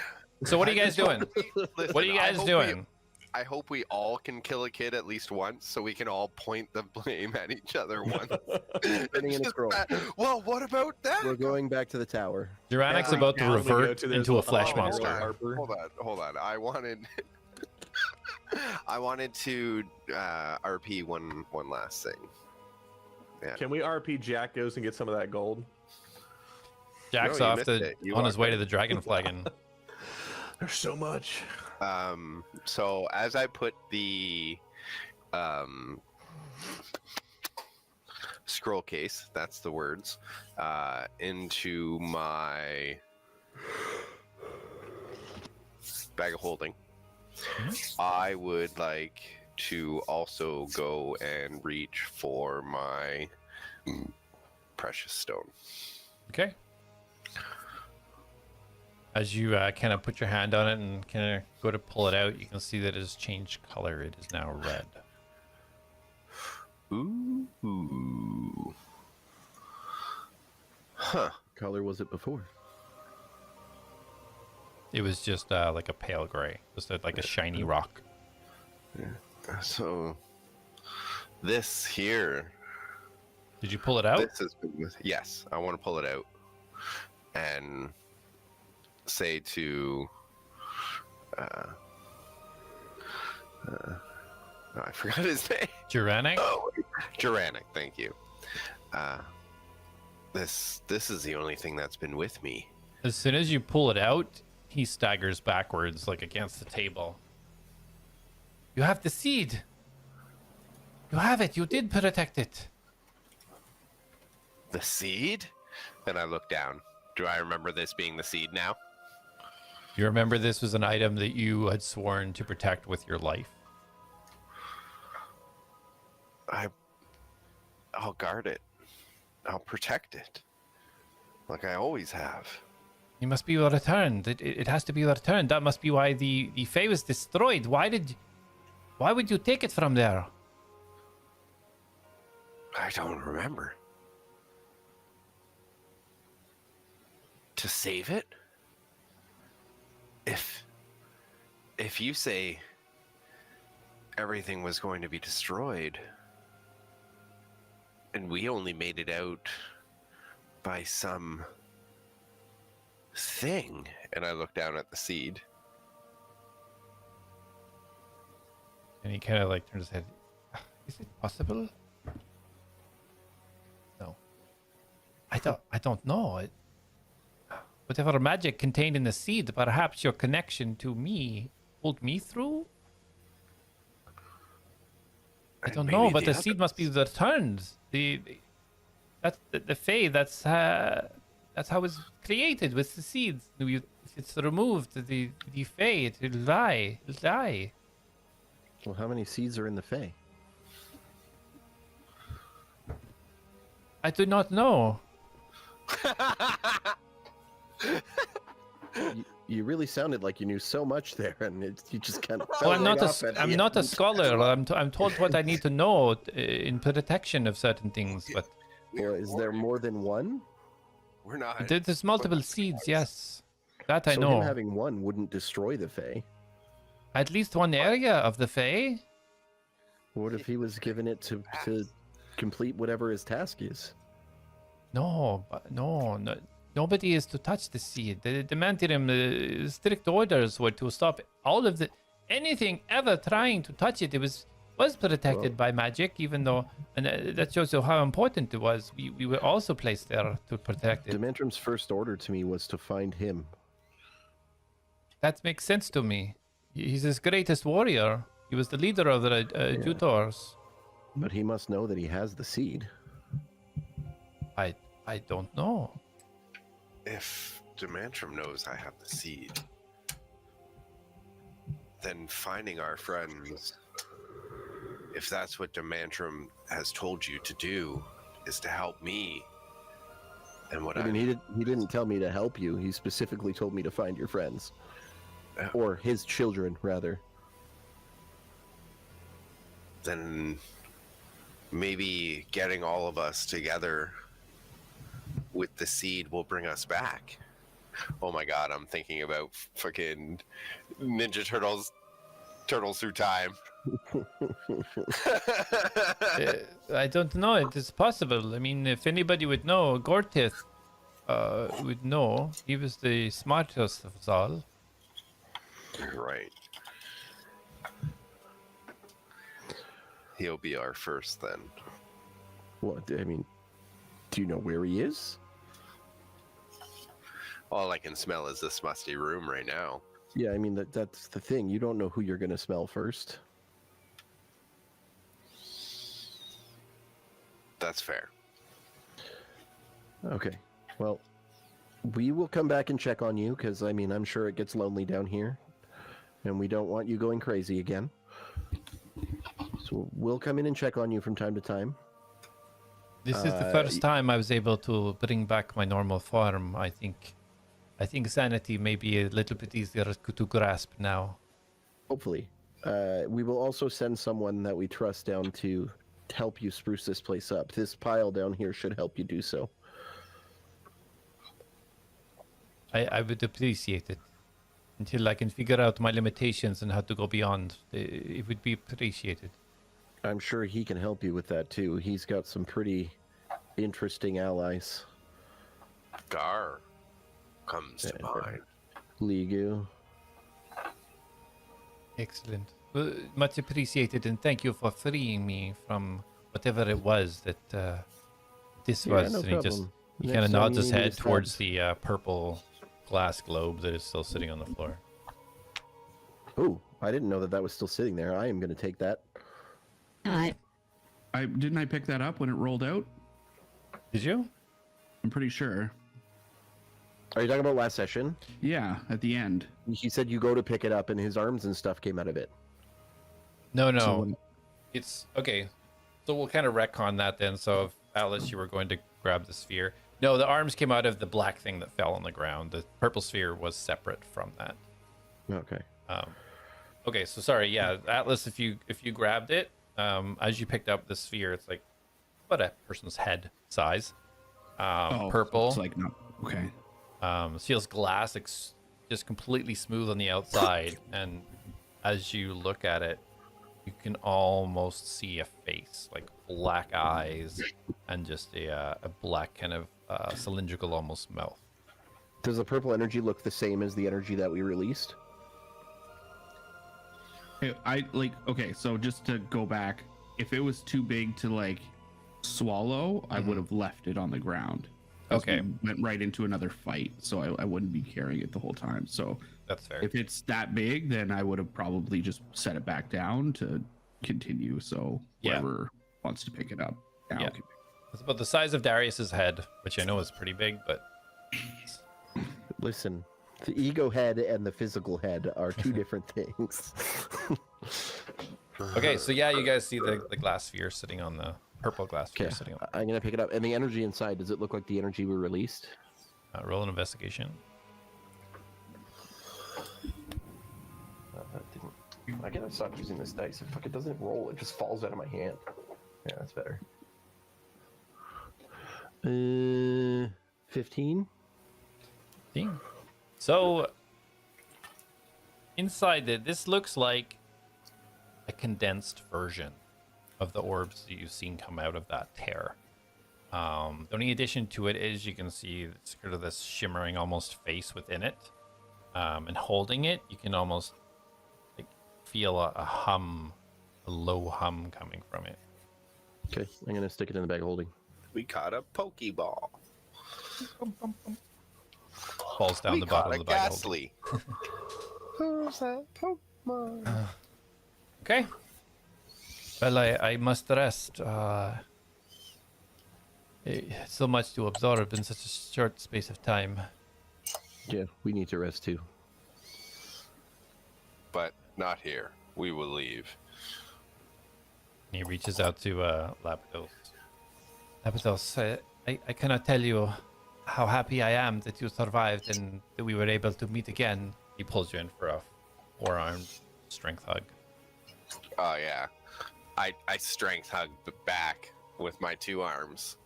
So what are you guys doing? Listen, What are you I guys hope doing? I hope we all can kill a kid at least once, so we can all point the blame at each other once. Turning in a Just scroll. that- Well, what about that? We're going back to the tower. Tyrannic's Every about to town we go revert to, there's into a a- flesh oh, monster. Harper. Hold on. I wanted to RP one last thing. Yeah. Can we RP Jack goes and get some of that gold? Jack's No, you off missed to it. You on his walked way in. to the Dragon Flagon. There's so much. So as I put the scroll case, that's the words, into my bag of holding, I would like to also go and reach for my precious stone. Okay. As you kind of put your hand on it and kind of go to pull it out, you can see that it has changed color. It is now red. Ooh. Huh. Color was it before? It was just like a pale gray, just like a shiny rock. So this here, Did you pull it out? this has been, yes, I want to pull it out and say to no, I forgot his name. Tyrannic? Oh, Juranic, thank you. This is the only thing that's been with me. As soon as you pull it out, he staggers backwards, like against the table. You have the seed. You have it. You did protect it. The seed? And I look down. Do I remember this being the seed now? You remember this was an item that you had sworn to protect with your life. I'll guard it. I'll protect it. Like I always have. It must be returned. It has to be returned. That must be why the Fae was destroyed. Why would you take it from there? I don't remember. To save it? If you say everything was going to be destroyed, and we only made it out by some thing, and I look down at the seed. And he kind of like turns his head. Is it possible? No. I don't know. Whatever magic contained in the seed, perhaps your connection to me pulled me through? I And don't know, maybe but the the seed must be returned. That's the Fae. That's how it's created with the seeds. If it's removed, the Fae, it'll die. It'll die. Well, how many seeds are in the Fae? I do not know. You really sounded like you knew so much there, and you just kind of. Well, I'm not a scholar. I'm told what I need to know in protection of certain things, but Well, is there more than one? We're not. there's multiple seeds. Yes, that I So know. him having one wouldn't destroy the Fae. At least one area of the Fae. What if he was given it to complete whatever his task is? No, nobody is to touch the seed. The Demantium strict orders were to stop all of anything ever trying to touch it. It was protected by magic, even though, and that shows you how important it was. We were also placed there to protect it. Dementrum's first order to me was to find him. That makes sense to me. He's his greatest warrior. He was the leader of the Jutors. But he must know that he has the seed. I don't know. If Demantrum knows I have the seed, then finding our friends, if that's what Demantrum has told you to do, is to help me, then what I mean, he didn't tell me to help you. He specifically told me to find your friends. Or his children, rather. then maybe getting all of us together with the seed will bring us back. Oh my god, I'm thinking about fucking Ninja Turtles through time. I don't know. It is possible. I mean, if anybody would know, Gortith would know. He was the smartest of us all. Right. He'll be our first then. What? I mean, do you know where he is? All I can smell is this musty room right now. Yeah, I mean, that's the thing. You don't know who you're going to smell first. That's fair. Okay. Well, we will come back and check on you, because, I mean, I'm sure it gets lonely down here. And we don't want you going crazy again. So we'll come in and check on you from time to time. This is the first time I was able to bring back my normal form. I think sanity may be a little bit easier to grasp now. Hopefully. We will also send someone that we trust down to help you spruce this place up. This pile down here should help you do so. I would appreciate it. Until I can figure out my limitations and how to go beyond. It would be appreciated. I'm sure he can help you with that too. He's got some pretty interesting allies. Gar comes to mind. Ligu. Excellent. Well, much appreciated, and thank you for freeing me from whatever it was that this was. No And problem. he Next kind of time nods you his need to head stab- towards the purple glass globe that is still sitting on the floor. Oh, I didn't know that was still sitting there. I am going to take that. I Didn't I pick that up when it rolled out? Did you? I'm pretty sure. Are you talking about last session? Yeah, at the end. He said you go to pick it up and his arms and stuff came out of it. No. So when- It's okay. So we'll kind of retcon that then. So if Alice, you were going to grab the sphere. No, the arms came out of the black thing that fell on the ground. The purple sphere was separate from that. Okay. Okay, so sorry. Yeah, Atlas, if you grabbed it, as you picked up the sphere, it's like, about a person's head size. Oh, Purple. It's like not okay. Feels glass, just completely smooth on the outside, and as you look at it, you can almost see a face, like black eyes, and just a black kind of cylindrical almost mouth. Does the purple energy look the same as the energy that we released? Okay, so just to go back, if it was too big to like swallow, I would have left it on the ground. Okay. We went right into another fight, so I wouldn't be carrying it the whole time. So That's fair. if it's that big, then I would have probably just set it back down to continue. So Yeah. whoever wants to pick it up now Yeah. can. It's about the size of Darius's head, which I know is pretty big, but Listen, the ego head and the physical head are two different things. okay. So yeah, you guys see the glass sphere sitting on the purple glass sphere Okay, sitting on. I'm gonna pick it up. And the energy inside, does it look like the energy we released? Roll an investigation. I gotta stop using this dice. If it doesn't roll, it just falls out of my hand. Yeah, that's better. 15. So inside this looks like a condensed version of the orbs that you've seen come out of that tear. The only addition to it is you can see sort of this shimmering almost face within it, and holding it, you can almost like feel a hum, a low hum coming from it. Okay, I'm gonna stick it in the bag of holding. We caught a Pokeball. Falls down We the caught bottom a of the bag. of holding. Ghastly. Who's that Pokemon? Okay. Well, I must rest. So much to absorb in such a short space of time. Yeah, we need to rest too. But not here. We will leave. And he reaches out to Lapdos. Lapdos, I cannot tell you how happy I am that you survived and that we were able to meet again. He pulls you in for a four-armed strength hug. Oh yeah. I strength hug back with my two arms.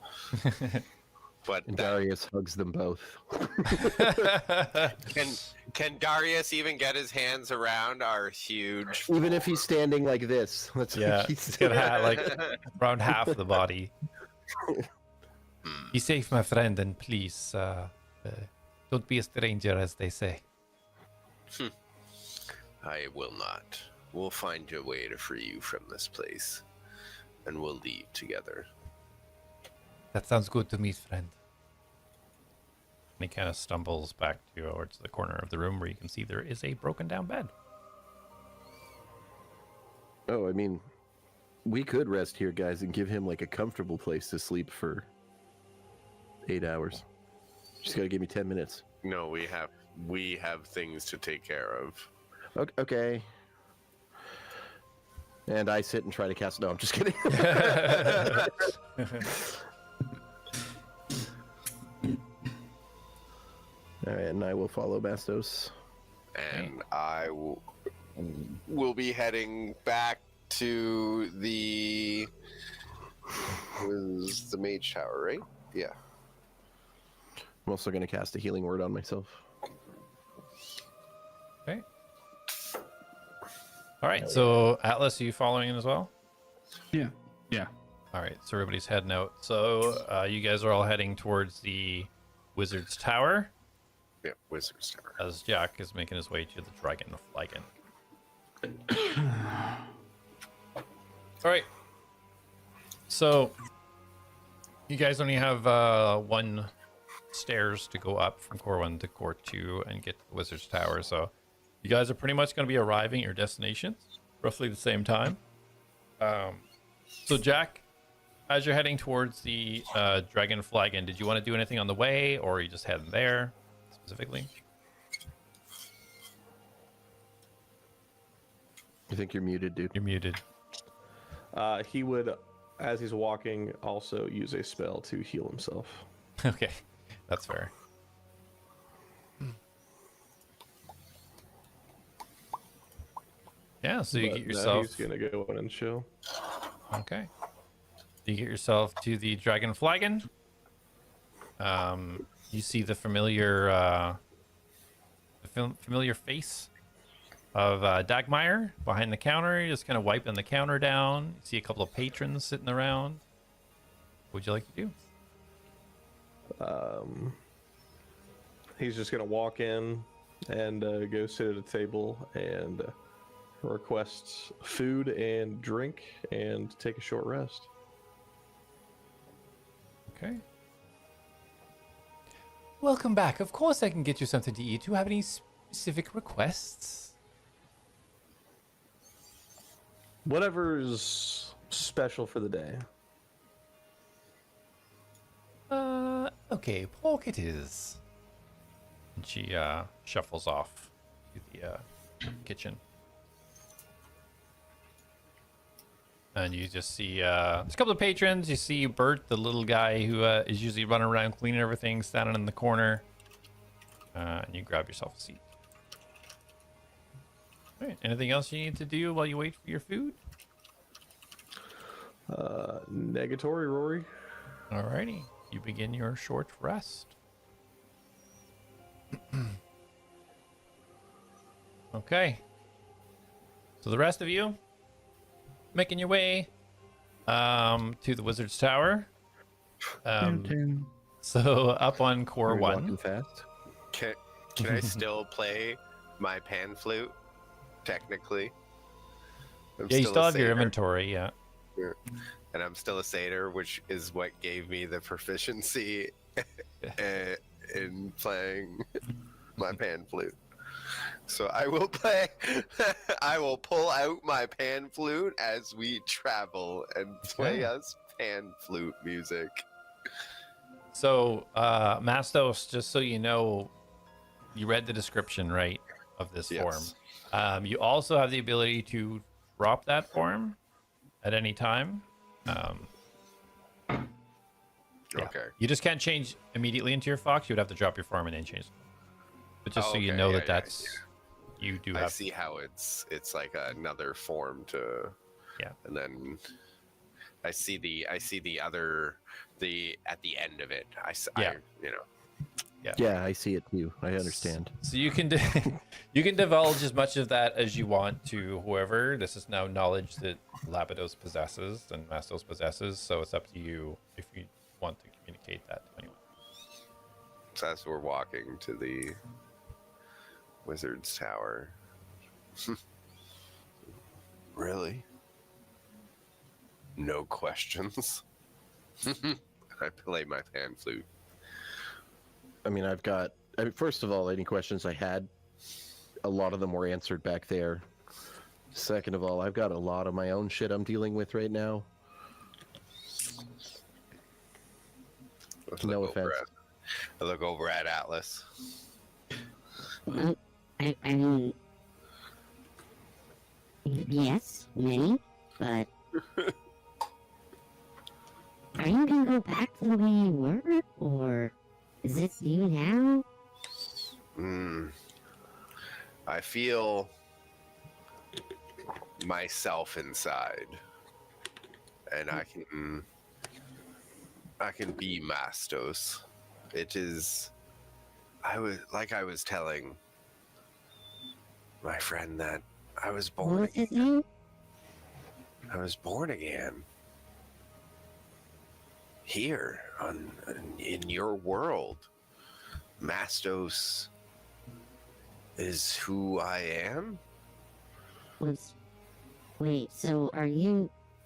But And Darius hugs them both. can Darius even get his hands around our huge? Even if he's standing like this. That's Yeah, he's got like around half the body. Be safe, my friend, and please don't be a stranger, as they say. I will not. We'll find a way to free you from this place, and we'll leave together. That sounds good to me, friend. And he kind of stumbles back towards the corner of the room where you can see there is a broken down bed. Oh, I mean, we could rest here, guys, and give him like a comfortable place to sleep for 8 hours. Just gotta give me 10 minutes. No, we have things to take care of. Okay. And I sit and try to cast. No, I'm just kidding. All right, and I will follow Mastos. And I will be heading back to the mage tower, right? Yeah. I'm also going to cast a healing word on myself. Okay. All right, so Atlas, are you following in as well? Yeah. All right, so everybody's heading out. So you guys are all heading towards the Wizard's Tower Yeah, Wizard's Tower. as Jak is making his way to the Dragon Flagon. All right. So you guys only have one stairs to go up from Core 1 to Core 2 and get to the Wizard's Tower. So you guys are pretty much going to be arriving at your destinations roughly the same time. So Jak, as you're heading towards the Dragon Flagon, did you want to do anything on the way, or are you just heading there specifically? I think you're muted, dude. You're muted. He would, as he's walking, also use a spell to heal himself. Okay, that's fair. Yeah, so you But get no, yourself. he's gonna go in and chill. Okay. You get yourself to the Dragon Flagon. You see the familiar face of Dagmeier behind the counter. You're just kind of wiping the counter down. You see a couple of patrons sitting around. What would you like to do? He's just gonna walk in and go sit at a table and request food and drink and take a short rest. Okay. Welcome back. Of course I can get you something to eat. Do you have any specific requests? Whatever's special for the day. Okay, pork it is. And she shuffles off to the kitchen. And you just see there's a couple of patrons. You see Bert, the little guy who is usually running around cleaning everything, standing in the corner. And you grab yourself a seat. All right. Anything else you need to do while you wait for your food? Negatory, Rory. Alrighty. You begin your short rest. Okay. So the rest of you making your way to the Wizard's Tower. So up on core Are we one. walking fast? Can I still play my pan flute? Technically. Yeah, you still have your Saytr, inventory, yeah. and I'm still a satyr, which is what gave me the proficiency in playing my pan flute. So I will play. I will pull out my pan flute as we travel and play us pan flute music. So, Mastos, just so you know, you read the description, right, of this form. You also have the ability to drop that form at any time. Okay. You just can't change immediately into your fox. You would have to drop your form and then change. But just so you know that's you do have. I see how it's like another form to. Yeah. And then I see the other at the end of it. Yeah, I see it too. I understand. So you can you can divulge as much of that as you want to whoever. This is now knowledge that Lapidos possesses and Mastos possesses. So it's up to you if you want to communicate that to anyone. So as we're walking to the Wizard's Tower. Really? No questions? I play my pan flute. I mean, first of all, any questions I had, a lot of them were answered back there. Second of all, I've got a lot of my own shit I'm dealing with right now. No offense. I look over at Atlas. Well, I mean, yes, many, but are you gonna go back to the way you were, or is this you now? I feel myself inside, and I can be Mastos. It is. I was telling my friend that I was born What's his again. name? I was born again. Here in your world. Mastos is who I am? Wait, so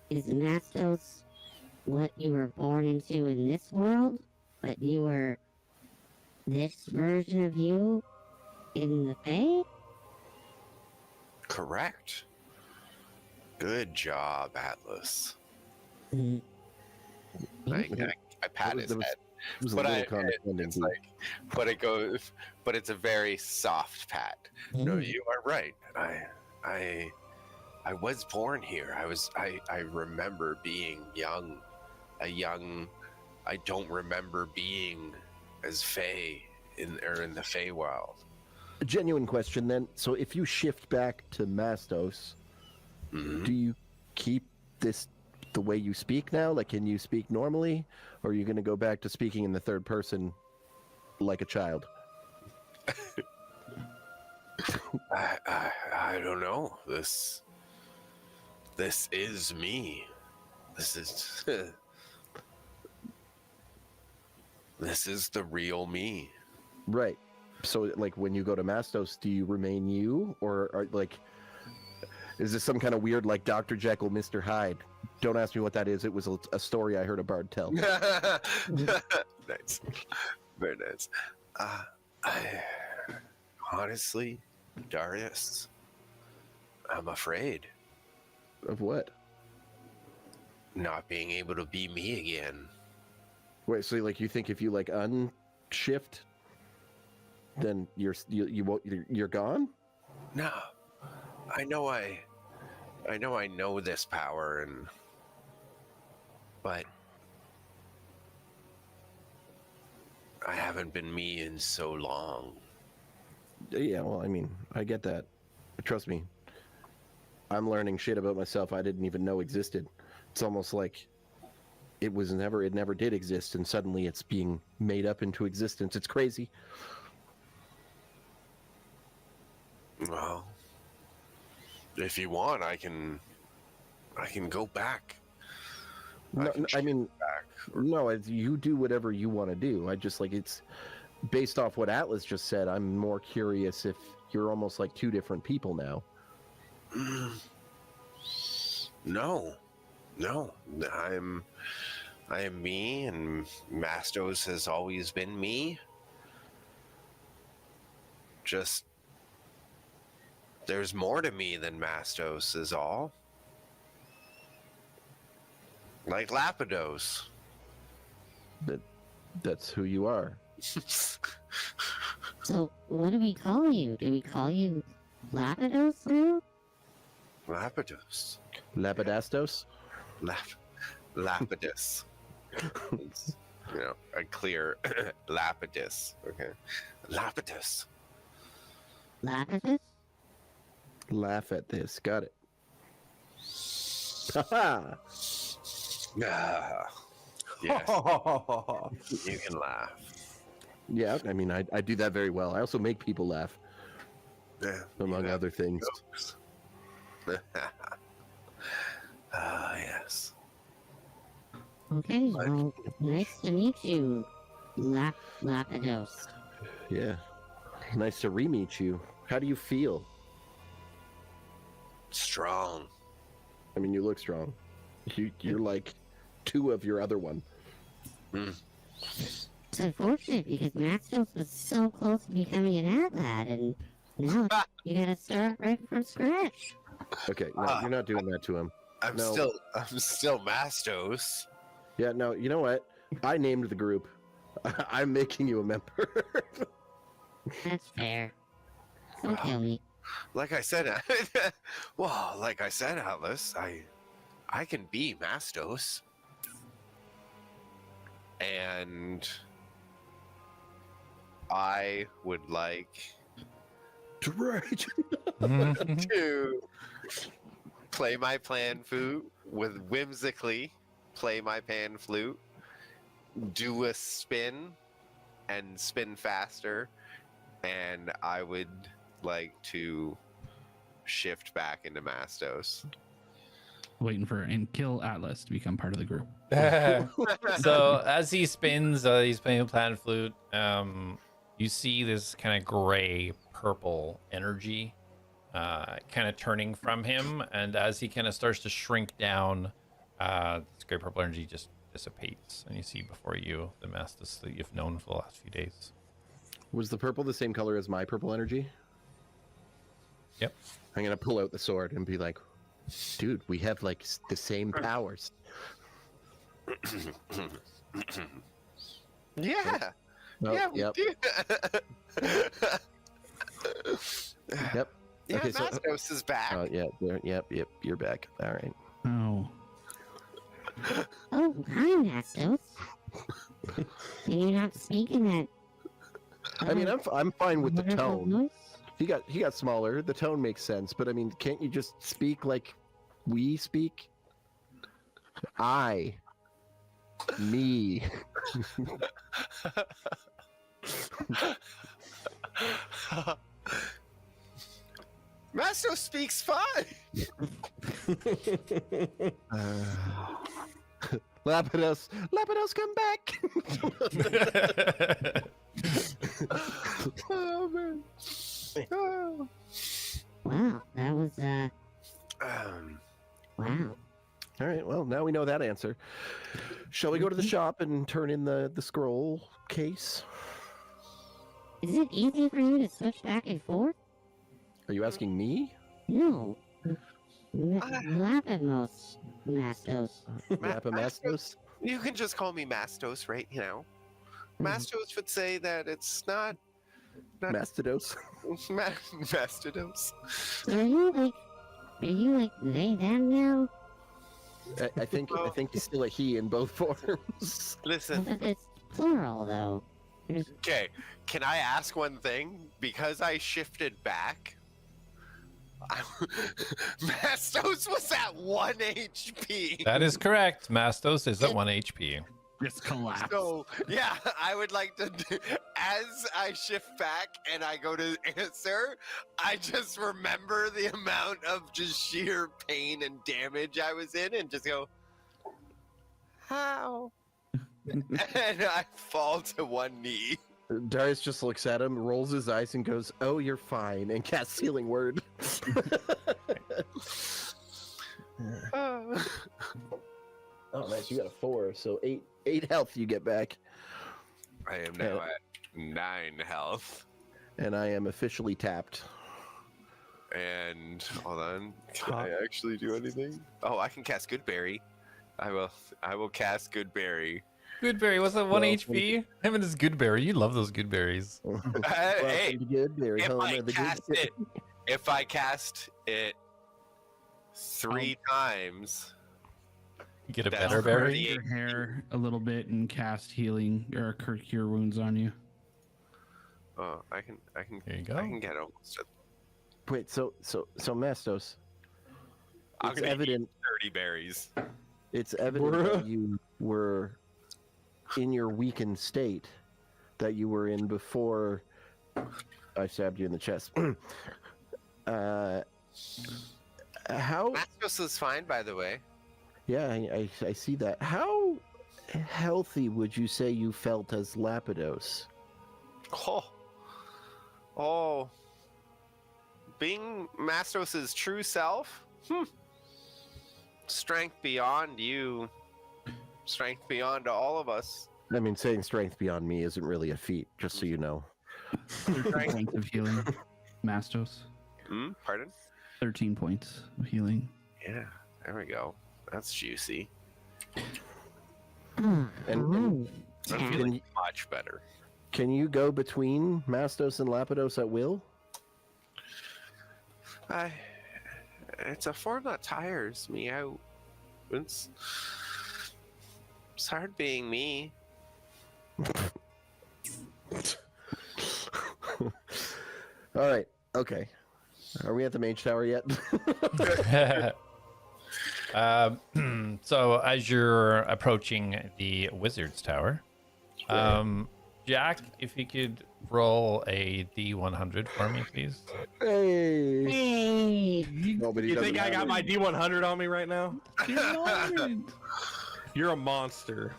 is Mastos what you were born into in this world, but you were this version of you in the Fae? Correct. Good job, Atlas. Mm. I pat his head. It was a But little condescending. it's but it's a very soft pat. No, you are right. I was born here. I remember being young. I don't remember being as Fae in the Feywild. A genuine question then. So if you shift back to Mastos, do you keep this the way you speak now? Like, can you speak normally, or are you going to go back to speaking in the third person like a child? I don't know. This is me. This is this is the real me. Right. So, like, when you go to Mastos, do you remain you, or are, like, is this some kind of weird, like, Dr. Jekyll, Mr. Hyde? Don't ask me what that is. It was a story I heard a bard tell. Nice, very nice. I honestly, Darius, I'm afraid Of what? not being able to be me again. Wait, so, like, you think if you, like, unshift, then you won't, you're gone? No, I know this power, but I haven't been me in so long. Yeah, well, I mean, I get that. But trust me, I'm learning shit about myself I didn't even know existed. It's almost like it never did exist, and suddenly it's being made up into existence. It's crazy. Well, if you want, I can go back. No, can I mean, back. no, you do whatever you want to do. I just, like, it's based off what Atlas just said. I'm more curious if you're almost like two different people now. No, I am me, and Mastos has always been me. Just there's more to me than Mastos is all. Like Lapidos. That's who you are. So, what do we call you? Do we call you Lapidos now? Lapidos. Labadastos? Lapidus. It's, a clear Lapidus. Okay. Lapidus. Lapidus? Laugh at this. Got it. Haha! Ah, yes. You can laugh. Yeah, I mean, I do that very well. I also make people laugh, Yeah, among you have other things. jokes. Ah, yes. Okay, well, nice to meet you, Lapidos. Yeah. Nice to re-meet you. How do you feel? Strong. I mean, you look strong. You're like two of your other one. It's unfortunate because Mastos was so close to becoming an ATLAD, and now you gotta start right from scratch. Okay, no, you're not doing that to him. I'm No. still Mastos. Yeah, no, you know what? I named the group. I'm making you a member. That's fair. Don't kill me. Like I said, Atlas, I can be Mastos. And I would like Right. to play my pan flute with whimsically play my pan flute, do a spin and spin faster, and I would like to shift back into Mastos. Waiting for and kill Atlas to become part of the group. So as he spins, he's playing a pan flute. You see this kind of gray purple energy kind of turning from him, and as he kind of starts to shrink down, this gray purple energy just dissipates, and you see before you the Mastos that you've known for the last few days. Was the purple the same color as my purple energy? Yep. I'm gonna pull out the sword and be like, dude, we have like the same powers. Yeah. Oh, Yeah, we yep. do. Yep. Yeah, Okay, so- Mastos is back. Yep, you're back. All right. Oh, Oh, hi, Mastos. Can you not speak in that? I mean, I'm fine with the wonderful tone. voice? He got smaller. The tone makes sense, but I mean, can't you just speak like we speak? Me. Mastos speaks fine. Lapidos, come back. Oh man. Oh. Wow, that was wow. All right, well, now we know that answer. Shall we go to the shop and turn in the scroll case? Is it easy for you to switch back and forth? Are you asking me? No. Lapamos, Mastos. Lapimastos? You can just call me Mastos right now. Mastos would say that it's not Mastidos? Mastos. Are you like they them now? I think he's still a he in both forms. Listen, It's plural though. okay, can I ask one thing? Because I shifted back, Mastos was at 1 HP. That is correct. Mastos is at 1 HP. Just collapse. So, yeah, I would like to, as I shift back and I go to answer, I just remember the amount of just sheer pain and damage I was in and just go, how? And I fall to one knee. Darius just looks at him, rolls his eyes, and goes, "Oh, you're fine," and casts Healing Word. Oh, nice. You got a 4, so 8 health you get back. I am now at 9 health. And I am officially tapped. And hold on, can I actually do anything? Oh, I can cast Goodberry. I will cast Goodberry. Goodberry, what's that 1 Well, HP? Him and his Goodberry. You love those Goodberries. Hey, Welcome to Goodberry, if home I of the cast good- it, if I cast it 3 times, You get a That's better berry. Your hair a little bit and cast healing or cure wounds on you. oh, I can, There you go. I can get almost. Wait, so Mastos, I'm it's gonna eat evident. 30 berries. It's evident that you were in your weakened state that you were in before I stabbed you in the chest. How? Mastos is fine, by the way. Yeah, I see that. How healthy would you say you felt as Lapidos? Oh, being Mastos' true self? Strength beyond you. Strength beyond all of us. I mean, saying strength beyond me isn't really a feat, just so you know. 13 points of healing. Mastos. Pardon? 13 points of healing. Yeah, there we go. That's juicy. And I'm Can feeling you- much better. can you go between Mastos and Lapidos at will? It's a form that tires me out. It's hard being me. All right. Okay. Are we at the mage tower yet? So as you're approaching the wizard's tower, Jak, if you could roll a D100 for me, please. Hey. Hey! Nobody You doesn't think I have got it. my D100 on me right now? You're a monster.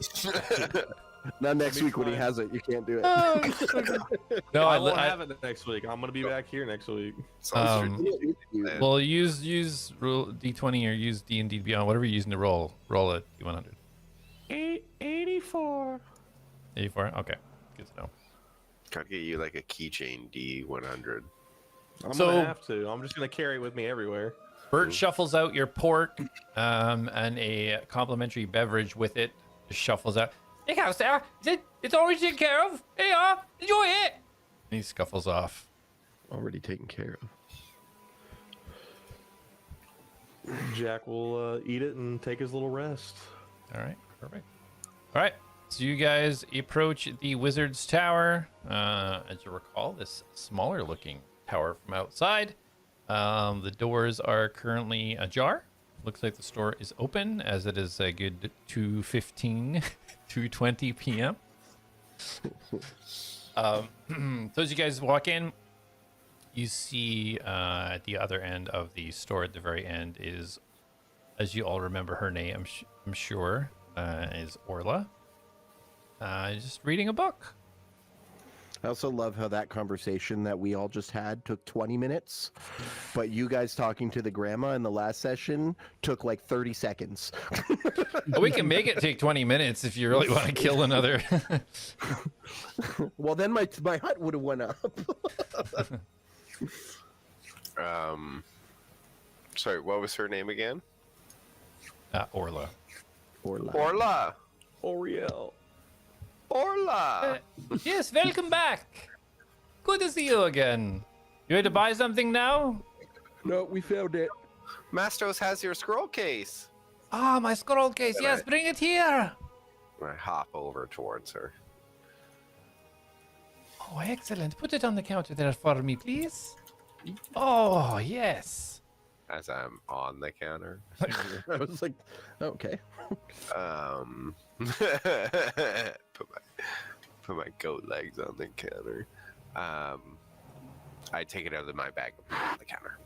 Not next I'll be week when he fine. has it. You can't do it. No, I won't have it next week. I'm gonna be back here next week. Well, use roll D20 or use D&D Beyond, whatever you're using to roll a D100. 84. 84. Okay, good to know. Gotta get you like a keychain D100. I'm So- gonna have to. I'm just gonna carry it with me everywhere. Bert shuffles out your pork and a complimentary beverage with it. Just shuffles out. Hey, go, Sarah. It's always taken care of. Here you are. Enjoy it. And he scuffles off. Already taken care of. Jack will eat it and take his little rest. All right, perfect. All right, so you guys approach the wizard's tower. As you recall, this smaller looking tower from outside. The doors are currently ajar. Looks like the store is open as it is a good 2:15, 2:20 p.m. So as you guys walk in, you see at the other end of the store at the very end is, as you all remember her name, I'm sure, is Orla. Just reading a book. I also love how that conversation that we all just had took 20 minutes, but you guys talking to the grandma in the last session took like 30 seconds. We can make it take 20 minutes if you really want to kill another. Well, then my hut would have went up. Sorry, what was her name again? Orla. Orla. Oriel. Orla. Yes, welcome back. Good to see you again. You ready to buy something now? No, we failed it. Mastos has your scroll case. Ah, my scroll case. Yes, bring it here. I hop over towards her. Oh, excellent. Put it on the counter there for me, please. Oh, yes. As I'm on the counter. I was like, okay. Put my goat legs on the counter. I take it out of my bag on the counter.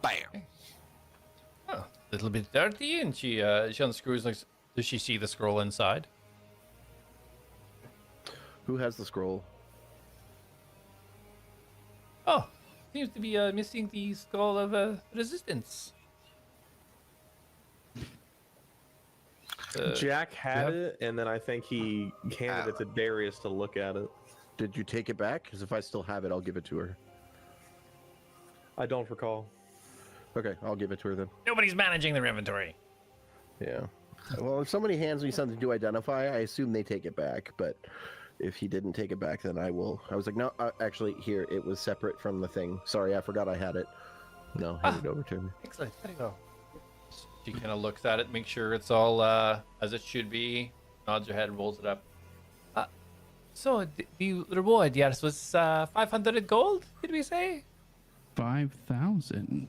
Bam. Oh, a little bit dirty, and she unscrews. Like, does she see the scroll inside? Who has the scroll? Oh, seems to be missing the scroll of resistance. Jak had yeah. it, and then I think he handed it to Darius to look at it. Did you take it back? Because if I still have it, I'll give it to her. I don't recall. Okay, I'll give it to her then. Nobody's managing their inventory. Yeah. Well, if somebody hands me something to identify, I assume they take it back. But if he didn't take it back, then I will. I was like, no, actually, here, it was separate from the thing. Sorry, I forgot I had it. No, hand it over to me. Excellent. There you go. She kind of looks at it, makes sure it's all as it should be, nods her head, and rolls it up. So the reward, yes, was 500 gold, did we say? 5,000.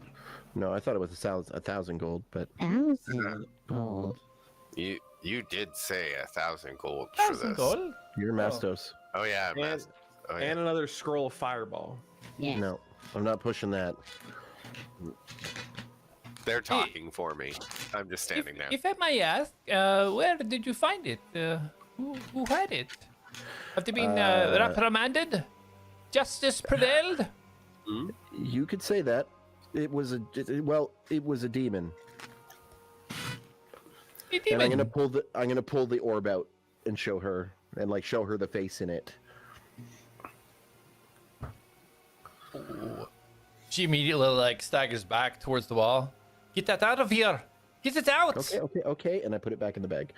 No, I thought it was 1,000 gold, but 1,000 gold. You did say 1,000 gold for 1,000 this. gold? you're Mastos. Oh yeah, And, oh, yeah. and another scroll of fireball. Yes. No, I'm not pushing that. They're talking for me. I'm just standing there. If I may ask, where did you find it? Who had it? Have they been reprimanded? Justice prevailed? You could say that. It was a demon. A And I'm demon. gonna pull the orb out and show her the face in it. She immediately like staggers back towards the wall. Get that out of here! Get it out! Okay, and I put it back in the bag.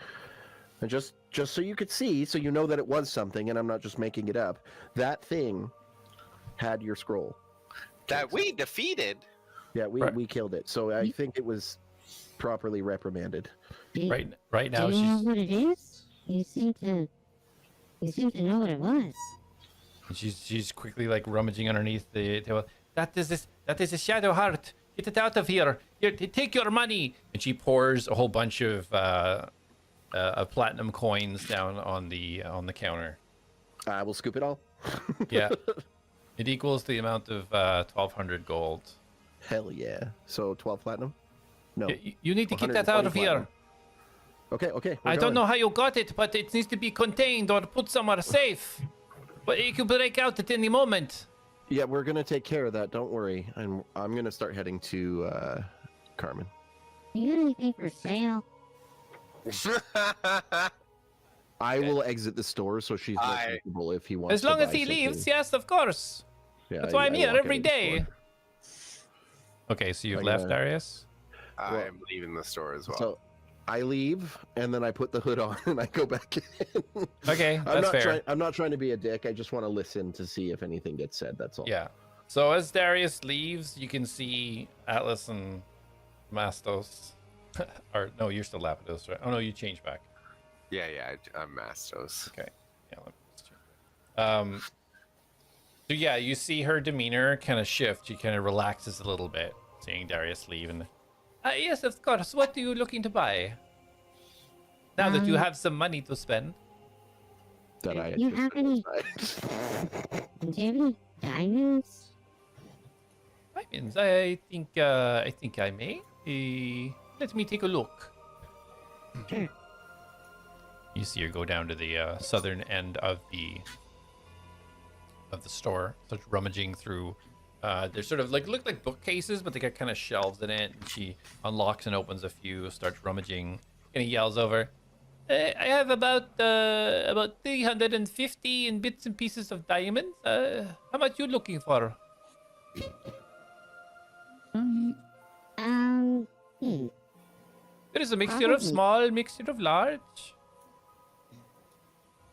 And just so you could see, so you know that it was something, and I'm not just making it up. That thing had your scroll. That we defeated. Yeah, Right. we killed it. So I think it was properly reprimanded. Right now Do you know she's what it is? You seem to know what it was. she's quickly like rummaging underneath the table. That is a shadow heart. Get it out of here. Here, take your money. And she pours a whole bunch of platinum coins down on the counter. I will scoop it all. Yeah, it equals the amount of 1,200 gold. Hell yeah. So 12 platinum? No. You need to get that out of 120 here. platinum. Okay. I don't know how you got it, but it needs to be contained or put somewhere safe. But it could break out at any moment. Yeah, we're gonna take care of that. Don't worry. I'm gonna start heading to Carmen. You got anything for sale? I will exit the store so she's more I- comfortable if he wants. As to long as buy he something. leaves, yes, of course. Yeah, That's why I'm here walk every out of the day. store. Okay, so you've I'm left, gonna- Darius? I'm leaving the store as well. So I leave and then I put the hood on and I go back in. Okay, that's fair. I'm not trying to be a dick. I just want to listen to see if anything gets said. That's all. Yeah. So as Darius leaves, you can see Atlas and Mastos. Or no, you're still Lapidus, right? Oh no, you changed back. Yeah, I'm Mastos. Okay. Yeah. Let me just check. So yeah, you see her demeanor kind of shift. She kind of relaxes a little bit, seeing Darius leave, and Yes, of course. What are you looking to buy? Now that you Um, have some money to spend. That I You just have any- said. Do you have any diamonds? Diamonds. I think I may. Let me take a look. Sure. You see her go down to the southern end of the store, starts rummaging through. They're sort of like look like bookcases, but they got kind of shelves in it. And she unlocks and opens a few, starts rummaging, and he yells over, "I have about 350 in bits and pieces of diamonds. How much you looking for?" There is a mixture of Probably. small, mixture of large.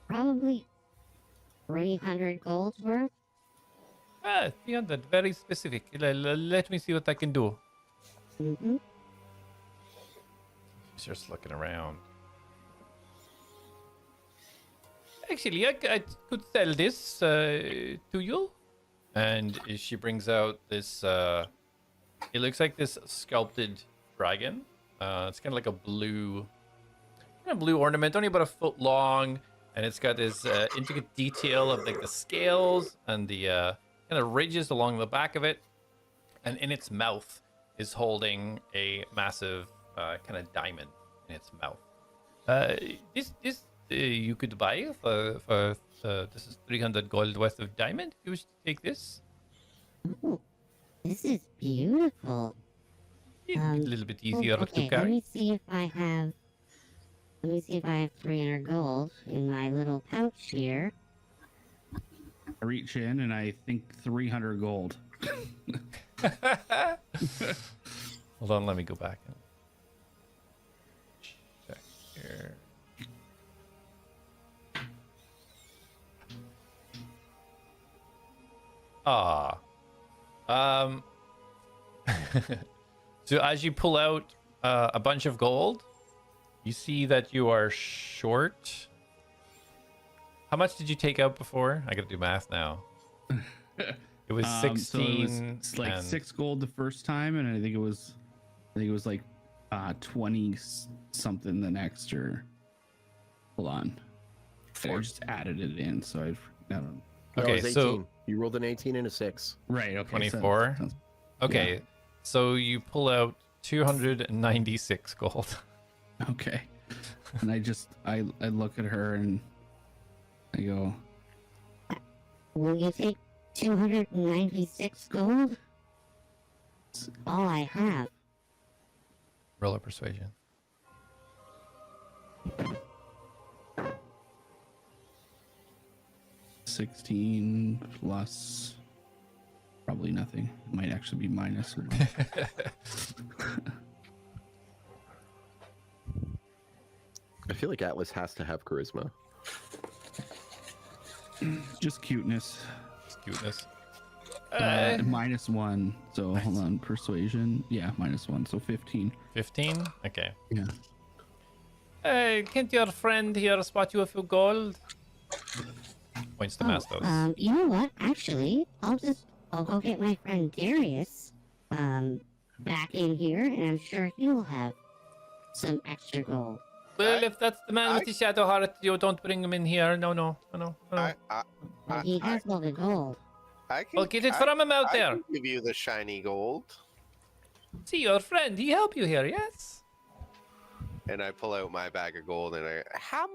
Probably 300 gold's worth. 300, very specific. Let me see what I can do. Mm-hmm. She's just looking around. Actually, I could sell this to you. And she brings out this, it looks like this sculpted dragon. It's kind of like a blue ornament, only about a foot long. And it's got this intricate detail of like the scales and the kind of ridges along the back of it. And in its mouth is holding a massive kind of diamond in its mouth. This you could buy for this is 300 gold worth of diamond. If you wish to take this. Ooh, this is beautiful. A little bit easier okay, to let carry. me see if I have 300 gold in my little pouch here. I reach in and I think 300 gold. Hold on, let me go back and check here. So as you pull out a bunch of gold, you see that you are short. How much did you take out before? I gotta do math now. It was 16. So it's like and 6 gold the first time, and I think it was like 20 something the next. Or hold on, I just added it in, so I don't know. No, Okay, it was so 18. You rolled an 18 and a 6. Right, okay, 24. Okay, so you pull out 296 gold. Okay, and I look at her and I go, Will you take 296 gold? That's all I have. Roll a persuasion. $16 plus probably nothing. It might actually be minus. Or I feel like Atlas has to have charisma. just cuteness. Cuteness. -1. So hold on, persuasion. Yeah, -1. So 15. 15? Okay. Yeah. Can't your friend here spot you a few gold? Points to Mastos. You know what? Actually, I'll go get my friend Darius, back in here, and I'm sure he'll have some extra gold. Well, if that's the man with the shadow heart, you don't bring him in here. No. But he has all the gold. I can, Well, get it from him out I there. can give you the shiny gold. See, your friend, he help you here, yes? And I pull out my bag of gold and how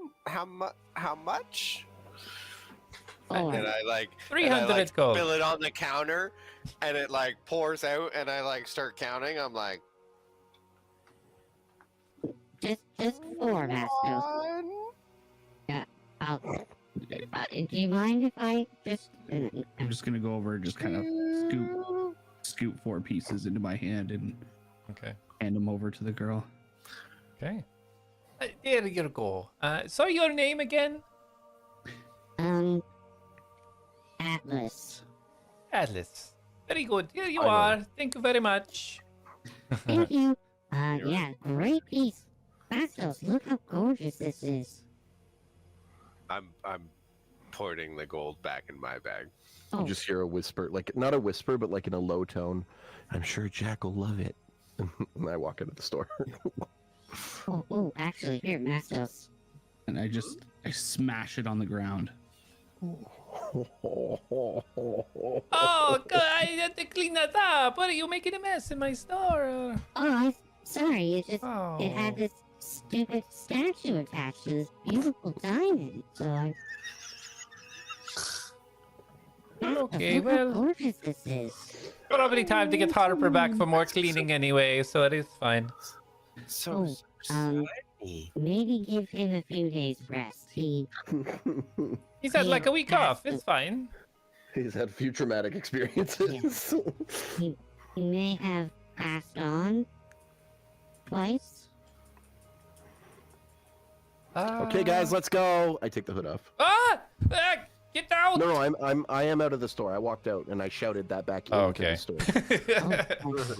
much? Oh, And I like 300 gold. Spill it on the counter, and it like pours out, and I like start counting. I'm like, just 4, Mastos. 1. Yeah, do you mind if I just... I'm just gonna go over and just kind of scoop 4 pieces into my hand and Okay. hand them over to the girl. Okay. There you go. Sorry, your name again? Atlas. A.T.L.A.S. Very good. Here you I know. are. Thank you very much. Thank you. Yeah, great piece. Mastos, look how gorgeous this is. I'm putting the gold back in my bag. Oh, You just hear a whisper, like not a whisper, but like in a low tone. I'm sure Jack will love it. And I walk into the store. Oh, actually, here, Mastos. And I smash it on the ground. Oh, God, I had to clean that up. What are you making a mess in my store? Oh, sorry. It just Oh. it had this stupid statue attached to this beautiful diamond. So I. Okay, Look well- how gorgeous this is. Probably time to get Harper back for more cleaning anyway, so it is fine. So Oh, maybe give him a few days rest. He's had like a week off. It's fine. He's had a few traumatic experiences. He may have passed on twice. Okay, guys, let's go. I take the hood off. Get out! No, I am out of the store. I walked out and I shouted that back into Okay. the store.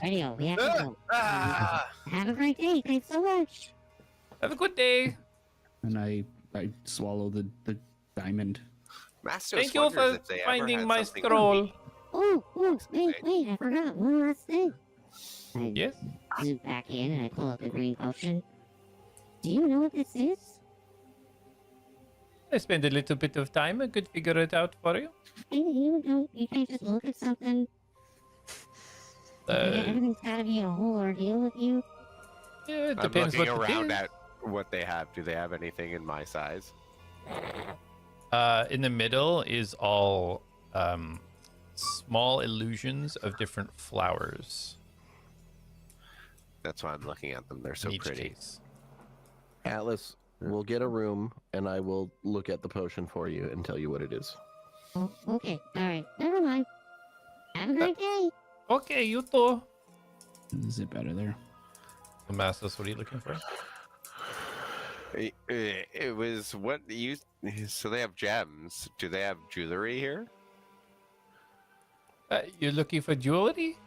Radio, we have to go. Ah! Have a great day. Thanks so much. Have a good day. And I swallow the diamond. Mastos Thank you wonders for if they ever finding had my something- scroll. Oh, wait, I forgot one last thing. I Yes? zoom back in and I pull out the green potion. Do you know what this is? I spent a little bit of time. I could figure it out for you. You can't just look at something. Everything's gotta be a whole ordeal with you. Yeah, it I'm depends looking what it around is. at what they have. Do they have anything in my size? In the middle is all small illusions of different flowers. That's why I'm looking at them. They're so in each pretty. case. Atlas, we'll get a room and I will look at the potion for you and tell you what it is. Oh, okay, alright, never mind. Have a great day. Okay, you too. Zip out of there. Mastos, what are you looking for? It was what you. So they have gems. Do they have jewelry here? You're looking for jewelry?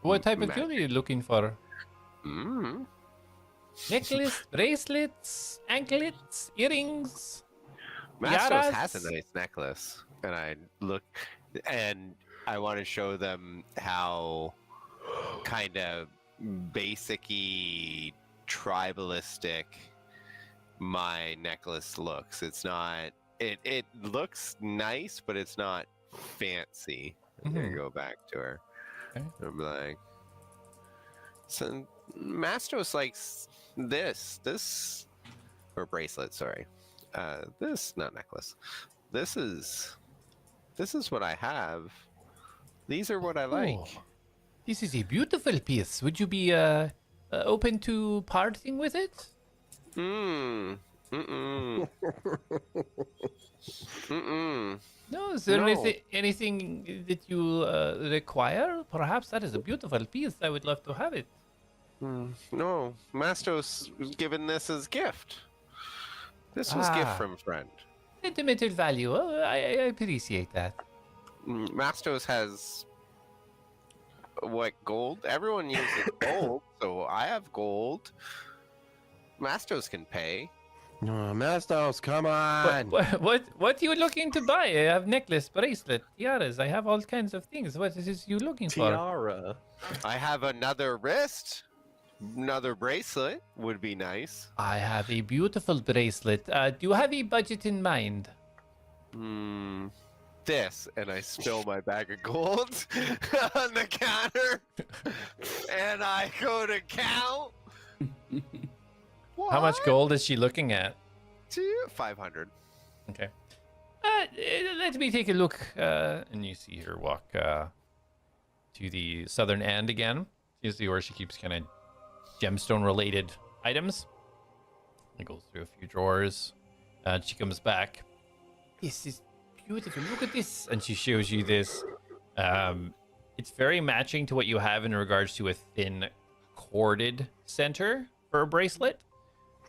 What type of Magic. jewelry are you looking for? Mm-hmm. Necklace, bracelets, anklets, earrings. Mastos Yaras? has a nice necklace, and I look, and I want to show them how kind of basic-y, tribalistic my necklace looks. It's not. It looks nice, but it's not fancy. I'm gonna go back to her. Okay. I'm like, so Mastos likes this or bracelet. Sorry, this not necklace. This is what I have. These are what I like. Oh, this is a beautiful piece. Would you be open to parting with it? Mm. No, is there No. anything that you require? Perhaps that is a beautiful piece. I would love to have it. No, Mastos was given this as gift. This was gift Ah. from friend. Sentimental value. Oh, I appreciate that. Mastos has what, gold? Everyone uses gold, so I have gold. Mastos can pay. Oh, Mastos, come on! What are you looking to buy? I have necklace, bracelet, tiaras. I have all kinds of things. What is this you looking for? Tiara. I have another wrist. Another bracelet would be nice. I have a beautiful bracelet. Do you have a budget in mind? This, and I spill my bag of gold on the counter, and I go to count. How much gold is she looking at? 500. Okay. Let me take a look. And you see her walk to the southern end again. You see where she keeps kind of gemstone-related items. It goes through a few drawers. And she comes back. This is beautiful. Look at this. And she shows you this. It's very matching to what you have in regards to a thin corded center for a bracelet.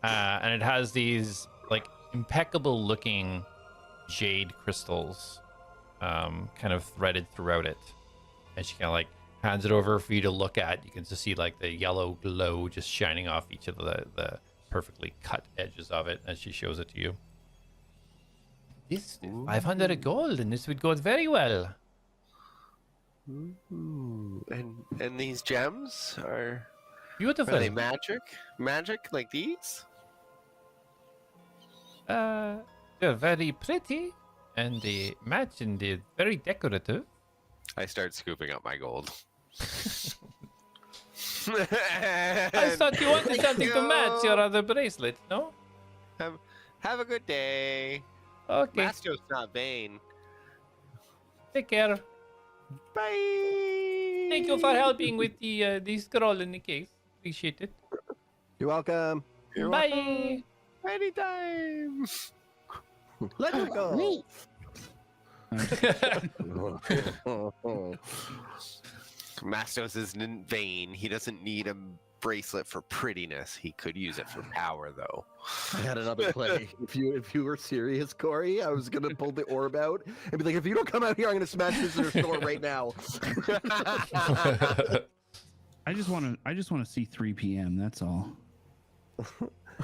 And it has these like impeccable looking jade crystals kind of threaded throughout it. And she kind of like hands it over for you to look at. You can just see like the yellow glow just shining off each of the perfectly cut edges of it as she shows it to you. This is 500 gold, and this would go very well. Ooh. And these gems are Beautiful. they magic? Magic like these? They're very pretty, and they match, and they're very decorative. I start scooping up my gold. I thought you wanted something to match your other bracelet, no? Have a good day. Okay, Mastos not vain. take care. Bye. Thank you for helping with the scroll in the case. Appreciate it. You're welcome. You're Bye. welcome. Anytime. Let her go. Wait, Mastos isn't vain. He doesn't need a bracelet for prettiness. He could use it for power, though. I had another play. If you were serious, Corey, I was gonna pull the orb out and be like, if you don't come out here, I'm gonna smash this in your store right now. I just want to see 3 p.m. That's all.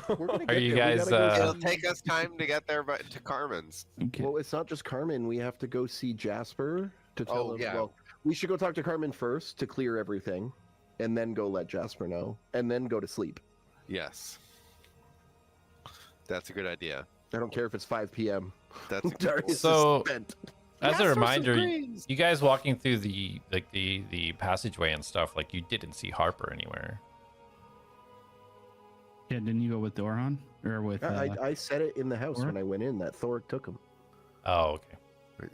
We're gonna Are get you there. We guys, gotta go It'll see- take us time to get there, but to Carmen's. Okay. Well, it's not just Carmen. We have to go see Jasper to tell Oh, him. yeah. Well, we should go talk to Carmen first to clear everything, and then go let Jasper know, and then go to sleep. Yes. That's a good idea. I don't care if it's 5 p.m. That's a good Darius So- is spent. As Ask a for some reminder, greens. you guys walking through the passageway and stuff, like you didn't see Harper anywhere. Yeah, didn't you go with Doran or with? I said it in the house Thor? when I went in that Thor took him. Oh, okay.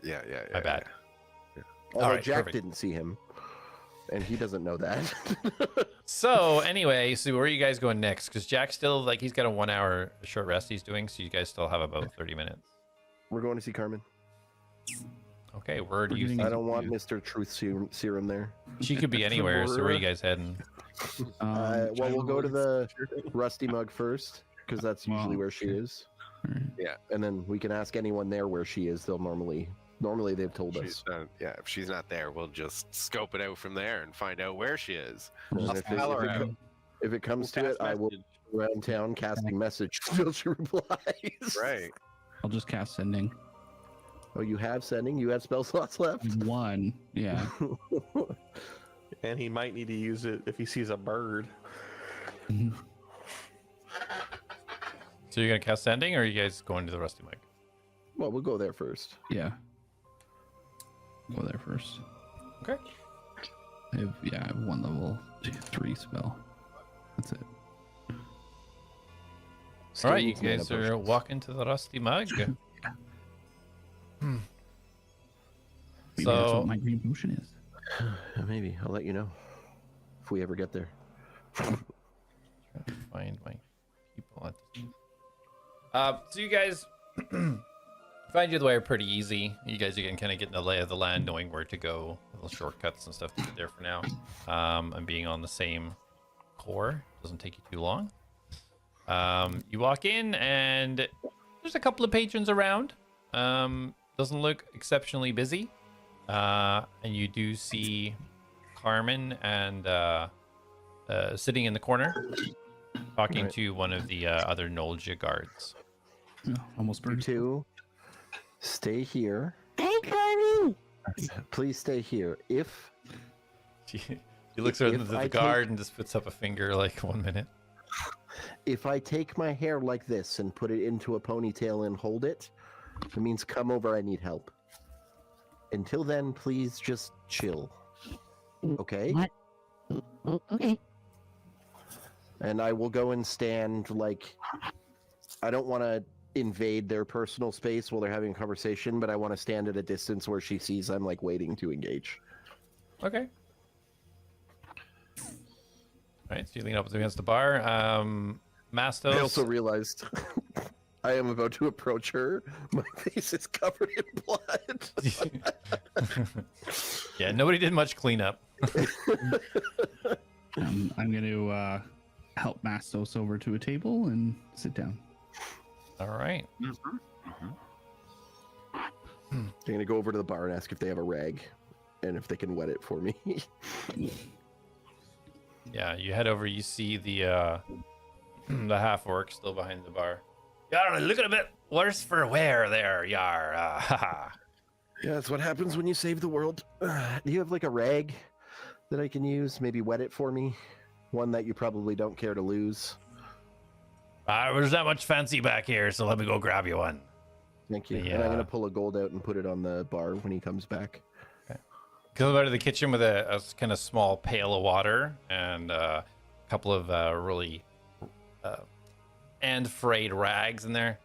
Yeah. My bad. Although right, Jack perfect. didn't see him, and he doesn't know that. So anyway, so where are you guys going next? Because Jack's still like he's got a 1 hour short rest he's doing, so you guys still have about 30 minutes. We're going to see Carmen. Okay, where do We're you getting think I don't want Mr. Truth Serum there. she could be anywhere? So where are you guys heading? Well, we'll go to the Rusty Mug first, because that's usually Well, where she is. Alright. And then we can ask anyone there where she is. They'll normally they've told She's us. yeah, if she's not there, we'll just scope it out from there and find out where she is. And I'll if, spell her out. if it comes to it, I will go around town casting message until she replies. Right. I'll just cast sending. Oh, you have sending? You have spell slots left? 1. Yeah. And he might need to use it if he sees a bird. So you're gonna cast sending, or are you guys going to the Rusty Mike? Well, we'll go there first. Yeah. Go there first. Okay. I have 1 level 3 spell. That's it. All right, you needs mana guys are potions. walking to the Rusty Mug. Maybe that's So what my green potion is. Maybe. I'll let you know if we ever get there. trying to find my people at this. So you guys find your way pretty easy. You guys can kind of get in the lay of the land, knowing where to go, little shortcuts and stuff to get there for now. And being on the same core doesn't take you too long. You walk in and there's a couple of patrons around. Doesn't look exceptionally busy. And you do see Carmen and sitting in the corner talking Right. to one of the other Nolja guards. Oh, almost You burned. two, stay here. hey, Carmen! Please stay here. If She looks over If to the I take- guard and just puts up a finger like 1 minute. I take my hair like this and put it into a ponytail and hold it, it means come over, I need help. Until then, please just chill. Okay? What? Oh, okay. And I will go and stand like I don't want to invade their personal space while they're having a conversation, but I want to stand at a distance where she sees I'm like waiting to engage. Okay. All right, so you lean up against the bar. Mastos. I also realized I am about to approach her. My face is covered in blood. Yeah, nobody did much cleanup. I'm going to help Mastos over to a table and sit down. All right. I'm gonna go over to the bar and ask if they have a rag, and if they can wet it for me. Yeah, you head over. You see the half orc still behind the bar. Yar, look at a bit worse for wear there, Yar. Yeah, that's what happens when you save the world. Do you have like a rag that I can use? Maybe wet it for me. One that you probably don't care to lose. There's not much fancy back here, so let me go grab you one. Thank you. Yeah. And I'm gonna pull a gold out and put it on the bar when he comes back. Goes out of the kitchen with a kind of small pail of water and a couple of really and frayed rags in there.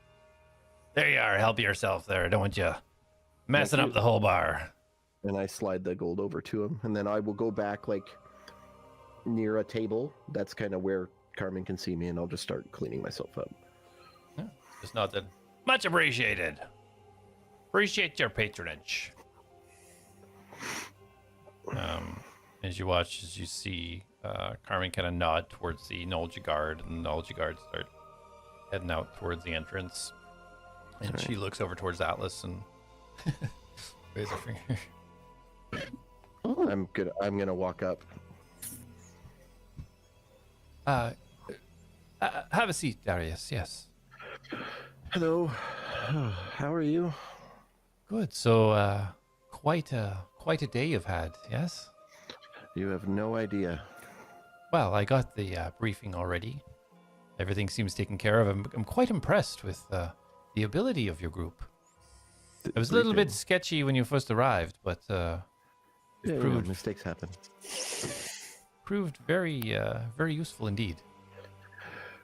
There you are. Help yourself there. Don't want you messing Thank up you. the whole bar. And I slide the gold over to him, and then I will go back like near a table. That's kind of where Carmen can see me, and I'll just start cleaning myself up. Yeah, just noted. Much appreciated. Appreciate your patronage. As you watch, as you see Carmen kind of nod towards the Nolja guard, and the Nolja guard start heading out towards the entrance. And she looks over towards Atlas and waves her finger. I'm gonna walk up. Have a seat, Darius. Yes. Hello. How are you? Good. So, quite a day you've had. Yes. You have no idea. Well, I got the briefing already. Everything seems taken care of. I'm quite impressed with the ability of your group. It was a little bit sketchy when you first arrived, but mistakes happen. proved very very useful indeed.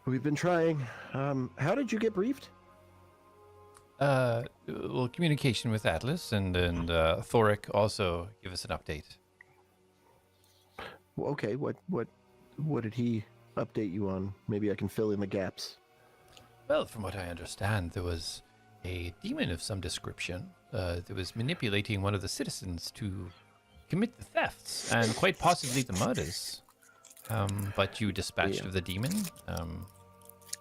We've been trying. How did you get briefed? Well, communication with Atlas and Thoric also give us an update. Well, okay. What did he update you on? Maybe I can fill in the gaps. Well, from what I understand, there was a demon of some description that was manipulating one of the citizens to commit the thefts and quite possibly the murders. But you dispatched of the demon.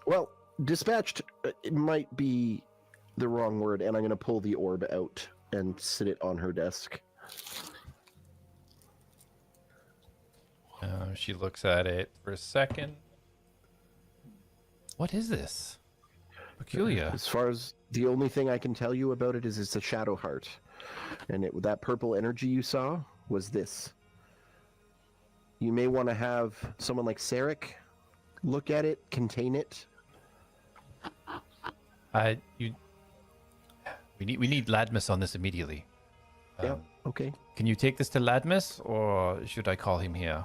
Well, dispatched it might be the wrong word, and I'm going to pull the orb out and sit it on her desk. She looks at it for a second. What is this? Peculiar. As far as the only thing I can tell you about it is it's a shadow heart, and that purple energy you saw was this. You may want to have someone like Saytr look at it, contain it. We need Ladmus on this immediately. Yeah. Okay. Can you take this to Ladmus, or should I call him here?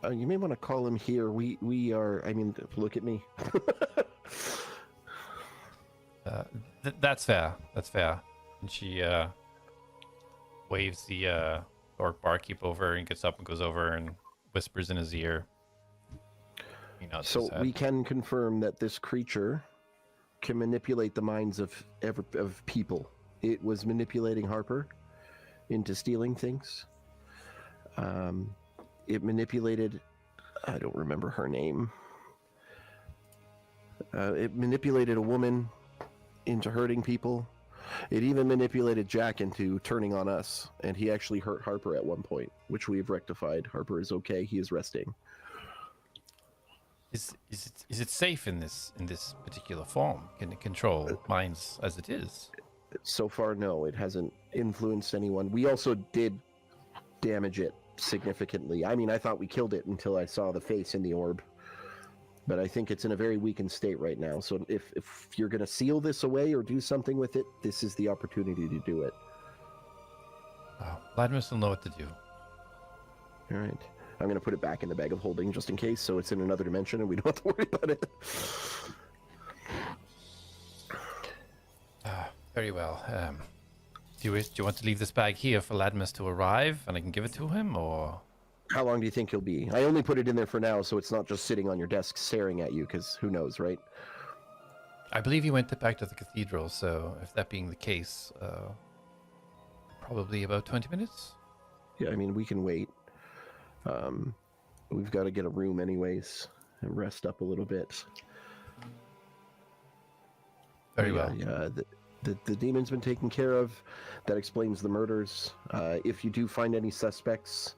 You may want to call him here. We are. I mean, look at me. That's fair. That's fair. And she waves the orc barkeep over and gets up and goes over and whispers in his ear. So we can confirm that this creature can manipulate the minds of people. It was manipulating Harper into stealing things. It manipulated, I don't remember her name. It manipulated a woman into hurting people. It even manipulated Jak into turning on us, and he actually hurt Harper at one point, which we have rectified. Harper is okay. He is resting. Is it safe in this particular form? Can it control minds as it is? So far, no. It hasn't influenced anyone. We also did damage it significantly. I mean, I thought we killed it until I saw the face in the orb. But I think it's in a very weakened state right now. So if you're going to seal this away or do something with it, this is the opportunity to do it. Ladmus will know what to do. All right. I'm going to put it back in the bag of holding just in case, so it's in another dimension and we don't have to worry about it. Very well. Do you want to leave this bag here for Ladmus to arrive and I can give it to him, or? How long do you think he'll be? I only put it in there for now, so it's not just sitting on your desk staring at you, because who knows, right? I believe he went back to the cathedral, so if that being the case, probably about 20 minutes? Yeah, I mean, we can wait. We've got to get a room anyways and rest up a little bit. Very well. Yeah, the demon's been taken care of. That explains the murders. If you do find any suspects,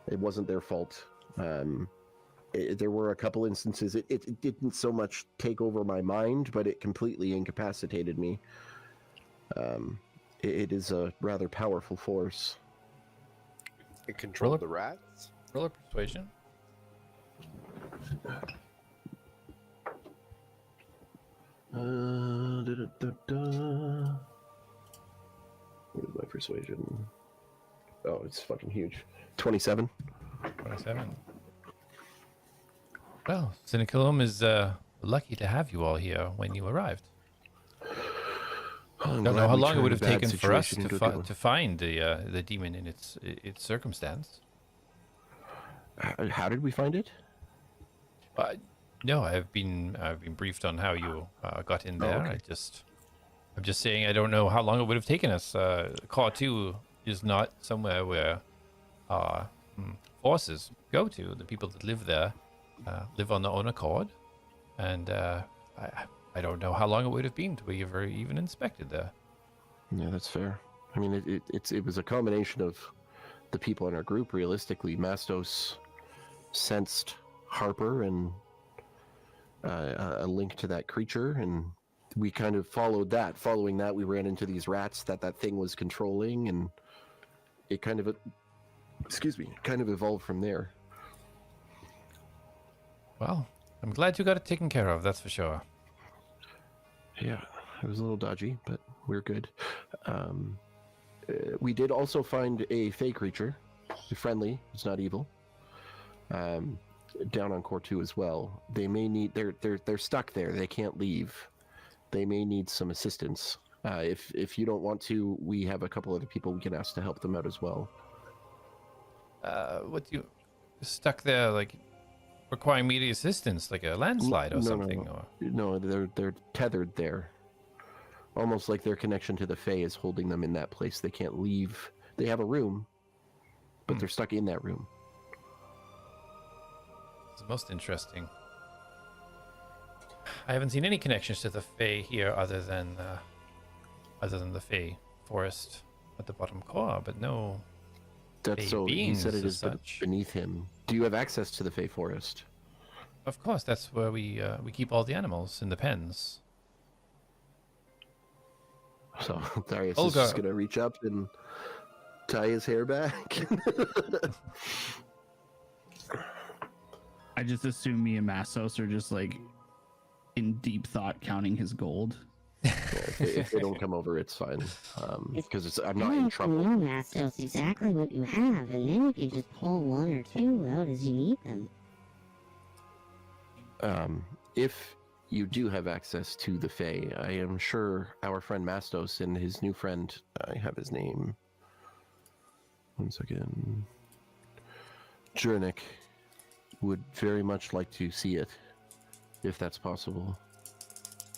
it wasn't their fault. There were a couple instances. It didn't so much take over my mind, but it completely incapacitated me. it is a rather powerful force. It controlled Roll the rats. Roll a persuasion. What is my persuasion? Oh, it's fucking huge. 27. 27. Well, Cynicalum is lucky to have you all here when you arrived. I'm Don't glad know how we long it turned would a have bad taken for us situation to, into a good one. to find the demon in its circumstance. How did we find it? No, I've been briefed on how you got in there. okay. I'm just saying I don't know how long it would have taken us. Car 2 is not somewhere where forces go to. The people that live there live on their own accord, and I don't know how long it would have been till we ever even inspected there. Yeah, that's fair. I mean, it was a combination of the people in our group. Realistically, Mastos sensed Harper and a link to that creature, and we kind of followed that. Following that, we ran into these rats that thing was controlling, and it kind of, kind of evolved from there. Well, I'm glad you got it taken care of. That's for sure. Yeah, it was a little dodgy, but we're good. We did also find a fey creature, friendly. It's not evil. Down on Core 2 as well. They may need. They're stuck there. They can't leave. They may need some assistance. If you don't want to, we have a couple other people we can ask to help them out as well. What you stuck there, like requiring immediate assistance, like a landslide or No, something? no. Or... No, they're tethered there. Almost like their connection to the Fae is holding them in that place. They can't leave. They have a room, but they're stuck in that room. It's most interesting. I haven't seen any connections to the Fae here other than the Fae forest at the bottom core, but no. That's Fae so. He said beings it as is such. beneath him. Do you have access to the Fae forest? Of course, that's where we keep all the animals in the pens. So Darius is Olga. just gonna reach up and tie his hair back. I just assume me and Mastos are just like in deep thought counting his gold. if they don't come over, it's fine. Because I'm not in You trouble. know, Mastos, exactly what you have, and then you can just pull one or two out as you need them. If you do have access to the Fae, I am sure our friend Mastos and his new friend, I have his name. One second. Jernick would very much like to see it, if that's possible.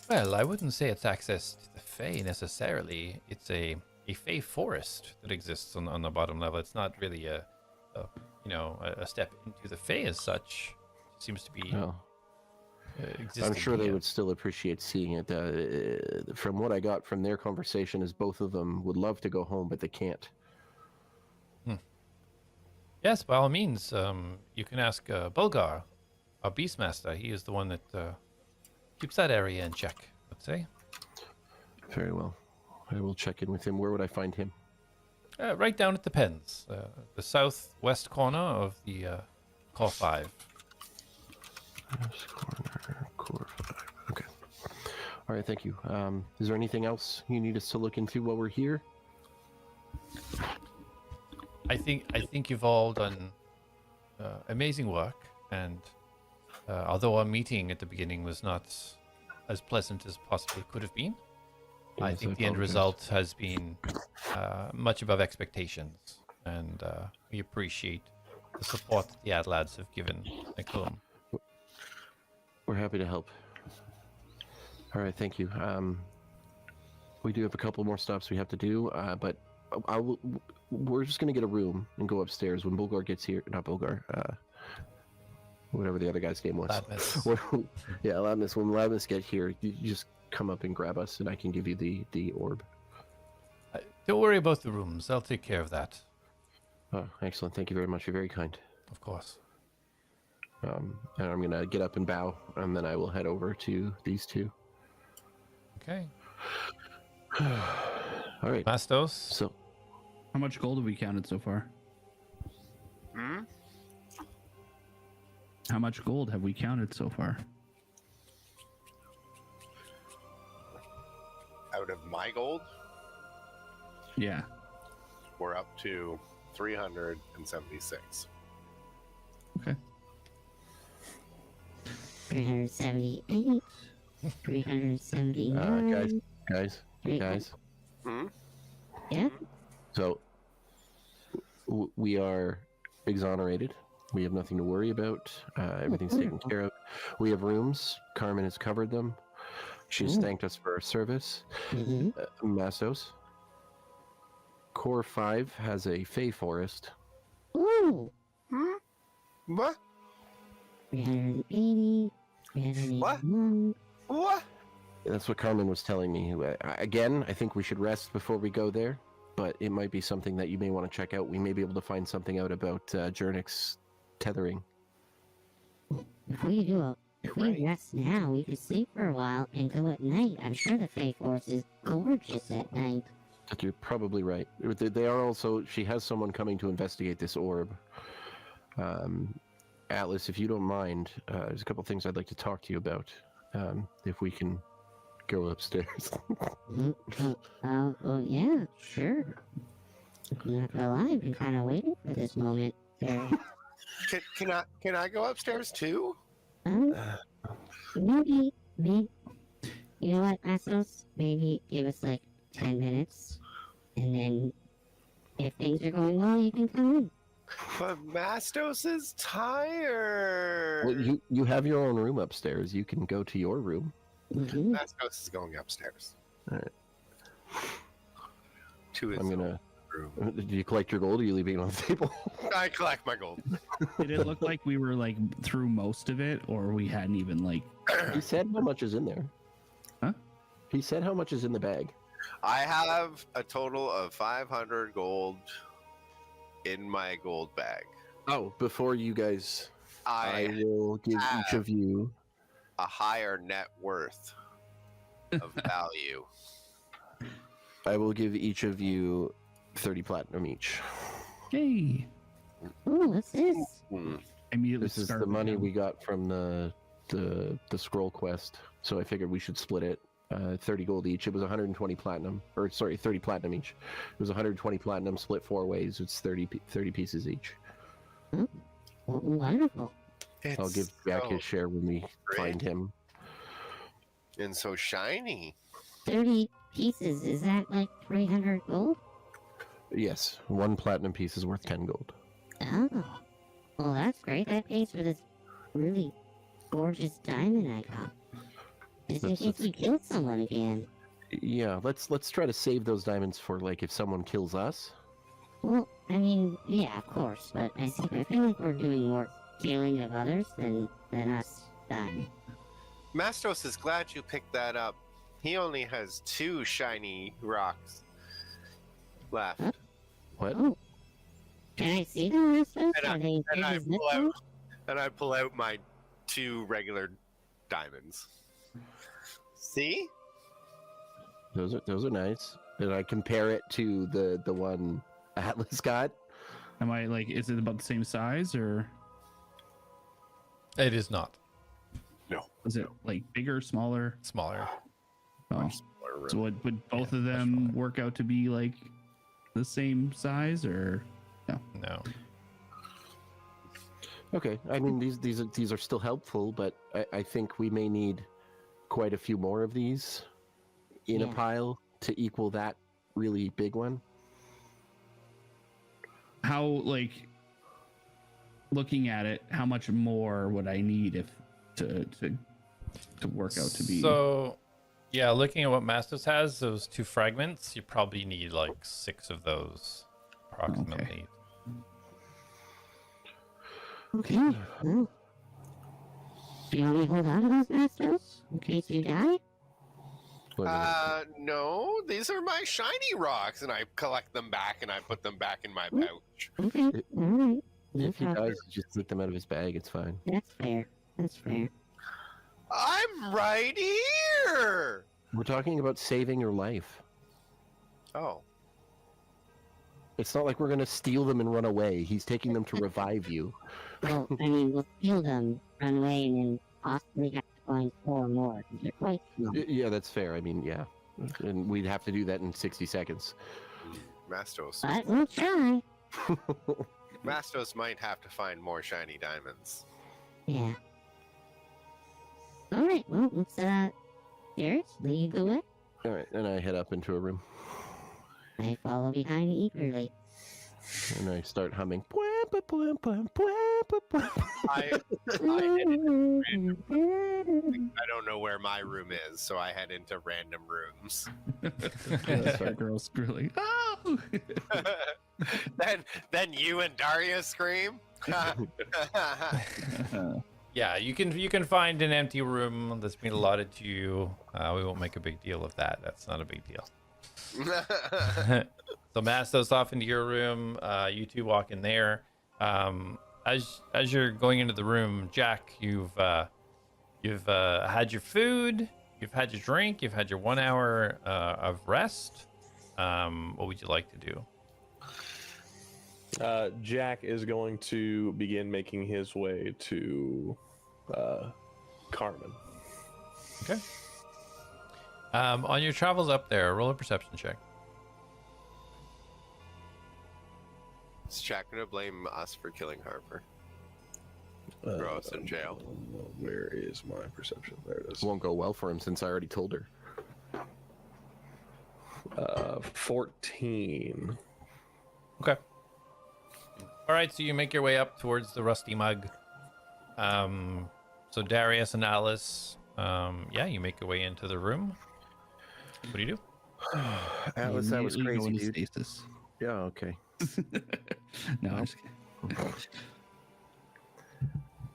Well, I wouldn't say it's access to the Fae necessarily. It's a Fae forest that exists on the bottom level. It's not really a step into the Fae as such. It seems to be Well, existing. I'm sure they here. would still appreciate seeing it. From what I got from their conversation is both of them would love to go home, but they can't. Yes, by all means. You can ask Bulgar, our Beastmaster. He is the one that keeps that area in check, let's say. Very well. I will check in with him. Where would I find him? Right down at the pens, the southwest corner of the Core 5. West corner, core 5. Okay. All right, thank you. Is there anything else you need us to look into while we're here? I think you've all done amazing work, and although our meeting at the beginning was not as pleasant as possibly could have been, I Yes, think I the end apologize. result has been much above expectations, and we appreciate the support that the ATLADS have given Nicole. We're happy to help. All right, thank you. We do have a couple more stops we have to do, but we're just going to get a room and go upstairs when Bulgar gets here. Not Bulgar. Whatever the other guy's name was. Ladmus. Yeah, Ladmus. When Ladmus get here, you just come up and grab us, and I can give you the orb. Don't worry about the rooms. I'll take care of that. Oh, excellent. Thank you very much. You're very kind. Of course. And I'm going to get up and bow, and then I will head over to these two. Okay. All right. Mastos. So How much gold have we counted so far? Hmm? How much gold have we counted so far? Out of my gold, Yeah. we're up to 376. Okay. 378. 379. guys. Hmm? Yeah. So we are exonerated. We have nothing to worry about. Everything's taken care of. We have rooms. Carmen has covered them. She's thanked us for our service. Mm-hmm. Mastos. Core 5 has a Fey forest. Ooh. What? 380. 381. What? That's what Carmen was telling me. Again, I think we should rest before we go there, but it might be something that you may want to check out. We may be able to find something out about Jernix tethering. If we rest now, we could sleep for a while and go at night. I'm sure the Fey Forest is gorgeous at night. You're probably right. They are also. She has someone coming to investigate this orb. Atlas, if you don't mind, there's a couple things I'd like to talk to you about. If we can go upstairs. Well, yeah, sure. I'm not gonna lie, I've been kind of waiting for this moment. Can I go upstairs too? Maybe. You know what, Mastos? Maybe give us like 10 minutes, and then if things are going well, you can come in. But Mastos is tired. Well, you have your own room upstairs. You can go to your room. Mm-hmm. Mastos is going upstairs. All right. To his I'm gonna. room. Did you collect your gold? Or are you leaving it on the table? I collect my gold. Did it look like we were like through most of it, or we hadn't even like? He said how much is in there. Huh? He said how much is in the bag. I have a total of 500 gold in my gold bag. Oh, before you guys, I I will give each of you. a higher net worth of value. I will give each of you 30 platinum each. Hey, Ooh, what's this? Hmm. immediately. This is the start money down. we got from the scroll quest, so I figured we should split it. 30 gold each. It was 120 platinum, or sorry, 30 platinum each. It was 120 platinum split 4 ways. It's 30 pieces each. Wonderful. I'll give Jack so his share when we find him. and so shiny. 30 pieces, is that like 300 gold? Yes, 1 platinum piece is worth 10 gold. Oh. Well, that's great. That pays for this really gorgeous diamond I got. Just in case we kill someone again. Yeah, let's try to save those diamonds for like if someone kills us. Well, I mean, yeah, of course, but I feel like we're doing more killing of others than us dying. Mastos is glad you picked that up. He only has 2 shiny rocks left. Huh? What? Oh. Can I see them, Mastos? And I- Are they And I big as this pull one? out, my 2 regular diamonds. See? Those are nice. And I compare it to the one Atlas got. Am I like? Is it about the same size, or It is not No. is it like bigger, smaller? smaller. Oh, so would both of them work out to be like the same size, or No. Okay, I mean these are still helpful, but I think we may need quite a few more of these in a Yeah. pile to equal that really big one. how like looking at it? How much more would I need if to work out to be? So, yeah, looking at what Mastos has, those 2 fragments, you probably need like 6 of those, approximately. Okay. Well, do you want me to hold on to those Mastos in case you die? No, these are my shiny rocks, and I collect them back and I put them back in my pouch. Okay. All right. No If he problem. dies, just take them out of his bag. It's fine. That's fair. That's fair. I'm right here! We're talking about saving your life. Oh. It's not like we're gonna steal them and run away. He's taking them to revive you. Well, I mean, we'll steal them, run away, and then possibly have to find 4 more. They're quite small. Yeah, that's fair. I mean, yeah. And we'd have to do that in 60 seconds. Mastos. But we'll try. Mastos might have to find more shiny diamonds. Yeah. Alright, well, let's, Darius, lead the way. Alright, and I head up into a room. I follow behind eagerly. And I start humming. I don't know where my room is, so I head into random rooms. That girl screaming. Oh! then you and Darius scream. Yeah, you can find an empty room that's been allotted to you. We won't make a big deal of that. That's not a big deal. So Mastos off into your room. You two walk in there. As you're going into the room, Jak, you've had your food, you've had your drink, you've had your 1 hour of rest. What would you like to do? Jak is going to begin making his way to Carmen. Okay. On your travels up there, roll a perception check. Is Jak gonna blame us for killing Harper? Throw us in jail. Where is my perception? There it is. Won't go well for him since I already told her. 14. Okay. All right, so you make your way up towards the rusty mug. So Darius and Alice, yeah, you make your way into the room. What do you do? Atlas, that was Immediately go crazy, into dude. stasis. Yeah, okay. No, I'm just kidding.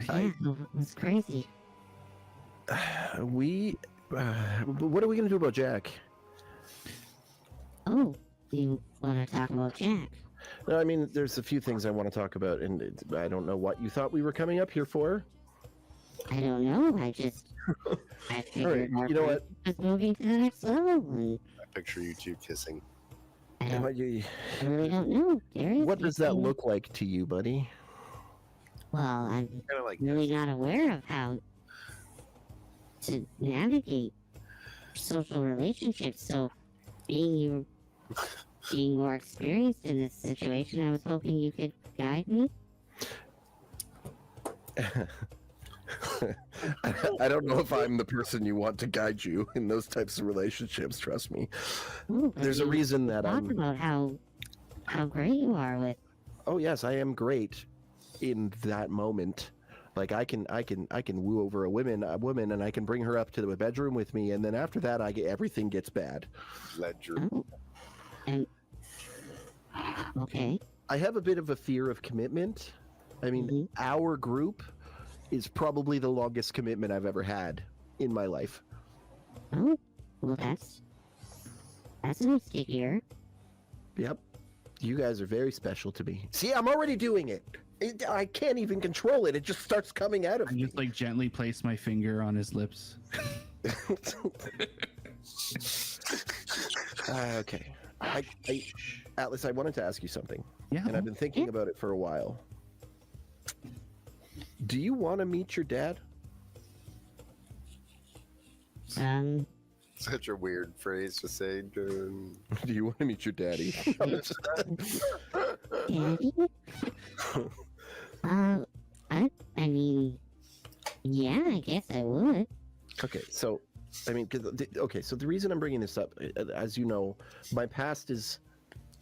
Yeah, it's crazy. What are we gonna do about Jak? Oh, you want to talk about Jak? No, I mean, there's a few things I want to talk about, and I don't know what you thought we were coming up here for. I don't know. I figured our you know what? was moving to the next level. And I picture you two kissing. I What, you- I really don't know. Darius, what you does that seem- look like to you, buddy? Well, I'm Kind of like really not aware of how to navigate social relationships. So, being more experienced in this situation, I was hoping you could guide me. I don't know if I'm the person you want to guide you in those types of relationships, trust me. Ooh, but There's a you reason that talk I'm... about how great you are with. Oh yes, I am great in that moment. Like I can woo over a woman, and I can bring her up to the bedroom with me, and then after that, everything gets bad. ledger. Oh, and okay. I have a bit of a fear of commitment. I mean, Mhm. our group is probably the longest commitment I've ever had in my life. Oh, well, that's nice to hear. Yep. You guys are very special to me. See, I'm already doing it. I can't even control it. It just starts coming out of I me. just like gently place my finger on his lips. Okay. Atlas, I wanted to ask you something, Yeah. and I've been thinking about it for a while. Do you want to meet your dad? Such a weird phrase to say. Dude. Do you want to meet your daddy? Daddy? I mean, yeah, I guess I would. Okay, so, I mean, so the reason I'm bringing this up, as you know, my past is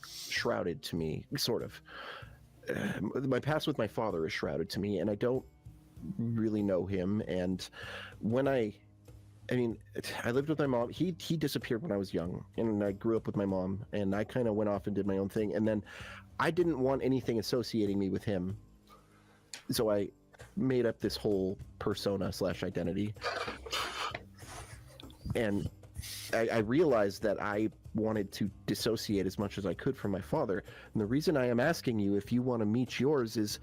shrouded to me, sort of. My past with my father is shrouded to me, and I don't really know him. And when I lived with my mom. He disappeared when I was young, and I grew up with my mom, and I kind of went off and did my own thing. And then I didn't want anything associating me with him, so I made up this whole persona / identity. And I realized that I wanted to dissociate as much as I could from my father. And the reason I am asking you if you want to meet yours is,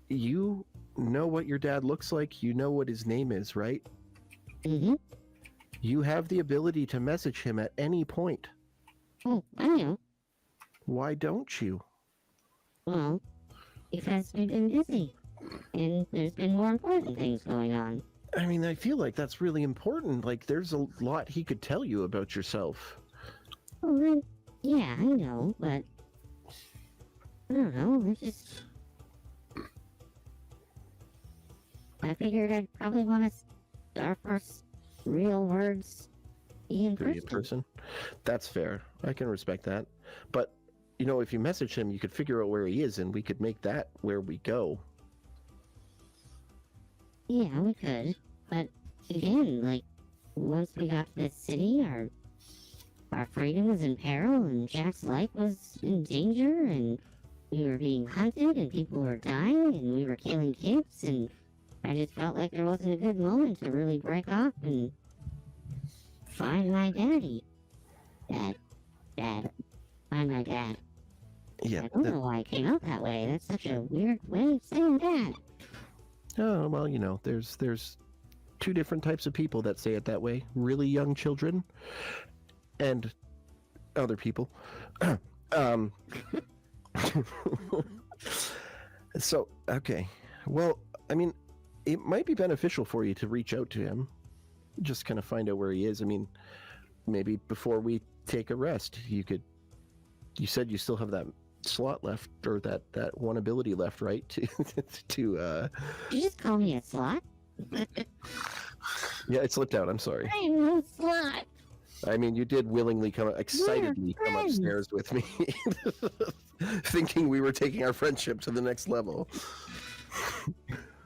you know what your dad looks like, you know what his name is, right? Mm-hmm. You have the ability to message him at any point. Oh, I know. Why don't you? Well, because we've been busy, and there's been more important things going on. I mean, I feel like that's really important. Like, there's a lot he could tell you about yourself. Well, then, yeah, I know, but I don't know. I figured I'd probably want to our first real words be in Be a person. person. That's fair. I can respect that. But, you know, if you message him, you could figure out where he is, and we could make that where we go. Yeah, we could, but again, like, once we got to this city, our freedom was in peril, and Jak's life was in danger, and we were being hunted, and people were dying, and we were killing kids, and I just felt like there wasn't a good moment to really break off and find my daddy. Dad. Find my dad. Yeah. I don't know why it came out that way. That's such a weird way of saying dad. Oh, well, you know, there's two different types of people that say it that way. Really young children and other people. So, okay. Well, I mean, it might be beneficial for you to reach out to him. Just kind of find out where he is. I mean, maybe before we take a rest, you said you still have that slot left, or that one ability left, right? To Did you just call me a slut? yeah, it slipped out. I'm sorry. I'm no slut. I mean, you did willingly excitedly come friends. upstairs with me, thinking we were taking our friendship to the next level.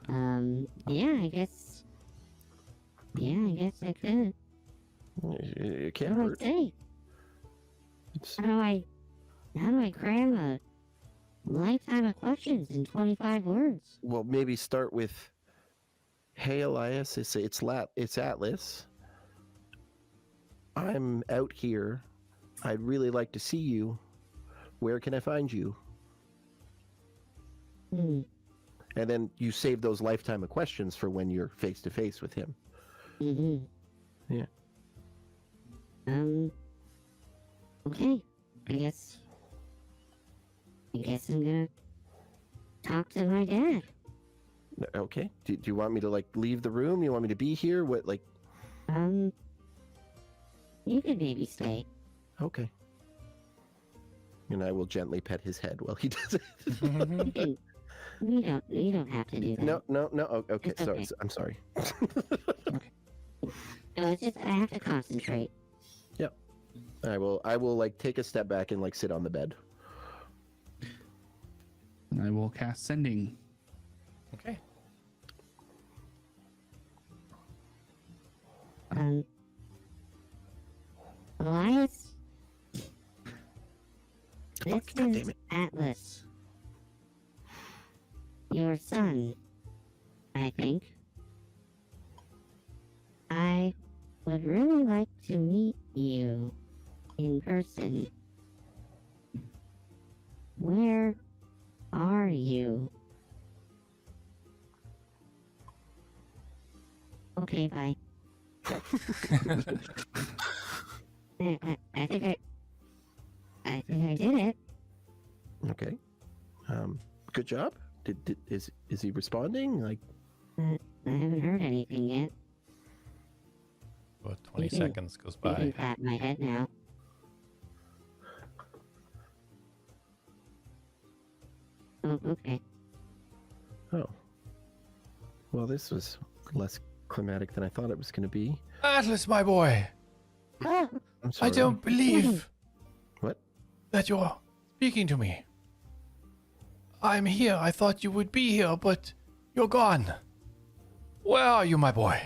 Yeah, I guess I could. It can't What do I hurt. say? It's- How do I cram a lifetime of questions in 25 words? well, maybe start with, "Hey, Elias, it's A.T.L.A.S. I'm out here. I'd really like to see you. Where can I find you?" Hmm. And then you save those lifetime of questions for when you're face to face with him. Mm-hmm. Yeah. Okay. I guess I'm gonna talk to my dad. Okay. Do you want me to like leave the room? You want me to be here? What like? You could maybe stay. Okay. And I will gently pet his head while he does it. You can. You don't have to do that. No. Okay, It's sorry. okay. I'm sorry. No, it's just I have to concentrate. I will like take a step back and like sit on the bed. And I will cast sending. Okay. Elias, this God damn is it. Atlas. Your son, I think. I would really like to meet you in person. Where are you? Okay, bye. I think I did it. Okay. Good job. Is he responding? Like, I haven't heard anything yet. About 20 You can- seconds goes You can by. pat my head now. Oh, okay. oh. Well, this was less climatic than I thought it was going to be. Atlas, my boy, Oh, I'm sorry. I don't believe What? that you're speaking to me. I'm here. I thought you would be here, but you're gone. Where are you, my boy?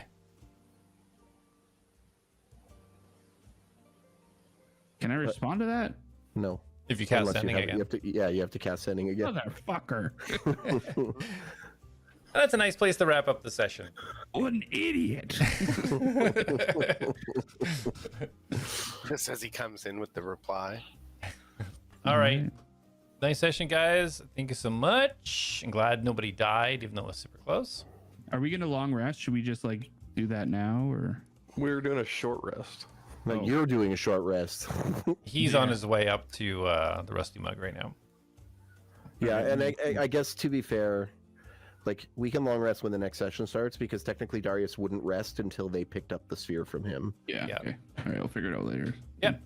Can I respond to that? No. If you cast Unless sending you again. have to, you have to cast sending again. Motherfucker. That's a nice place to wrap up the session. What an idiot. Just as he comes in with the reply. All right. Nice session, guys. Thank you so much. I'm glad nobody died, even though it was super close. Are we going to long rest? Should we just like do that now or? We were doing a short rest. Like Oh. you're doing a short rest. He's on his way up to the Rusty Mug right now. Yeah, and I guess to be fair, like we can long rest when the next session starts because technically Darius wouldn't rest until they picked up the sphere from him. Yeah. Yeah. Okay. All right. I'll figure it out later. Yep.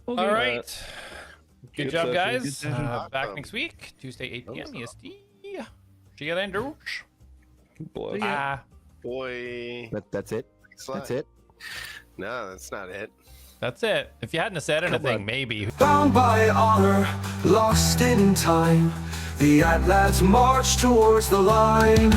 Okay. All right. Good good job, session. guys. Good session. Back Awesome. next week, Tuesday, 8 p.m. Awesome. EST. See you then, Dooch. Bless. Bye. Boy. That's it. That's it. No, that's not it. That's it. If you hadn't have said anything, maybe. Bound by honor, lost in time, the ATLADS march towards the line.